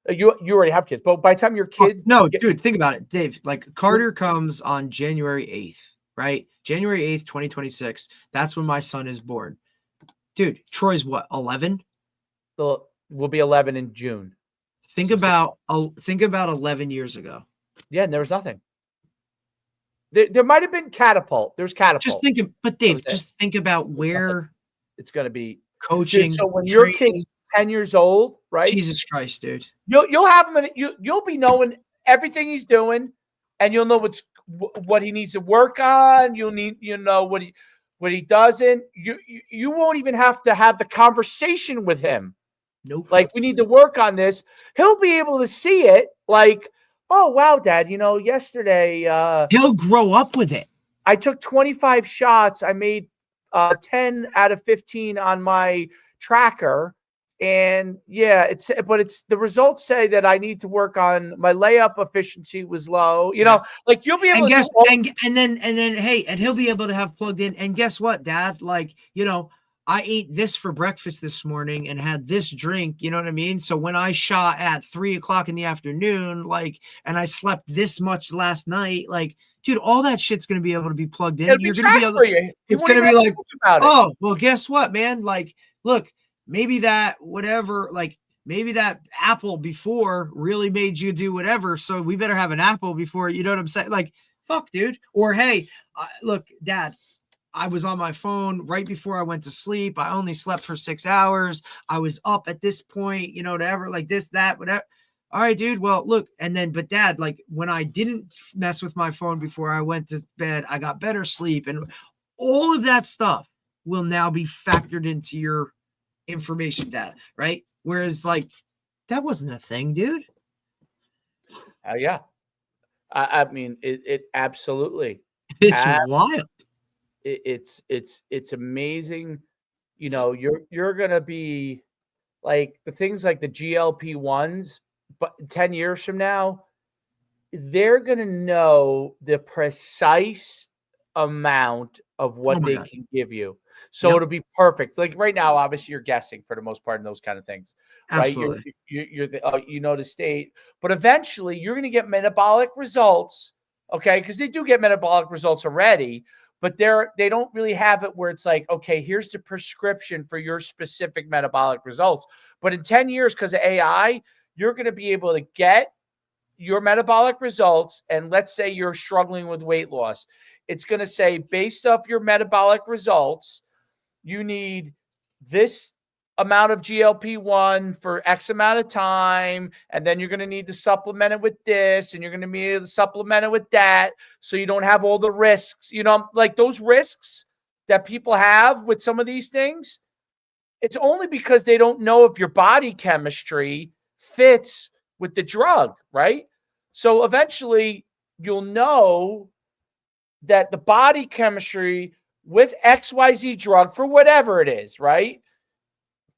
you already have kids, but by the time your kids, dude, think about it, Dave. Like, Carter comes on January 8th, right? January 8th, 2026. That's when my son is born. Dude, Troy's what, 11? So we'll be 11 in June. Think about 11 years ago. Yeah, and there was nothing. There might have been Catapult. There's Catapult. But Dave, just think about where it's going to be coaching. Dude, so when your kid's 10 years old, right? Jesus Christ, dude. You'll have him you'll be knowing everything he's doing, and you'll know what he needs to work on. You'll need what he doesn't. You won't even have to have the conversation with him. Nope. Like, we need to work on this. He'll be able to see it. Like, oh wow, Dad, yesterday he'll grow up with it. I took 25 shots. I made 10 out of 15 on my tracker. And yeah, it's the results say that I need to work on my layup efficiency was low. Like, you'll be able to and then hey, and he'll be able to have plugged in. And guess what, Dad? Like, I ate this for breakfast this morning and had this drink, you know what I mean? So when I shot at 3:00 in the afternoon, like, and I slept this much last night, like, dude, all that shit's going to be able to be plugged in. You're going to be able to, it's going to be like, oh, well, guess what, man? Like, look, maybe that, whatever, like, maybe that apple before really made you do whatever. So we better have an apple before, you know what I'm saying? Like, fuck, dude. Or, hey, look, Dad, I was on my phone right before I went to sleep. I only slept for 6 hours. I was up at this point, you know, whatever, like this, that, whatever. All right, dude. Well, look, and then, but Dad, like when I didn't mess with my phone before I went to bed, I got better sleep, and all of that stuff will now be factored into your information data, right? Whereas, like, that wasn't a thing, dude. Yeah. I mean, it absolutely. It's wild. It's amazing. You know, you're gonna be like the things like the GLP-1s, but 10 years from now, they're gonna know the precise amount of what they can give you. So it'll be perfect. Like right now, obviously, you're guessing for the most part in those kind of things, right? Absolutely. You're the, you know the state, but eventually you're going to get metabolic results, okay? Because they do get metabolic results already, but they don't really have it where it's like, okay, here's the prescription for your specific metabolic results. But in 10 years, because of AI, you're going to be able to get your metabolic results, and let's say you're struggling with weight loss. It's going to say, based off your metabolic results, you need this amount of GLP-1 for X amount of time, and then you're going to need to supplement it with this, and you're going to need to supplement it with that, so you don't have all the risks. You know, like those risks that people have with some of these things, it's only because they don't know if your body chemistry fits with the drug, right? So eventually you'll know that the body chemistry with XYZ drug for whatever it is, right,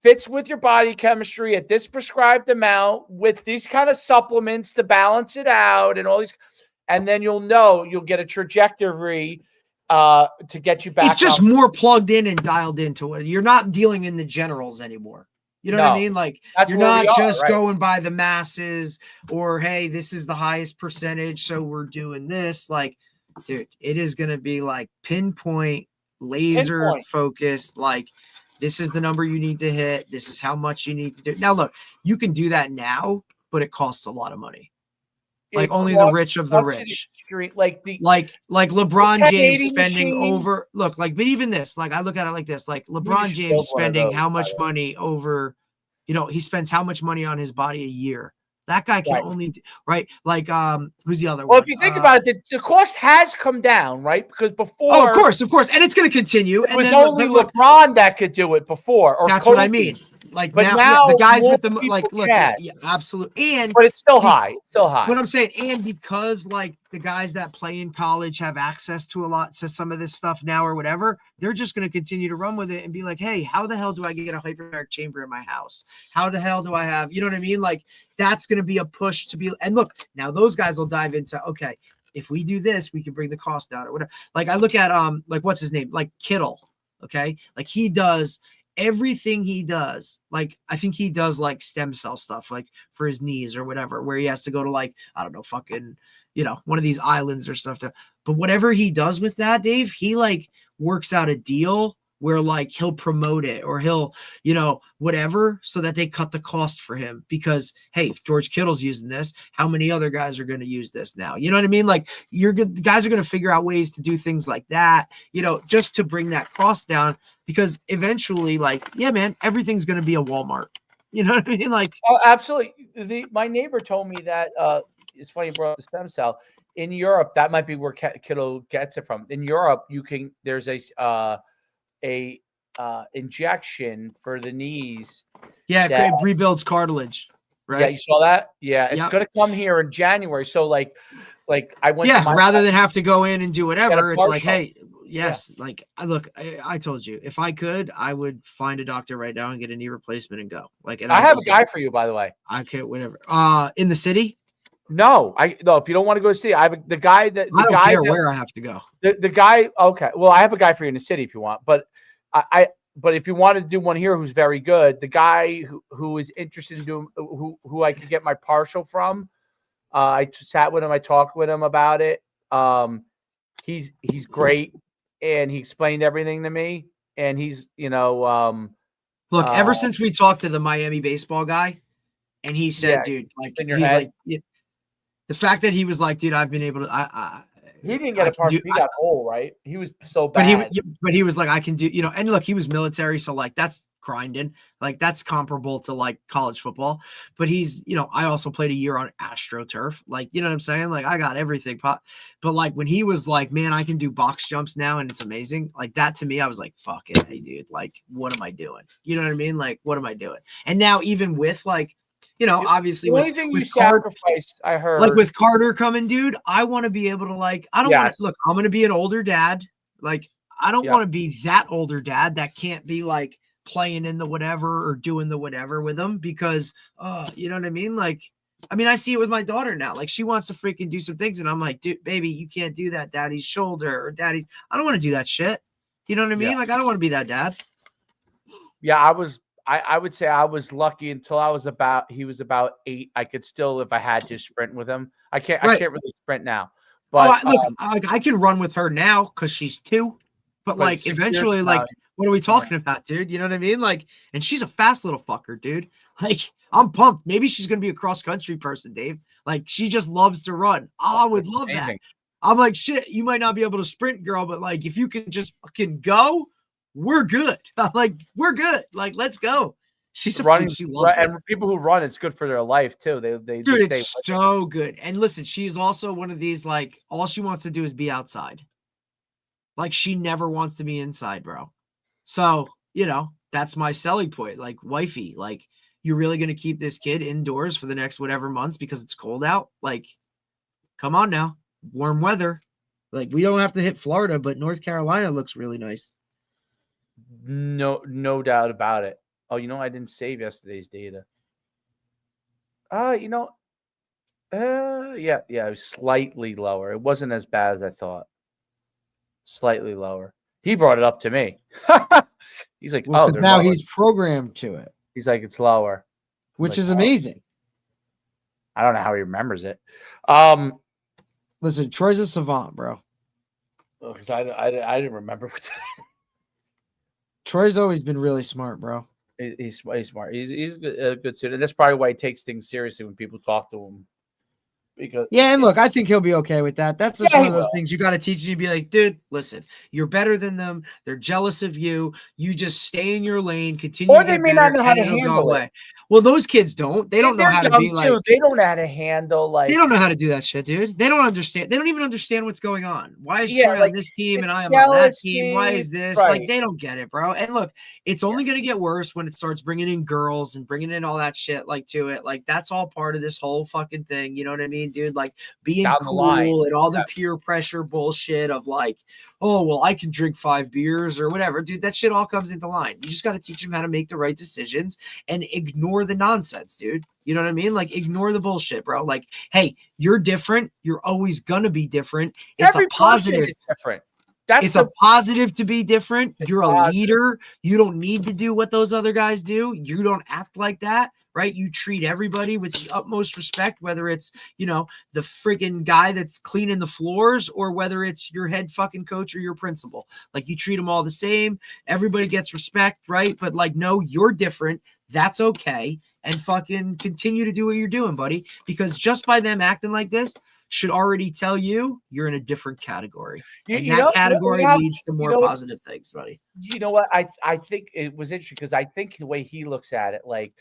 fits with your body chemistry at this prescribed amount with these kind of supplements to balance it out and all these. And then you'll know, you'll get a trajectory to get you back. It's just more plugged in and dialed into it. You're not dealing in the generals anymore. You know what I mean? Like, you're not just going by the masses or, hey, this is the highest percentage, so we're doing this. Like, dude, it is going to be like pinpoint, laser focused. Like, this is the number you need to hit. This is how much you need to do. Now, look, you can do that now, but it costs a lot of money. Like only the rich of the rich. Like LeBron James spending over. Look, like, but even this, like, I look at it like this, like LeBron James spending how much money over, you know, he spends how much money on his body a year. That guy can only, right? Like, who's the other one? Well, if you think about it, the cost has come down, right? Because before, oh, of course, and it's going to continue. It was only LeBron that could do it before. Or that's what I mean. Like, but now the guys with the like, look, yeah, absolutely, and but it's still high, What I'm saying, and because like the guys that play in college have access to some of this stuff now or whatever, they're just going to continue to run with it and be like, hey, how the hell do I get a hyperbaric chamber in my house? How the hell do I have, you know what I mean? Like, that's going to be a push to be, and look, now those guys will dive into, okay, if we do this, we can bring the cost down or whatever. Like, I look at like, what's his name? Like Kittle, okay? Like, he does everything he does. Like, I think he does like stem cell stuff, like for his knees or whatever, where he has to go to like, I don't know, fucking, you know, one of these islands or stuff. But whatever he does with that, Dave, he like works out a deal where like he'll promote it or he'll, you know, whatever, so that they cut the cost for him. Because, hey, if George Kittle's using this, how many other guys are going to use this now? You know what I mean? Like, guys are going to figure out ways to do things like that, you know, just to bring that cost down. Because eventually, like, yeah, man, everything's going to be a Walmart. You know what I mean? Like, oh, absolutely. My neighbor told me that it's funny you brought up the stem cell. In Europe, that might be where Kittle gets it from. In Europe, there's a injection for the knees. Yeah, it rebuilds cartilage, right? Yeah, you saw that? Yeah, it's going to come here in January. So like I went to rather than have to go in and do whatever, it's like, hey, like, look, I told you, if I could, I would find a doctor right now and get a knee replacement and go. Like, and I have a guy for you, by the way. Okay, whatever. In the city? No, if you don't want to go to the city, I have the guy that I don't care where I have to go. The guy, okay. Well, I have a guy for you in the city if you want, but but if you want to do one here who's very good, the guy who is interested in doing who I could get my partial from, I sat with him, I talked with him about it. He's great, and he explained everything to me, and he's, you know, look, ever since we talked to the Miami baseball guy, And he said, dude, like, in your he's head. like, the fact that he was like, dude, I've been able to, He didn't get a partial. He got whole, right? He was so bad. But he was like, I can do, and look, he was military. So like, that's grinding. Like that's comparable to like college football, but he's, I also played a year on AstroTurf. Like, you know what I'm saying? Like I got everything. But like when he was like, man, I can do box jumps now and it's amazing. Like that to me, I was like, fuck it, hey dude, like, what am I doing? You know what I mean? Like, what am I doing? And now even with like, obviously the only thing you sacrificed, I heard, like with Carter coming, dude, I want to be able to like, I don't want to look, I'm going to be an older dad. Like, I don't want to be that older dad that can't be like playing in the whatever or doing the whatever with them because, you know what I mean? Like, I mean, I see it with my daughter now. Like she wants to freaking do some things. And I'm like, dude, baby, you can't do that. Daddy's shoulder or daddy's, I don't want to do that shit. You know what I mean? Like, I don't want to be that dad. Yeah. I would say I was lucky until he was about 8. I could still, if I had to, sprint with him. I can't really sprint now. But I can run with her now because she's 2. But like eventually, like, what are we talking about, dude? You know what I mean? Like, and she's a fast little fucker, dude. Like, I'm pumped. Maybe she's gonna be a cross country person, Dave. Like, she just loves to run. Oh, I would love that. I'm like, shit, you might not be able to sprint, girl, but like, if you can just fucking go, we're good. Like, we're good. Like, let's go. She's running. She loves it. And people who run, it's good for their life too. They dude, it's so good. And listen, she's also one of these, like, all she wants to do is be outside. Like, she never wants to be inside, bro. So, that's my selling point. Like, wifey, like, you're really going to keep this kid indoors for the next whatever months because it's cold out? Like, come on now. Warm weather. Like, we don't have to hit Florida, but North Carolina looks really nice. No doubt about it. Oh, I didn't save yesterday's data. It was slightly lower. It wasn't as bad as I thought. Slightly lower. He brought it up to me. He's like, because now he's programmed to it. He's like, it's lower, which is amazing. I don't know how he remembers it. Listen, Troy's a savant, bro. Because I didn't remember. Troy's always been really smart, bro. He's smart. He's a good student. That's probably why he takes things seriously when people talk to him. Because and look, I think he'll be okay with that. That's just one of those things you got to teach you to be like, dude, listen, you're better than them. They're jealous of you. You just stay in your lane, continue. Or they may not know how to handle it. Well, those kids don't. They don't know how to be like. They don't know how to handle like. They don't know how to do that shit, dude. They don't understand. They don't even understand what's going on. Why is Troy on this team and I am on that team? Why is this? Right. Like, they don't get it, bro. And look, it's only going to get worse when it starts bringing in girls and bringing in all that shit like to it. Like, that's all part of this whole fucking thing. You know what I mean, dude? Like, being cool and all the peer pressure bullshit of like, oh, well, I can drink 5 beers or whatever. Dude, that shit all comes into line. You just got to teach them how to make the right decisions and ignore the nonsense, dude. You know what I mean? Like, ignore the bullshit, bro. Like, hey, you're different. You're always going to be different. It's a positive. Different. It's a positive to be different. You're a leader. You don't need to do what those other guys do. You don't act like that, right? You treat everybody with the utmost respect, whether it's, the friggin' guy that's cleaning the floors or whether it's your head fucking coach or your principal. Like, you treat them all the same. Everybody gets respect, right? But like, no, you're different. That's okay. And fucking continue to do what you're doing, buddy. Because just by them acting like this should already tell you you're in a different category. And that category leads to more positive things, buddy. You know what? I think it was interesting because I think the way he looks at it, like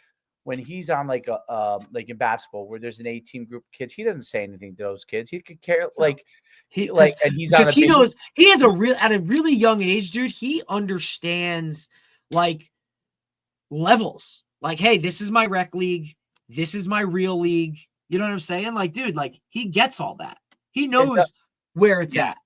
when he's on like like in basketball where there's an 18 group of kids, he doesn't say anything to those kids. He could care like and he's on he knows he has at a really young age, dude. He understands like levels. Like, hey, this is my rec league. This is my real league. You know what I'm saying? Like, dude, like he gets all that. He knows where it's at.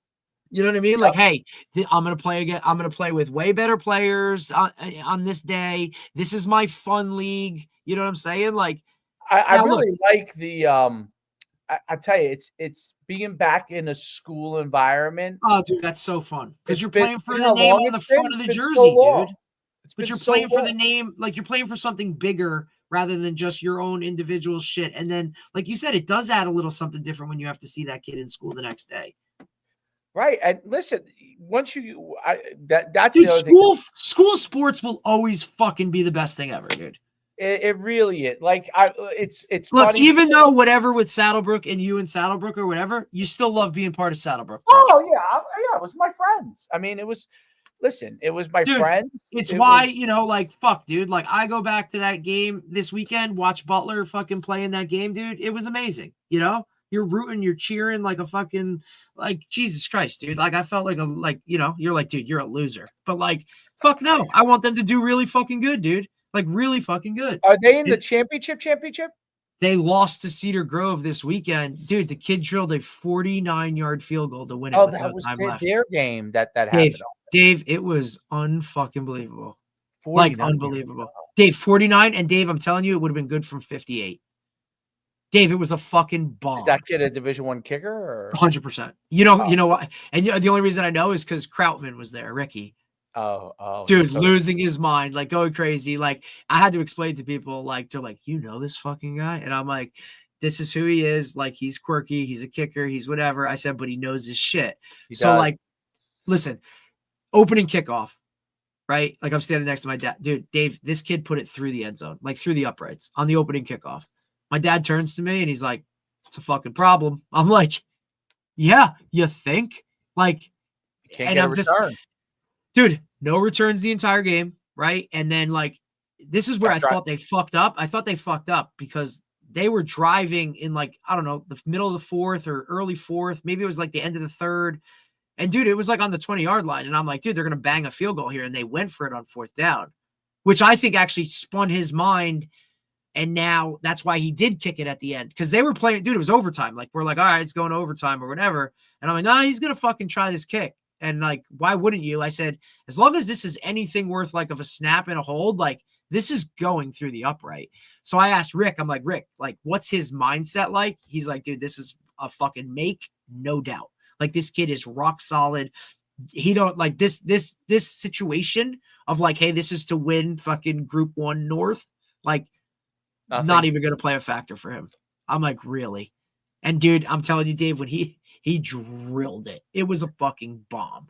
You know what I mean? Like, hey, I'm going to play again. I'm going to play with way better players on this day. This is my fun league. You know what I'm saying? Like, I really like the, I tell you, it's being back in a school environment. Oh, dude, that's so fun. Because you're playing for the name on the front of the jersey, dude. But you're playing for the name, like you're playing for something bigger rather than just your own individual shit. And then, like you said, it does add a little something different when you have to see that kid in school the next day. Right. And listen, once that's dude, the other thing. School sports will always fucking be the best thing ever, dude. It really is. Like it's Look, funny. even though whatever with Saddlebrook and you and Saddlebrook or whatever, you still love being part of Saddlebrook. Oh yeah, it was my friends. I mean, it was. Listen, it was my Dude, friends. It's It why, was- like, fuck, dude. Like, I go back to that game this weekend, watch Butler fucking play in that game, dude. It was amazing. You're rooting, you're cheering like a fucking, like, Jesus Christ, dude. Like, I felt like you're like, dude, you're a loser. But, like, fuck no. I want them to do really fucking good, dude. Like, really fucking good. Are they in the championship? They lost to Cedar Grove this weekend. Dude, the kid drilled a 49-yard field goal to win it. Oh, with that no was time left. their game that happened. Dave, it was unfucking believable. 49. Like, unbelievable. Dave, 49, and Dave, I'm telling you, it would have been good from 58. Dave, it was a fucking bomb. Is that kid a Division I kicker? Or? 100%. You know what? And the only reason I know is because Krautman was there, Ricky. Oh, dude, losing his mind, like going crazy. Like, I had to explain to people, like, they're like, this fucking guy? And I'm like, this is who he is. Like, he's quirky, he's a kicker, he's whatever. I said, but he knows his shit. So, like, listen, opening kickoff, right? Like, I'm standing next to my dad. Dude, Dave, this kid put it through the end zone, like through the uprights on the opening kickoff. My dad turns to me and he's like, it's a fucking problem. I'm like, yeah, you think? Like, can't get a return. Dude, no returns the entire game, right? And then, like, this is where I thought they fucked up. I thought they fucked up because they were driving in, like, I don't know, the middle of the fourth or early fourth. Maybe it was like the end of the third. And, dude, it was like on the 20-yard line. And I'm like, dude, they're going to bang a field goal here. And they went for it on fourth down, which I think actually spun his mind. And now that's why he did kick it at the end, because they were playing, dude, it was overtime. Like, we're like, all right, it's going to overtime or whatever. And I'm like, no, he's going to fucking try this kick. And, like, why wouldn't you? I said, as long as this is anything worth, like, of a snap and a hold, like, this is going through the upright. So I asked Rick, I'm like, Rick, like, what's his mindset like? He's like, dude, this is a fucking make, no doubt. Like, this kid is rock solid. He don't like this situation of, like, hey, this is to win fucking Group 1 North. Like, not even going to play a factor for him. I'm like, really? And, dude, I'm telling you, Dave, when he drilled it, it was a fucking bomb.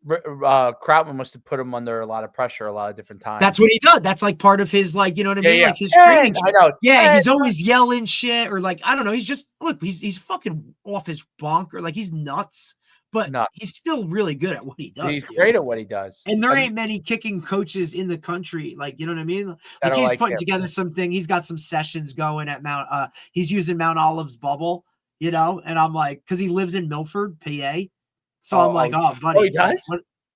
Krautman must have put him under a lot of pressure a lot of different times. That's what he does. That's like part of his, like, you know what I mean? Yeah. Like his training. I know. Yeah, he's always yelling shit, or, like, I don't know. He's just, look, he's fucking off his bonker. Like, he's nuts, but he's still really good at what he does. He's great at what he does. And there ain't many kicking coaches in the country. Like, you know what I mean? Like, he's putting together something. He's got some sessions going at he's using Mount Olive's bubble, and I'm like, because he lives in Milford, PA. So I'm like, oh, buddy. Oh, he does?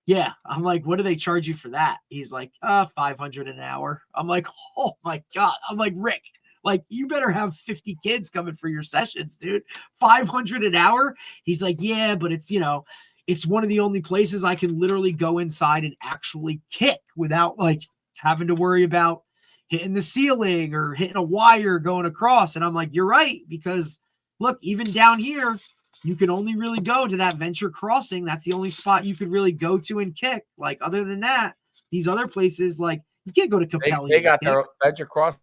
Yeah. I'm like, what do they charge you for that? He's like, $500 an hour. I'm like, oh my God. I'm like, Rick, like, you better have 50 kids coming for your sessions, dude. $500 an hour. He's like, yeah, but it's, it's one of the only places I can literally go inside and actually kick without, like, having to worry about hitting the ceiling or hitting a wire going across. And I'm like, you're right. Because look, even down here, you can only really go to that Venture Crossing. That's the only spot you could really go to and kick. Like, other than that, these other places, like, you can't go to Capelli. They got their Venture Crossing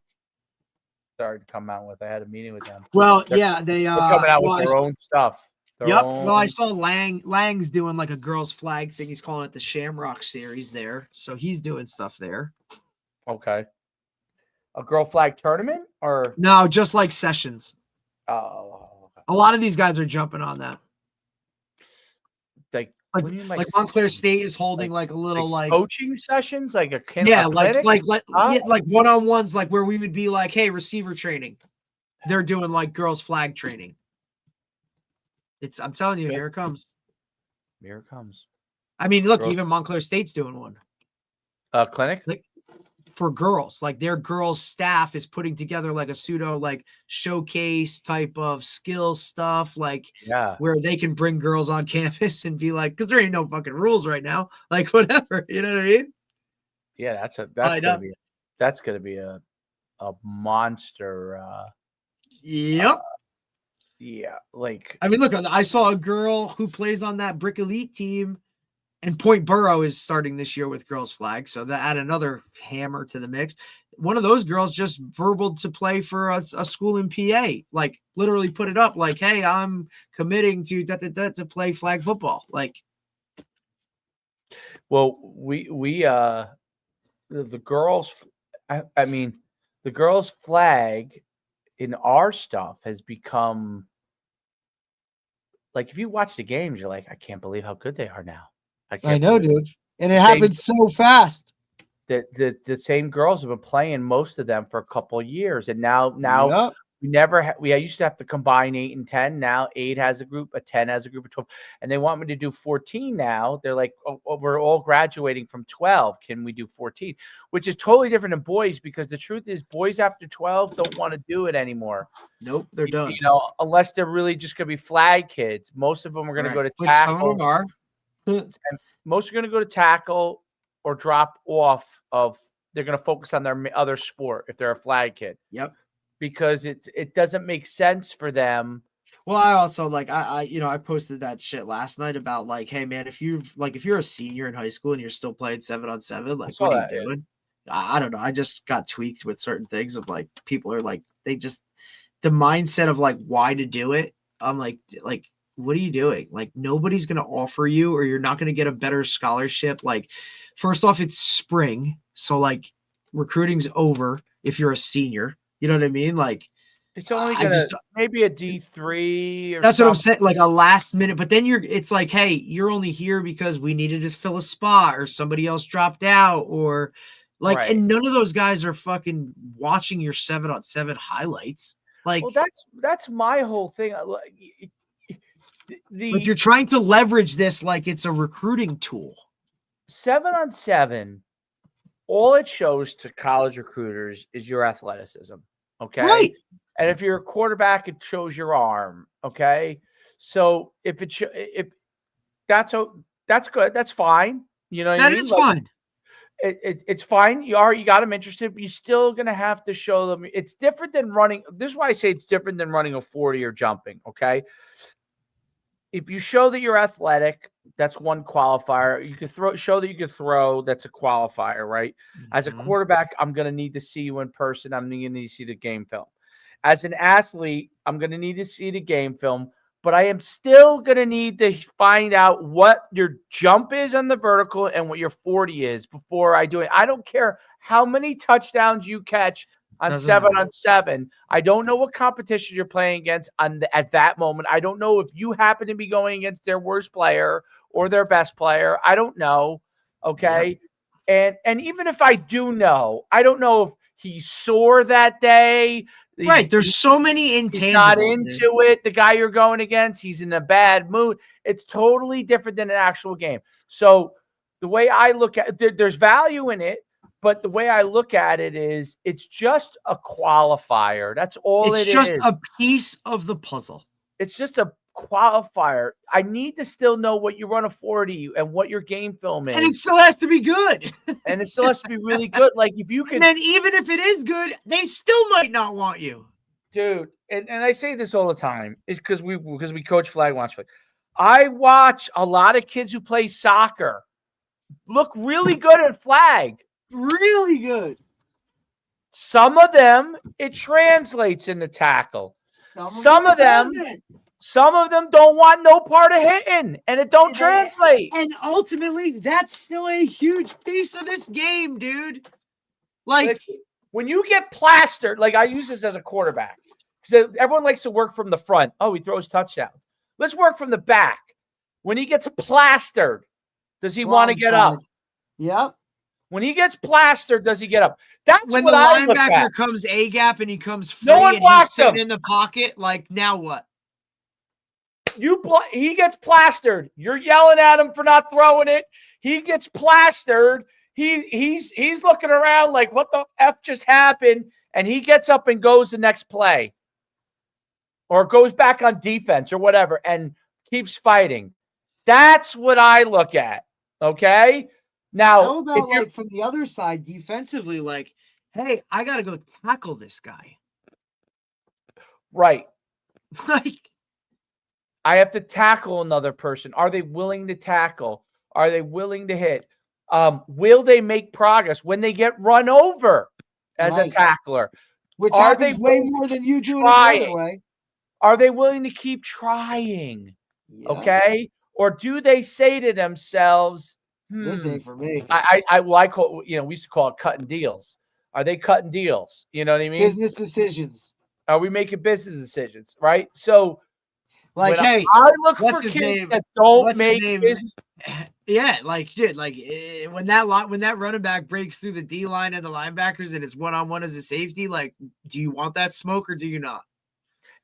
started to come out with. I had a meeting with them. Well, they're coming out with their own stuff. Well, I saw Lang's doing, like, a girls' flag thing. He's calling it the Shamrock Series there. So he's doing stuff there. Okay. A girl flag tournament or no, just like sessions. Oh. A lot of these guys are jumping on that. Like Montclair State is holding like a little like coaching sessions, like a like one-on-ones, like where we would be like, hey, receiver training. They're doing like girls flag training. I'm telling you, here it comes. Here it comes. I mean, look, even Montclair State's doing one. Clinic? Like, for girls, like their girls staff is putting together like a pseudo like showcase type of skills stuff, like where they can bring girls on campus and be like, because there ain't no fucking rules right now, like whatever, you know what I mean? Yeah, that's gonna be a monster. Yep. Yeah, like I mean, look, I saw a girl who plays on that Brick Elite team. And Point Borough is starting this year with girls flag, so that add another hammer to the mix. One of those girls just verbaled to play for a school in PA, like literally put it up, like, "Hey, I'm committing to to play flag football." Like, well, we the girls. I mean, the girls' flag in our stuff has become like, if you watch the games, you're like, I can't believe how good they are now. I know, dude. And the it same- happened so fast. The same girls have been playing, most of them, for a couple of years, and now Yep. we used to have to combine 8 and 10. Now 8 has a group, a 10 has a group of 12, and they want me to do 14 now. They're like, oh, we're all graduating from 12. Can we do 14? Which is totally different than boys, because the truth is, boys after 12 don't want to do it anymore. Nope, they're done. You know, unless they're really just going to be flag kids. Most of them are going to go to Which some of tackle. them are. And most are going to go to tackle or drop off of. They're going to focus on their other sport if they're a flag kid. Yep. Because it doesn't make sense for them. Well, I also like I posted that shit last night about like, hey man, if you're a senior in high school and you're still playing 7-on-7, like what are you doing? I don't know. I just got tweaked with certain things of like, people are like, the mindset of like why to do it. I'm like what are you doing? Like, nobody's gonna offer you, or you're not gonna get a better scholarship. Like, first off, it's spring, so like recruiting's over if you're a senior. You know what I mean? Like, it's only gonna maybe a D3 or that's something. what I'm saying, like a last minute. But then it's like, hey, you're only here because we needed to fill a spot, or somebody else dropped out, or like, Right. And none of those guys are fucking watching your 7-on-7 highlights. Like, Well, that's my whole thing. Like, you're trying to leverage this like it's a recruiting tool. 7-on-7, all it shows to college recruiters is your athleticism. Okay. Right. And if you're a quarterback, it shows your arm. Okay. So if that's good, that's fine. You know what I mean? That is fine. It's fine. You got them interested, but you're still going to have to show them. It's different than running. This is why I say it's different than running a 40 or jumping. Okay. If you show that you're athletic, that's one qualifier. You can show that you can throw. That's a qualifier, right? As a quarterback, I'm going to need to see you in person. I'm going to need to see the game film. As an athlete, I'm going to need to see the game film, but I am still going to need to find out what your jump is on the vertical and what your 40 is before I do it. I don't care how many touchdowns you catch on 7-on-7. I don't know what competition you're playing against at that moment. I don't know if you happen to be going against their worst player or their best player. I don't know. Okay. Yeah. And even if I do know, I don't know if he's sore that day. Right. There's so many intangibles. He's not into it. The guy you're going against, he's in a bad mood. It's totally different than an actual game. So the way I look at it, there's value in it. But the way I look at it is, it's just a qualifier. That's all it is. It's just a piece of the puzzle. It's just a qualifier. I need to still know what you run a 40 and what your game film is. And it still has to be good. And it still has to be really good. Like, if you can. And then even if it is good, they still might not want you. Dude, and I say this all the time, is because we coach flag, watch flag. I watch a lot of kids who play soccer look really good at flag. Really good. Some of them, it translates into tackle. Some of them don't want no part of hitting, and it don't translate. And ultimately, that's still a huge piece of this game, dude. Like, listen, when you get plastered, like, I use this as a quarterback, because everyone likes to work from the front. Oh, he throws touchdowns. Let's work from the back. When he gets plastered, does he want to get up? Yep. When he gets plastered, does he get up? That's when what I look at. When the linebacker comes A-gap and he comes free, no one and blocks he's him in the pocket, like, now what? He gets plastered. You're yelling at him for not throwing it. He gets plastered. He's looking around like, what the F just happened? And he gets up and goes the next play, or goes back on defense or whatever, and keeps fighting. That's what I look at. Okay. Now, how about, like, from the other side, defensively, like, hey, I got to go tackle this guy. Right. Like, I have to tackle another person. Are they willing to tackle? Are they willing to hit? Will they make progress when they get run over as a tackler? Which happens way more than you do it the other way. Are they willing to keep trying? Yeah. Okay. Or do they say to themselves, this ain't for me. I call, we used to call it cutting deals. Are they cutting deals? You know what I mean? Business decisions. Are we making business decisions? Right. So Like, when hey, I look what's for his kids name? that don't What's his make name? business. Yeah, like shit. Like when that running back breaks through the D line and the linebackers and it's 1-on-1 as a safety, like, do you want that smoke or do you not?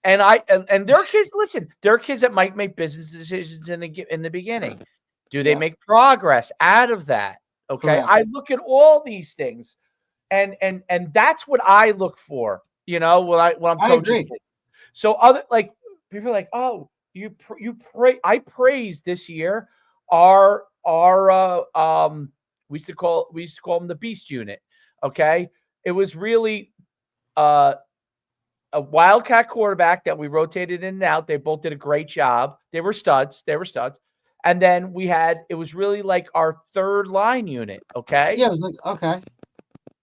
And there are kids. Listen, there are kids that might make business decisions in the beginning. Do they make progress out of that? Okay, Correct. I look at all these things, and that's what I look for. You know, when I'm I coaching agree. kids. So other like people are like, oh, you pray. I praised this year our we used to call them the Beast Unit. Okay, it was really a wildcat quarterback that we rotated in and out. They both did a great job. They were studs. And then it was really like our third line unit. Okay. Yeah, it was like, okay.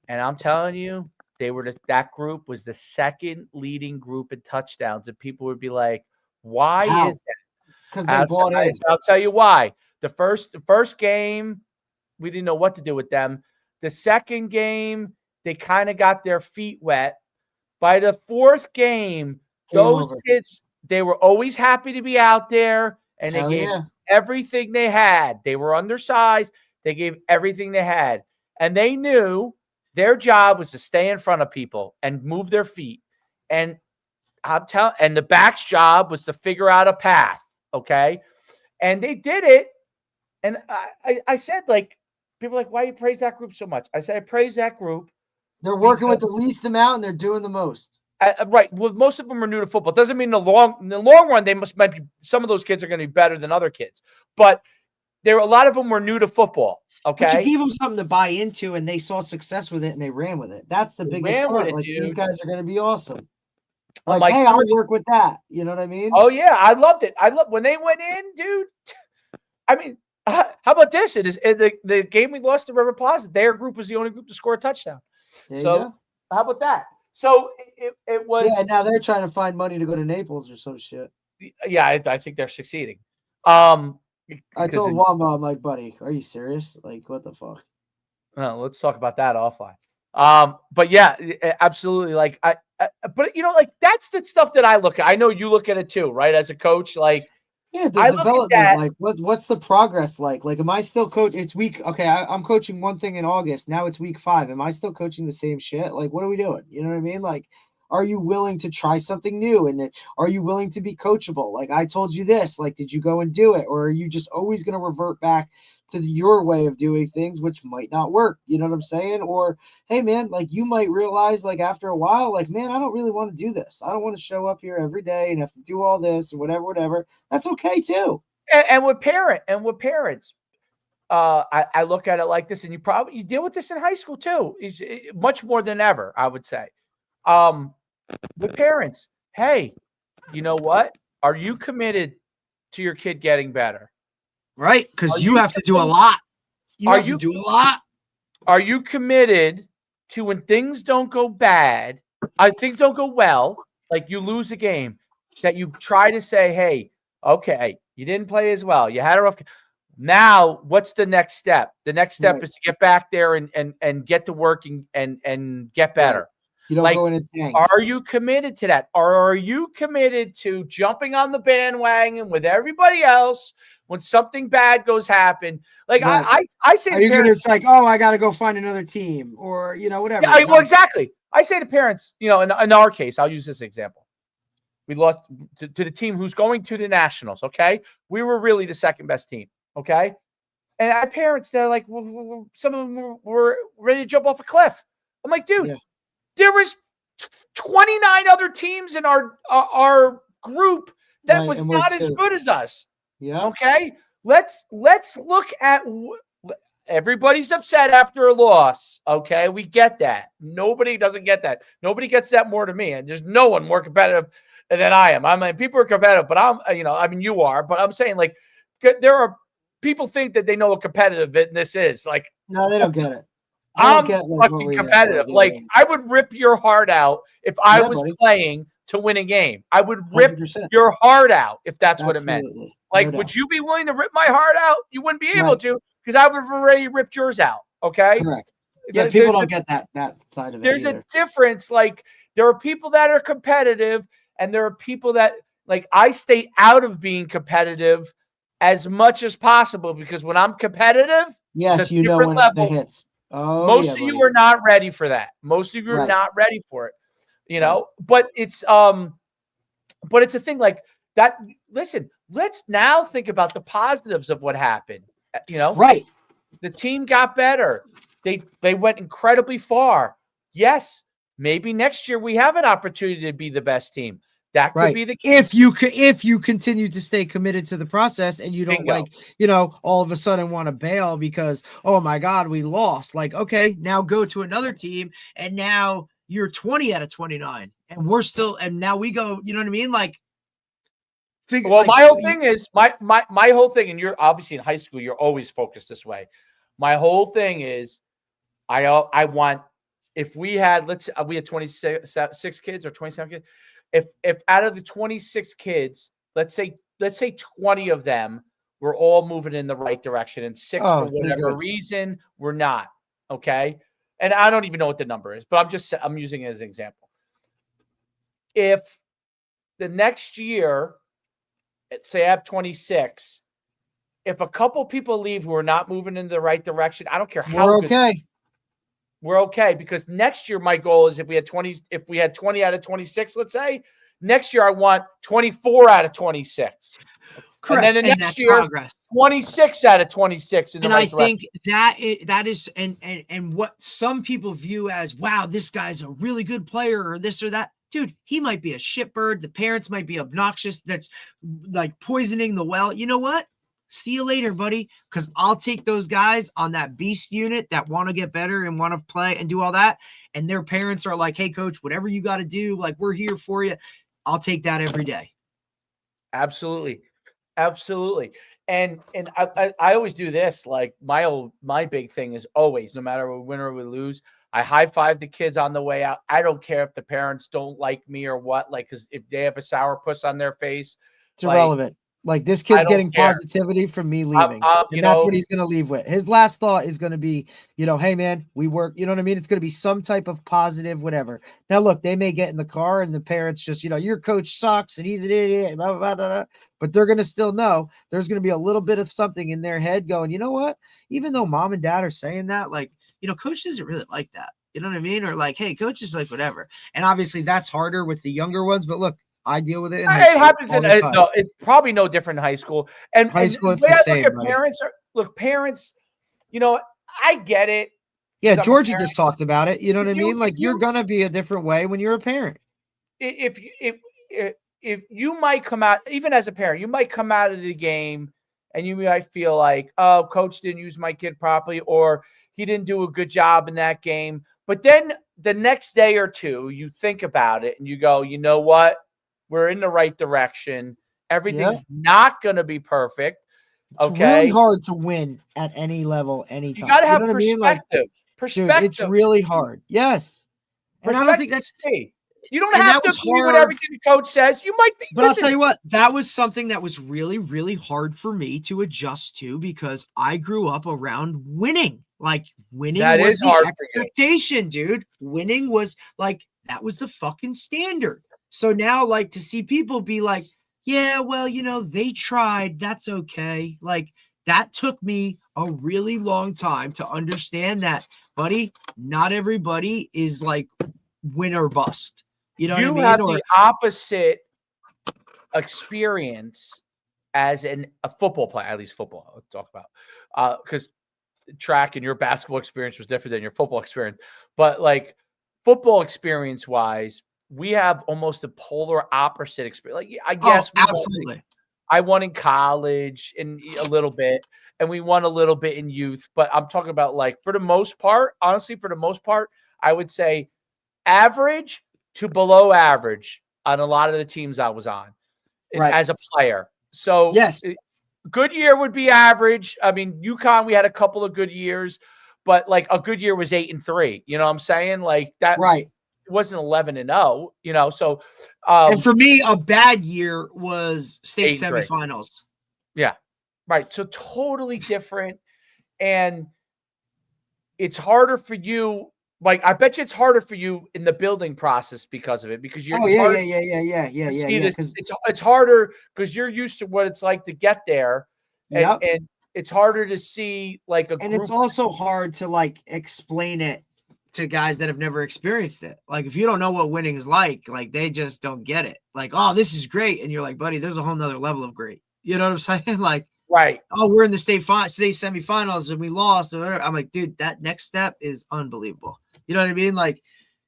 And I'm telling you, that group was the second leading group in touchdowns. And people would be like, why How? is that? Because they bought in. I'll tell you why. The first game, we didn't know what to do with them. The second game, they kind of got their feet wet. By the fourth game, those kids, they were always happy to be out there, and they gave everything they had. They were undersized. They gave everything they had. And they knew their job was to stay in front of people and move their feet. And and the back's job was to figure out a path, okay? And they did it. And I said, like, people are like, why you praise that group so much? I said, I praise that group. They're working with the least amount and they're doing the most. Right. Well, most of them are new to football. Doesn't mean in the long run, might be, some of those kids are going to be better than other kids. But a lot of them were new to football. Okay. But you gave them something to buy into and they saw success with it and they ran with it. That's the biggest part. Like, these guys are going to be awesome. Like, hey, I'll work with that. You know what I mean? Oh, yeah. I loved it. When they went in, dude. I mean, how about this? It is the game we lost to River Plaza. Their group was the only group to score a touchdown. So how about that? So it was. Yeah, now they're trying to find money to go to Naples or some shit. Yeah, I think they're succeeding. I told Wamba, I'm like, buddy, are you serious? Like, what the fuck? No, let's talk about that offline. But yeah, absolutely. Like but you know, like that's the stuff that I look at. I know you look at it too, right? As a coach, like. Yeah, the development, like what's the progress like? Like, am I still it's week? Okay, I'm coaching one thing in August. Now it's week 5. Am I still coaching the same shit? Like, what are we doing? You know what I mean? Like, are you willing to try something new? And are you willing to be coachable? Like, I told you this, like, did you go and do it? Or are you just always going to revert back to your way of doing things, which might not work? You know what I'm saying? Or, hey, man, like, you might realize, like, after a while, like, man, I don't really want to do this. I don't want to show up here every day and have to do all this and whatever. That's okay too. And with parents, I look at it like this, and you deal with this in high school too. Is much more than ever, I would say. With parents, hey, you know what? Are you committed to your kid getting better? Right, because you have to do a lot. You have to do a lot. Are you committed to when things don't go bad, things don't go well, like you lose a game, that you try to say, hey, okay, you didn't play as well. You had a rough game. Now, what's the next step? The next step is to get back there and get to work and get better. Right. You don't go in a tank. Are you committed to that? Or are you committed to jumping on the bandwagon with everybody else when something bad happen? Like, right. I say to parents, it's like, oh, I got to go find another team or, you know, whatever. Yeah, well, exactly. I say to parents, you know, in our case, I'll use this example. We lost to the team who's going to the Nationals, okay? We were really the second best team, okay? And our parents, they're like, well, some of them were ready to jump off a cliff. I'm like, dude, there was 29 other teams in our group that was not as good as us. Yeah. Okay. Let's look at everybody's upset after a loss. Okay. We get that. Nobody doesn't get that. Nobody gets that more to me. And there's no one more competitive than I am. I mean, people are competitive, but you are, but I'm saying, like, there are people think that they know what competitiveness is. Like, no, they don't get it. I'm fucking competitive. Like, I would rip your heart out if I was playing to win a game. I would rip 100%. Your heart out if that's what it meant. Like, would you be willing to rip my heart out? You wouldn't be able to, because I would have already ripped yours out. Okay. Correct. Yeah, people don't get that side of it. There's either. a difference. Like, there are people that are competitive, and there are people that, like, I stay out of being competitive as much as possible, because when I'm competitive, yes, it's a you know different when level. it hits. Oh, Most yeah, of you buddy. are not ready for that. Most of you are Right. not ready for it. You know, but it's a thing like that. Listen, let's now think about the positives of what happened. You know, Right. the team got better. They went incredibly far. Yes, maybe next year we have an opportunity to be the best team. That could be the case. If you continue to stay committed to the process and you don't Bingo. all of a sudden want to bail because, oh my God, we lost. Like, okay, now go to another team and now you're 20 out of 29 and we're still, and now we go, you know what I mean? Like, my whole thing is my whole thing, and you're obviously in high school, you're always focused this way. My whole thing is I want, if we had, we had 26 kids or 27 kids. If out of the 26 kids, let's say 20 of them were all moving in the right direction, and 6 for whatever reason were not. Okay. And I don't even know what the number is, but I'm using it as an example. If the next year, say I have 26, if a couple people leave who are not moving in the right direction, I don't care how good. We're okay, because next year my goal is if we had 20 out of 26, let's say, next year I want 24 out of 26. Correct. And then the next year, progress. 26 out of 26 in the right direction. I think that is and what some people view as, wow, this guy's a really good player or this or that. Dude, he might be a shitbird. The parents might be obnoxious. That's like poisoning the well. You know what? See you later, buddy. Because I'll take those guys on that beast unit that want to get better and want to play and do all that. And their parents are like, hey, coach, whatever you got to do, like, we're here for you. I'll take that every day. Absolutely. Absolutely. And I always do this. Like, my big thing is always, no matter we win or we lose, I high five the kids on the way out. I don't care if the parents don't like me or what, like, because if they have a sourpuss on their face, it's irrelevant. Like, this kid's getting positivity from me leaving. And that's what he's going to leave with. His last thought is going to be, hey, man, we work. You know what I mean? It's going to be some type of positive, whatever. Now, look, they may get in the car and the parents just, your coach sucks and he's an idiot, blah, blah, blah, blah, blah. But they're going to still know there's going to be a little bit of something in their head going, you know what? Even though mom and dad are saying that, like, coach isn't really like that. You know what I mean? Or like, hey, coach is like whatever. And obviously that's harder with the younger ones. But look, I deal with it. It happens. No, it's probably no different in high school. And high school, it's the same. Parents, I get it. Yeah, Georgie just talked about it. You know what I mean? Like, you're gonna be a different way when you're a parent. If you might come out, even as a parent, you might come out of the game and you might feel like, oh, coach didn't use my kid properly, or he didn't do a good job in that game. But then the next day or two, you think about it and you go, you know what? We're in the right direction. Everything's not going to be perfect. It's really hard to win at any level, anytime. You got to have perspective. Perspective. Dude, it's really hard. Yes. And I don't think that's you don't have to agree with everything the coach says. You might think, but I'll tell you what, that was something that was really, really hard for me to adjust to, because I grew up around winning. Like, winning was the expectation, dude. Winning was like, that was the fucking standard. So now, like, to see people be like, yeah, well, they tried, that's okay. Like, that took me a really long time to understand that, buddy, not everybody is like win or bust. You know what I mean? You have the opposite experience as a football player, at least football, I'll talk about. Because track and your basketball experience was different than your football experience. But, like, football experience wise, we have almost a polar opposite experience. Like, I guess absolutely. I won in college and a little bit, and we won a little bit in youth. But I'm talking about, like, for the most part, honestly, I would say average to below average on a lot of the teams I was on as a player. So yes, good year would be average. I mean, UConn, we had a couple of good years, but like a good year was 8-3. You know what I'm saying? Like that. Right. It wasn't 11-0, so. And for me, a bad year was state semifinals. Yeah. Right. So totally different. And it's harder for you. Like, I bet you it's harder for you in the building process because of it, because you're Yeah. see this. Because It's harder because you're used to what it's like to get there, yep. and it's harder to see like a And group. it's also hard to like explain it to guys that have never experienced it. Like if you don't know what winning is like they just don't get it. Like, oh, this is great. And you're like, buddy, there's a whole nother level of great. You know what I'm saying? Like, Right. Oh, we're in the state semifinals and we lost. Or whatever. I'm like, dude, that next step is unbelievable. You know what I mean? Like,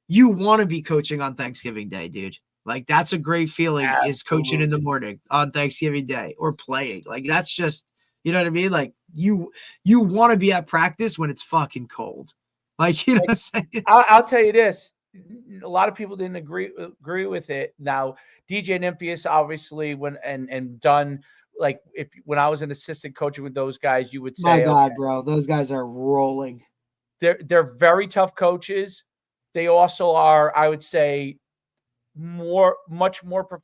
you want to be coaching on Thanksgiving Day, dude. Like, that's a great feeling. Absolutely. Is coaching in the morning on Thanksgiving Day or playing. Like, that's just, you know what I mean? Like, you want to be at practice when it's fucking cold. Like, you know what I'm saying? I'll tell you this. A lot of people didn't agree with it. Now, DJ and Nymphius, obviously, and done, like, when I was an assistant coaching with those guys, you would say, My God, okay, bro, those guys are rolling. They're very tough coaches. They also are, I would say, much more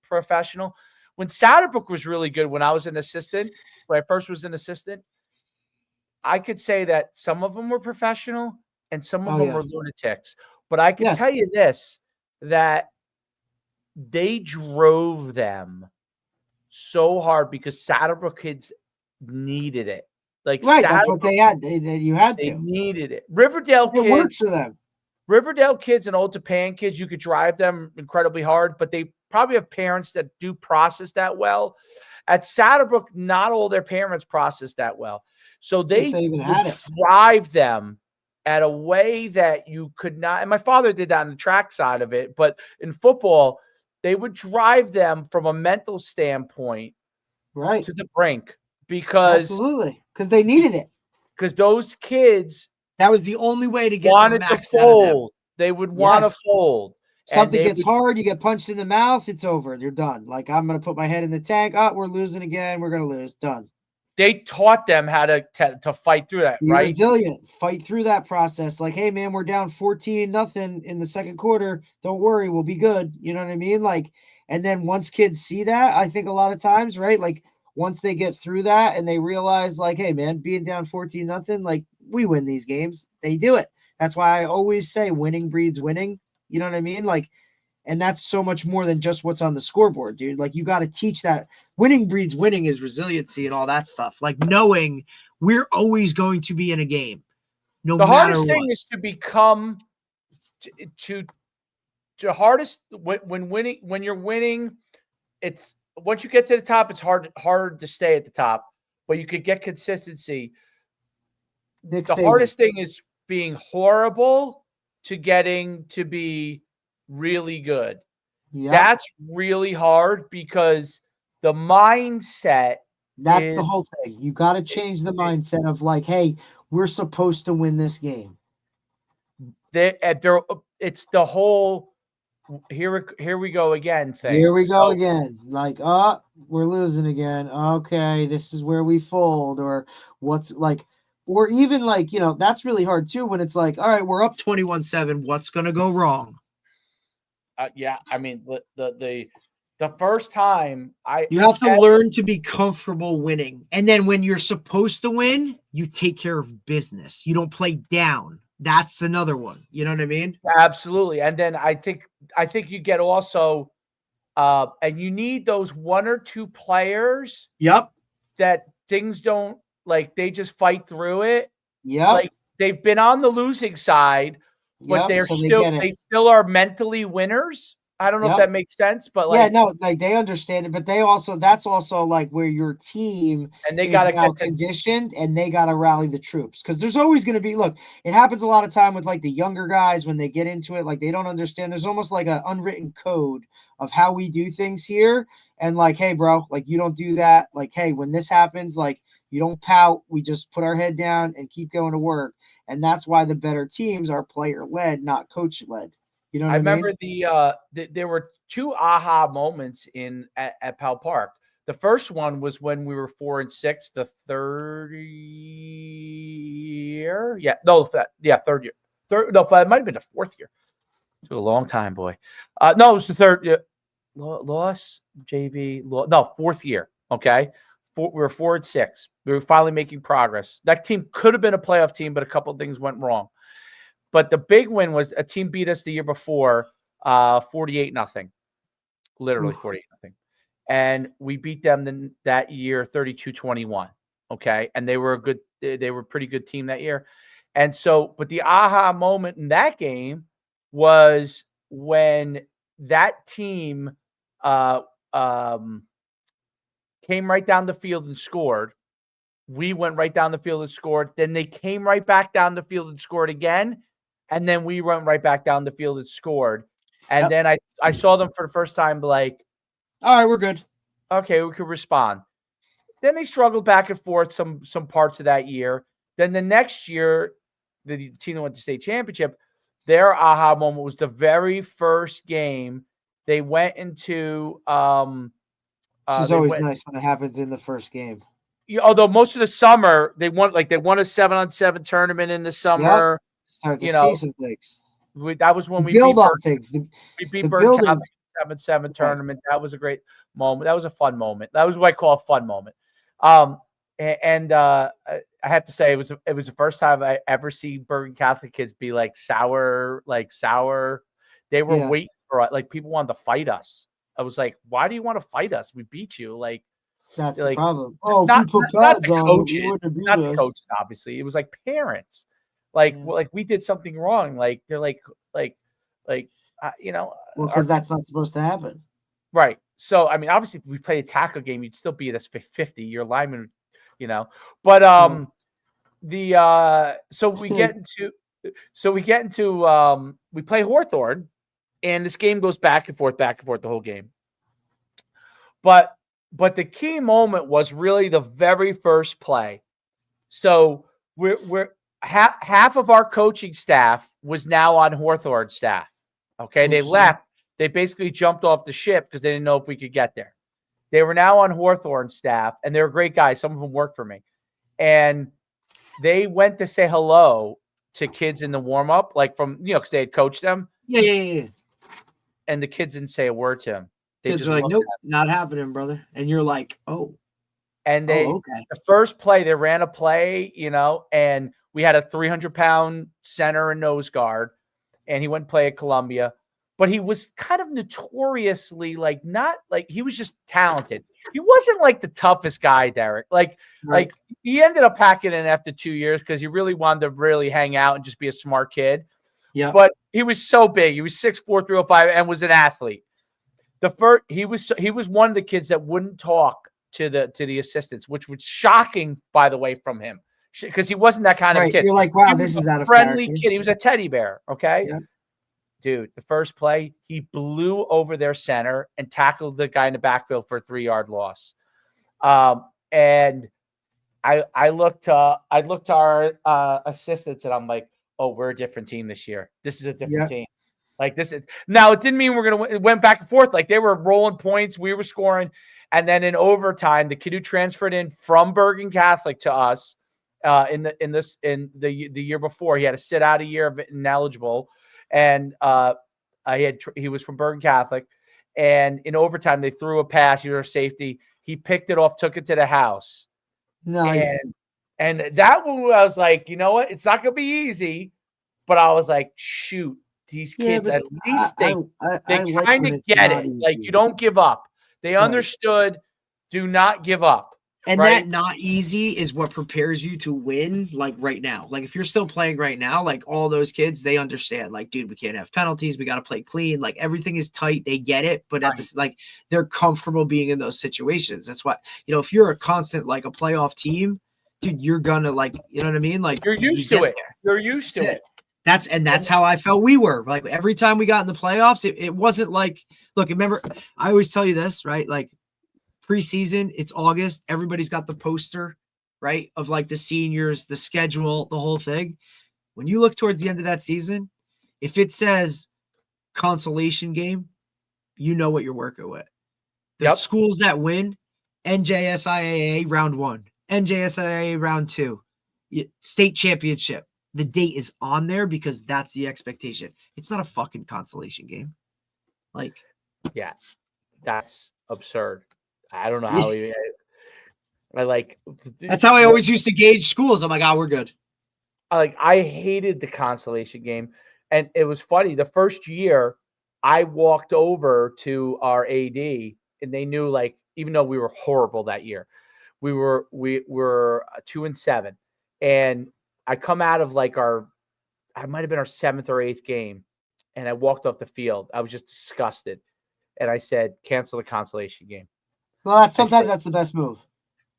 professional. When Satterbrook was really good, when I was an assistant, when I first was an assistant, I could say that some of them were professional and some of them were lunatics. But I can tell you this, that they drove them so hard because Satterbrook kids needed it. Like, right, that's what they had. You had to. They needed it. Riverdale kids. It worked for them. Riverdale kids and Old Japan kids, you could drive them incredibly hard, but they probably have parents that do process that well. At Satterbrook, not all their parents process that well. So they would drive them at a way that you could not. And my father did that on the track side of it. But in football, they would drive them from a mental standpoint to the brink because they needed it. Because those kids, that was the only way to get wanted to fold. They would want to fold. Something gets hard, you get punched in the mouth, it's over. You're done. Like, I'm going to put my head in the tank. Oh, we're losing again. We're going to lose. Done. They taught them how to fight through that, right? Resilient. Fight through that process. Like, hey, man, we're down 14-0 in the second quarter. Don't worry. We'll be good. You know what I mean? Like, and then once kids see that, I think a lot of times, right? Like, once they get through that and they realize, like, hey, man, being down 14-0, like, we win these games. They do it. That's why I always say winning breeds winning. You know what I mean? Like, and that's so much more than just what's on the scoreboard, dude. Like, you got to teach that winning breeds winning is resiliency and all that stuff. Like, knowing we're always going to be in a game. The hardest thing is to become to hardest when you're winning. It's once you get to the top, it's hard to stay at the top, but you could get consistency. The hardest thing is being horrible to getting to be really good. Yep. That's really hard because the mindset. That's the whole thing. You got to change the mindset of like, hey, we're supposed to win this game. It's the whole here we go again thing. Here we go again. Like, we're losing again. Okay, this is where we fold, or what's like. Or even like, you know, that's really hard too when it's like, all right, we're up 21-7. What's going to go wrong? Yeah, I mean, the first time you have to learn to be comfortable winning. And then when you're supposed to win, you take care of business. You don't play down. That's another one. You know what I mean? Absolutely. And then I think you get also and you need those one or two players. Yep. That things don't, like, they just fight through it. Yeah. Like, they've been on the losing side, but they still are mentally winners. I don't know if that makes sense, but like, yeah, no, like they understand it, but that's also like where your team and they got to get conditioned and they got to rally the troops. Cause there's always going to be, look, it happens a lot of time with like the younger guys when they get into it, like they don't understand. There's almost like an unwritten code of how we do things here. And like, hey bro, like you don't do that. Like, hey, when this happens, like you don't pout. We just put our head down and keep going to work. And that's why the better teams are player led, not coach led. You know what I remember mean? There were two aha moments at Powell Park. The first one was when we were 4-6, the third year. Third year. It might have been the fourth year. It was a long time, boy. No, it was the third year. Loss, JV, fourth year. Okay. we were 4-6. We were finally making progress. That team could have been a playoff team, but a couple of things went wrong. But the big win was a team beat us the year before, 48-0, literally 48-0. And we beat them that year 32-21. Okay. And they were a pretty good team that year. And so, but the aha moment in that game was when that team came right down the field and scored. We went right down the field and scored. Then they came right back down the field and scored again. And then we went right back down the field and scored. And then I saw them for the first time, like, all right, we're good. Okay, we could respond. Then they struggled back and forth some parts of that year. Then the next year, the team that went to state championship, their aha moment was the very first game they went into. This is always nice when it happens in the first game. Although most of the summer they won a 7-on-7 tournament in the summer. Start to see some things. That was when we build on things. We beat Bergen Catholic 7-7 tournament. That was a great moment. That was a fun moment. That was what I call a fun moment. I have to say it was the first time I ever see Bergen Catholic kids be sour. They were waiting for us. People wanted to fight us. I was like, why do you want to fight us? We beat you. That's the problem. Oh, not, if we put not pads the on, coaches, not the coaches, obviously. It was parents. We did something wrong. They're because that's not supposed to happen. Right. So, I mean, obviously, if we play a tackle game, you'd still beat us 50. Your lineman, But we play Hawthorne, and this game goes back and forth the whole game. But the key moment was really the very first play. So we're half of our coaching staff was now on Hawthorne staff. Okay, they left. They basically jumped off the ship because they didn't know if we could get there. They were now on Hawthorne staff, and they were great guys. Some of them worked for me. And they went to say hello to kids in the warm-up, because they had coached them. Yeah. And the kids didn't say a word to him. They just were like, nope, not happening, brother. And you're like, oh. And the first play, they ran a play, and we had a 300-pound center and nose guard, and he went and play at Columbia. But he was kind of notoriously he was just talented. He wasn't the toughest guy, Derek. He ended up packing in after 2 years because he really wanted to really hang out and just be a smart kid. Yeah. But he was so big. He was 6'4", 305, and was an athlete. He was one of the kids that wouldn't talk to the assistants, which was shocking, by the way, from him, because he wasn't that kind of kid. You're like, wow, this is out of friendly character. Kid. He was a teddy bear. Okay. Yeah. Dude, the first play, he blew over their center and tackled the guy in the backfield for a 3-yard loss. And I looked to our assistants, and I'm like, oh, we're a different team this year. This is a different team. Now it didn't mean we're gonna win. It went back and forth. They were rolling points, we were scoring, and then in overtime, the kid who transferred in from Bergen Catholic to us in the year before, he had to sit out a year of ineligible. And he was from Bergen Catholic, and in overtime they threw a pass. He was a safety. He picked it off, took it to the house. Nice. And that one, I was like, you know what? It's not gonna be easy, but I was like, shoot, these kids at least they kind of get it. You don't give up. They understood. Do not give up. And that not easy is what prepares you to win, right now. If you're still playing right now, all those kids, they understand, dude, we can't have penalties. We got to play clean. Everything is tight. They get it. But at this, they're comfortable being in those situations. That's why, if you're a constant, a playoff team, dude, you're going to, you know what I mean? You're used to it. You're used to it. That's how I felt we were. Every time we got in the playoffs, it wasn't look, remember, I always tell you this, right? Preseason, it's August. Everybody's got the poster, right? Of the seniors, the schedule, the whole thing. When you look towards the end of that season, if it says consolation game, you know what you're working with. The schools that win, NJSIAA round 1, NJSIAA round 2, state championship. The date is on there because that's the expectation. It's not a fucking consolation game. Yeah, that's absurd. I don't know how That's how I always used to gauge schools. I'm like, oh, we're good. I hated the consolation game. And it was funny. The first year I walked over to our AD and they knew, like, even though we were horrible that year, we were 2-7. And I come out of like I might've been our 7th or 8th game. And I walked off the field. I was just disgusted. And I said, cancel the consolation game. Well, sometimes that's the best move.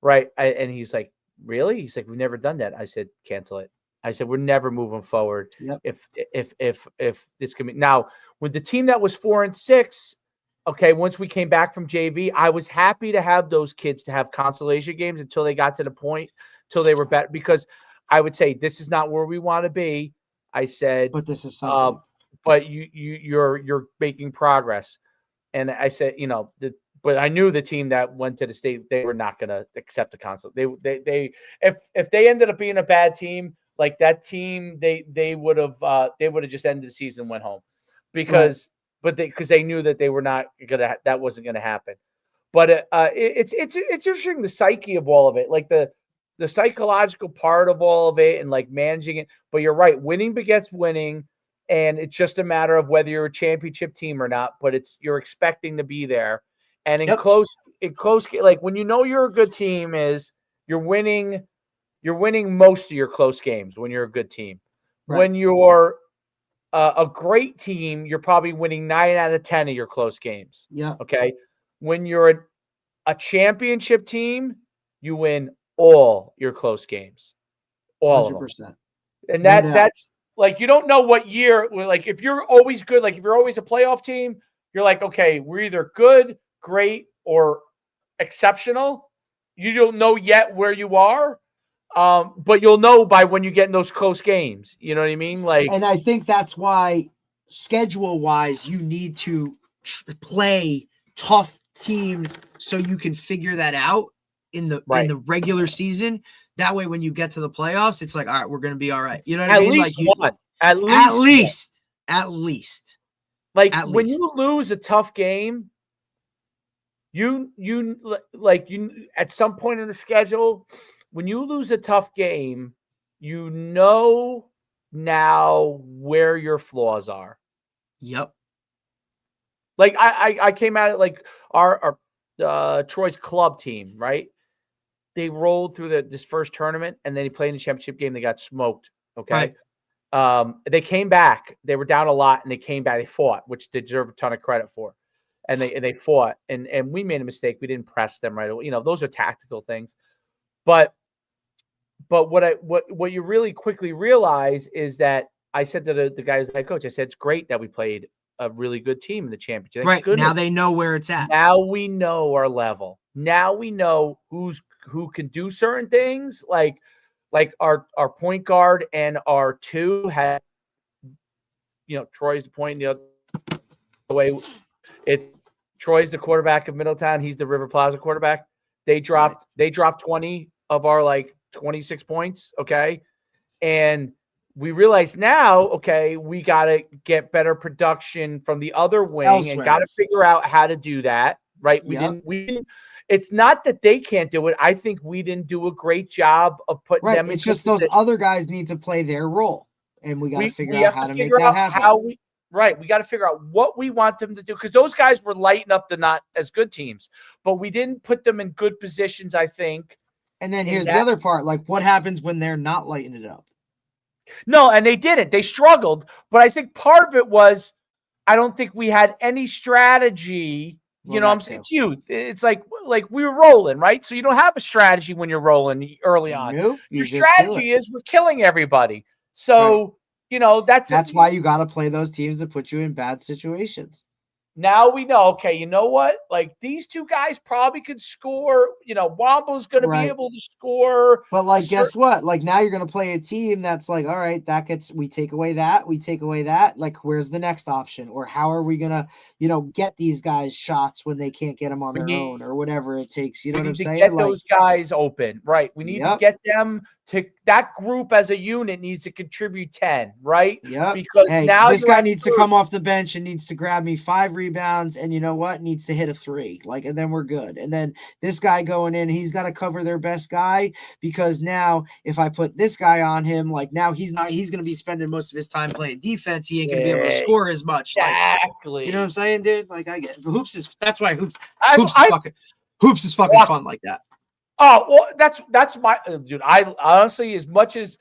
Right. And he's like, really? He's like, we've never done that. I said, cancel it. I said, we're never moving forward. Yep. If this can be now with the team that was 4-6, okay, once we came back from JV, I was happy to have those kids to have consolation games until they got to the point, till they were better, because I would say, this is not where we want to be. I said, but this is something. But you're making progress. And I said, but I knew the team that went to the state, they were not going to accept the console. If they ended up being a bad team, like that team, they would have just ended the season and went home, because they knew that they were not gonna, that wasn't gonna happen. But it's interesting, the psyche of all of it, like the psychological part of all of it, and like managing it. But you're right, winning begets winning, and it's just a matter of whether you're a championship team or not. But you're expecting to be there, and in close, like when you know you're a good team, is you're winning most of your close games when you're a good team. Right. When you're a great team, you're probably winning 9 out of 10 of your close games. Yeah. Okay. When you're a championship team, you win all your close games. All 100%. Of them. And that's like, you don't know what year, like if you're always good, like if you're always a playoff team, you're like, okay, we're either good, great, or exceptional. You don't know yet where you are. But you'll know by when you get in those close games. You know what I mean? Like, and I think that's why schedule-wise, you need to play tough teams so you can figure that out in the regular season. That way, when you get to the playoffs, it's like, all right, we're going to be all right. You know what I mean? At least. Like when you lose a tough game, you at some point in the schedule. When you lose a tough game, you know now where your flaws are. Yep. Like I came at it like our Troy's club team, right? They rolled through this first tournament, and then they played in the championship game. They got smoked. Okay. Right. They came back. They were down a lot, and they came back. They fought, which they deserve a ton of credit for. And they fought, and we made a mistake. We didn't press them right away. Those are tactical things, but what you really quickly realize is that I said to the guys, head coach, I said, it's great that we played a really good team in the championship. Right. Now they know where it's at. Now we know our level. Now we know who can do certain things. Like our point guard and our 2 had, Troy's the point the other way. Troy's the quarterback of Middletown. He's the River Plaza quarterback. They dropped 20 of our 26 points. Okay. And we realize now, okay, we got to get better production from the other wing elsewhere, and got to figure out how to do that. Right. We didn't, it's not that they can't do it. I think we didn't do a great job of putting them in. It's just those other guys need to play their role, and we got to figure out how to make that happen. We got to figure out what we want them to do, because those guys were lighting up the not as good teams, but we didn't put them in good positions, I think. And then here's the other part, like what happens when they're not lighting it up? No, and they didn't. They struggled, but I think part of it was I don't think we had any strategy. It's youth. It's like we were rolling, right? So you don't have a strategy when you're rolling early on. Nope, your strategy is we're killing everybody. So, that's why you got to play those teams that put you in bad situations. Now we know, okay, you know what? Like these 2 guys probably could score. Wombo's going to be able to score. But guess what? Like now you're going to play a team that's like, all right, we take away that. Like, where's the next option? Or how are we going to, get these guys shots when they can't get them on their own or whatever it takes? You know what I'm saying? Get those guys open, right? We need to get them that group as a unit needs to contribute 10, right? Yep. Because hey, now this you guy have needs to come off the bench and needs to grab me 5 rebounds, and you know what? Needs to hit a 3. Like, and then we're good. And then this guy going in, he's got to cover their best guy, because now if I put this guy on him, like now he's going to be spending most of his time playing defense. He ain't going to be able to score as much. Exactly. Like, you know what I'm saying, dude? Like, I get it. But that's why hoops is fucking fun like that. Oh, well, that's my dude. I honestly, as much as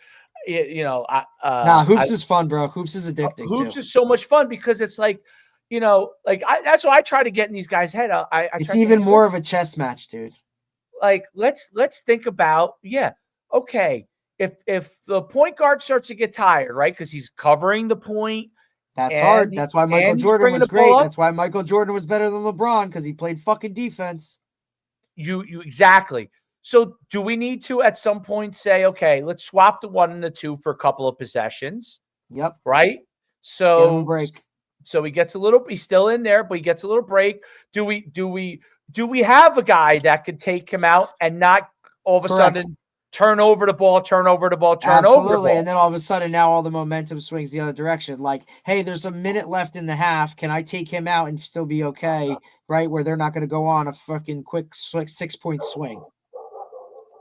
hoops is fun, bro. Hoops is addicting. Hoops too. is so much fun because it's like, that's what I try to get in these guys' head. It's even more of a chess match, dude. Like, let's think about, okay, if the point guard starts to get tired, right, because he's covering the point. That's hard. That's why Michael Jordan was great. That's why Michael Jordan was better than LeBron, because he played fucking defense. You exactly. So do we need to at some point say, okay, let's swap the 1 and the 2 for a couple of possessions? Yep. Right. So give him a break. So he gets he's still in there, but he gets a little break. Do we have a guy that could take him out and not all of a sudden turn over the ball? Absolutely. And then all of a sudden now all the momentum swings the other direction. Like, hey, there's a minute left in the half. Can I take him out and still be okay? Right. Where they're not going to go on a fucking quick 6-point swing.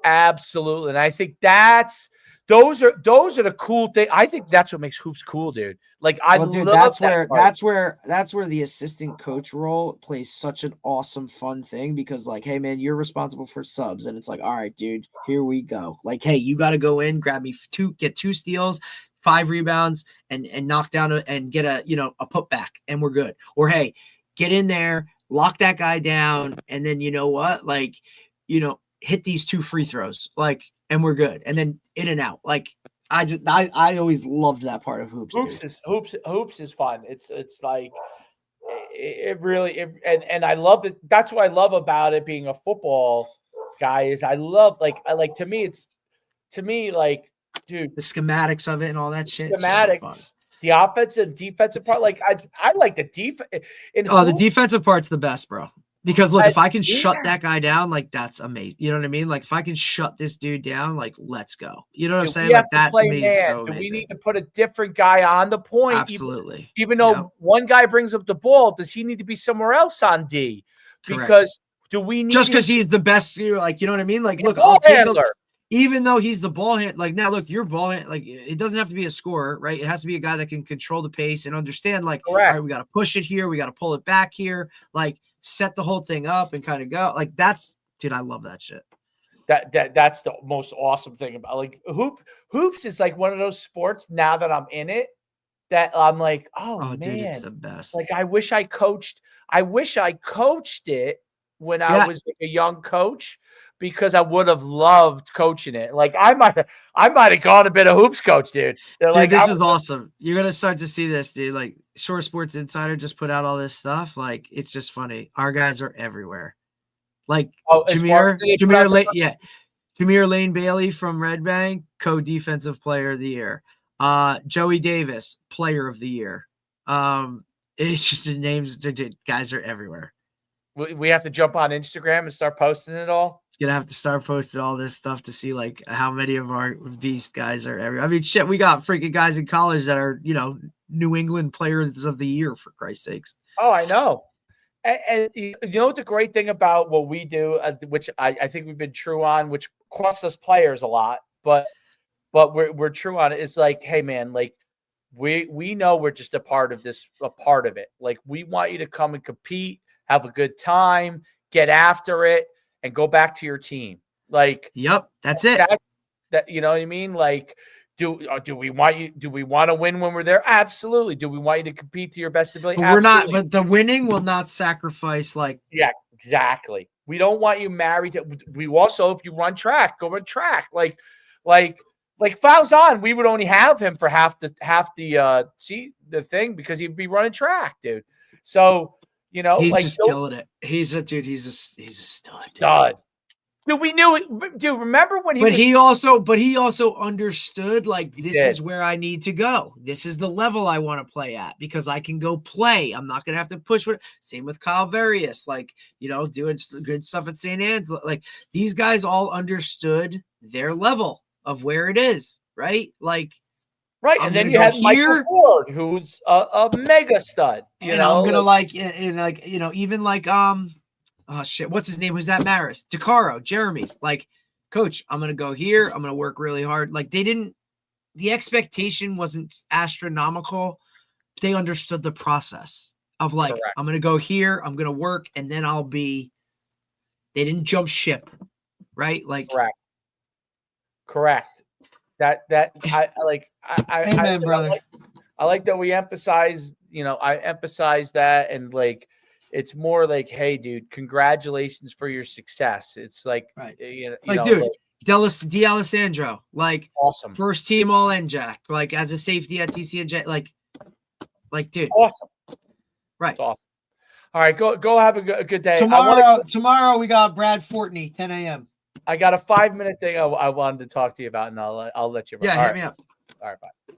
Absolutely. And I think those are the cool things. I think that's what makes hoops cool, dude. Like, that's where the assistant coach role plays such an awesome, fun thing, because like, hey man, you're responsible for subs, and it's like, all right, dude, here we go. Like, hey, you got to go in, grab me get 2 steals, 5 rebounds, and knock down and get a putback, and we're good. Or hey, get in there, lock that guy down, and then you know what, like, hit these 2 free throws, like, and we're good. And then in and out. Like, I always loved that part of hoops. Hoops is fun. It's like, it really, and I love it. That's what I love about it being a football guy is I love, to me, dude, the schematics of it and all that shit. Schematics. The offensive and defensive part, like I like the defense. The defensive part's the best, bro. Because look, if I can shut that guy down, like, that's amazing. You know what I mean? Like, if I can shut this dude down, like, let's go. You know what I'm saying? Like, that to me is so amazing. We need to put a different guy on the point. Absolutely. Even though one guy brings up the ball, does he need to be somewhere else on D? Correct. Because do we need just because he's the best? Like, you know what I mean? Like, look, even though he's the ball hand, like, now look, your ball hand, like, it doesn't have to be a scorer, right? It has to be a guy that can control the pace and understand, like, all right, we got to push it here, we got to pull it back here, like, set the whole thing up and kind of go. Like, dude, I love that shit. That's the most awesome thing about, like, hoops is like one of those sports, now that I'm in it, that I'm like, oh man, dude, it's the best. Like, I wish I coached it when I was like a young coach, because I would have loved coaching it. Like, I might have gone a bit of hoops coach, dude. Dude, this is awesome. You're gonna start to see this, dude. Like, Shore Sports Insider just put out all this stuff. Like, it's just funny. Our guys are everywhere. Like, Jameer Lane Bailey from Red Bank, co-defensive player of the year. Joey Davis, player of the year. It's just the names. Dude, guys are everywhere. We have to jump on Instagram and start posting it all. Gonna have to start posting all this stuff to see, like, how many of our beast guys are everywhere. I mean, shit, we got freaking guys in college that are, New England players of the year, for Christ's sakes. Oh, I know. And you know what the great thing about what we do, which I think we've been true on, which costs us players a lot, but we're true on it, is like, hey man, like, we know we're just a part of it. Like, we want you to come and compete, have a good time, get after it, and go back to your team. Like, yep, that's it. That you know what I mean? Like, do we want to win when we're there? Absolutely. Do we want you to compete to your best ability? But we're not. But the winning will not sacrifice. Like, yeah, exactly. We don't want you married to. We also, if you run track, go run track. Like Fauzan, we would only have him for half the thing, because he'd be running track, dude. So, he's like, just killing it. He's a stud. Dude, we knew it. Dude, remember when he also understood, like, this is where I need to go. This is the level I want to play at, because I can go play. I'm not gonna have to push. Same with Kyle Various, like, doing good stuff at St. Anne's. Like, these guys all understood their level. of where it is, right? Like, Right, I'm and then gonna you go had here. Michael Ford, who's a mega stud. You And know, I'm gonna like, and like, you know, even like, oh shit, what's his name? Who's that? Maris, DeCaro, Jeremy. Like, coach, I'm gonna go here. I'm gonna work really hard. Like, the expectation wasn't astronomical. They understood the process of like, Correct. I'm gonna go here. I'm gonna work, and then they didn't jump ship, right? Like, correct. That I like. Amen, brother. I like that we emphasize, I emphasize that, and like, it's more like, hey, dude, congratulations for your success. It's like, Right. dude, D'Alessandro, like, awesome, first team all NJAC, like as a safety at TCNJ, like, dude, awesome, right? It's awesome. All right, go have a good day. Tomorrow we got Brad Fortney, 10 a.m. I got a 5-minute thing I wanted to talk to you about, and I'll let you run. Yeah, hit me up. All right, bye.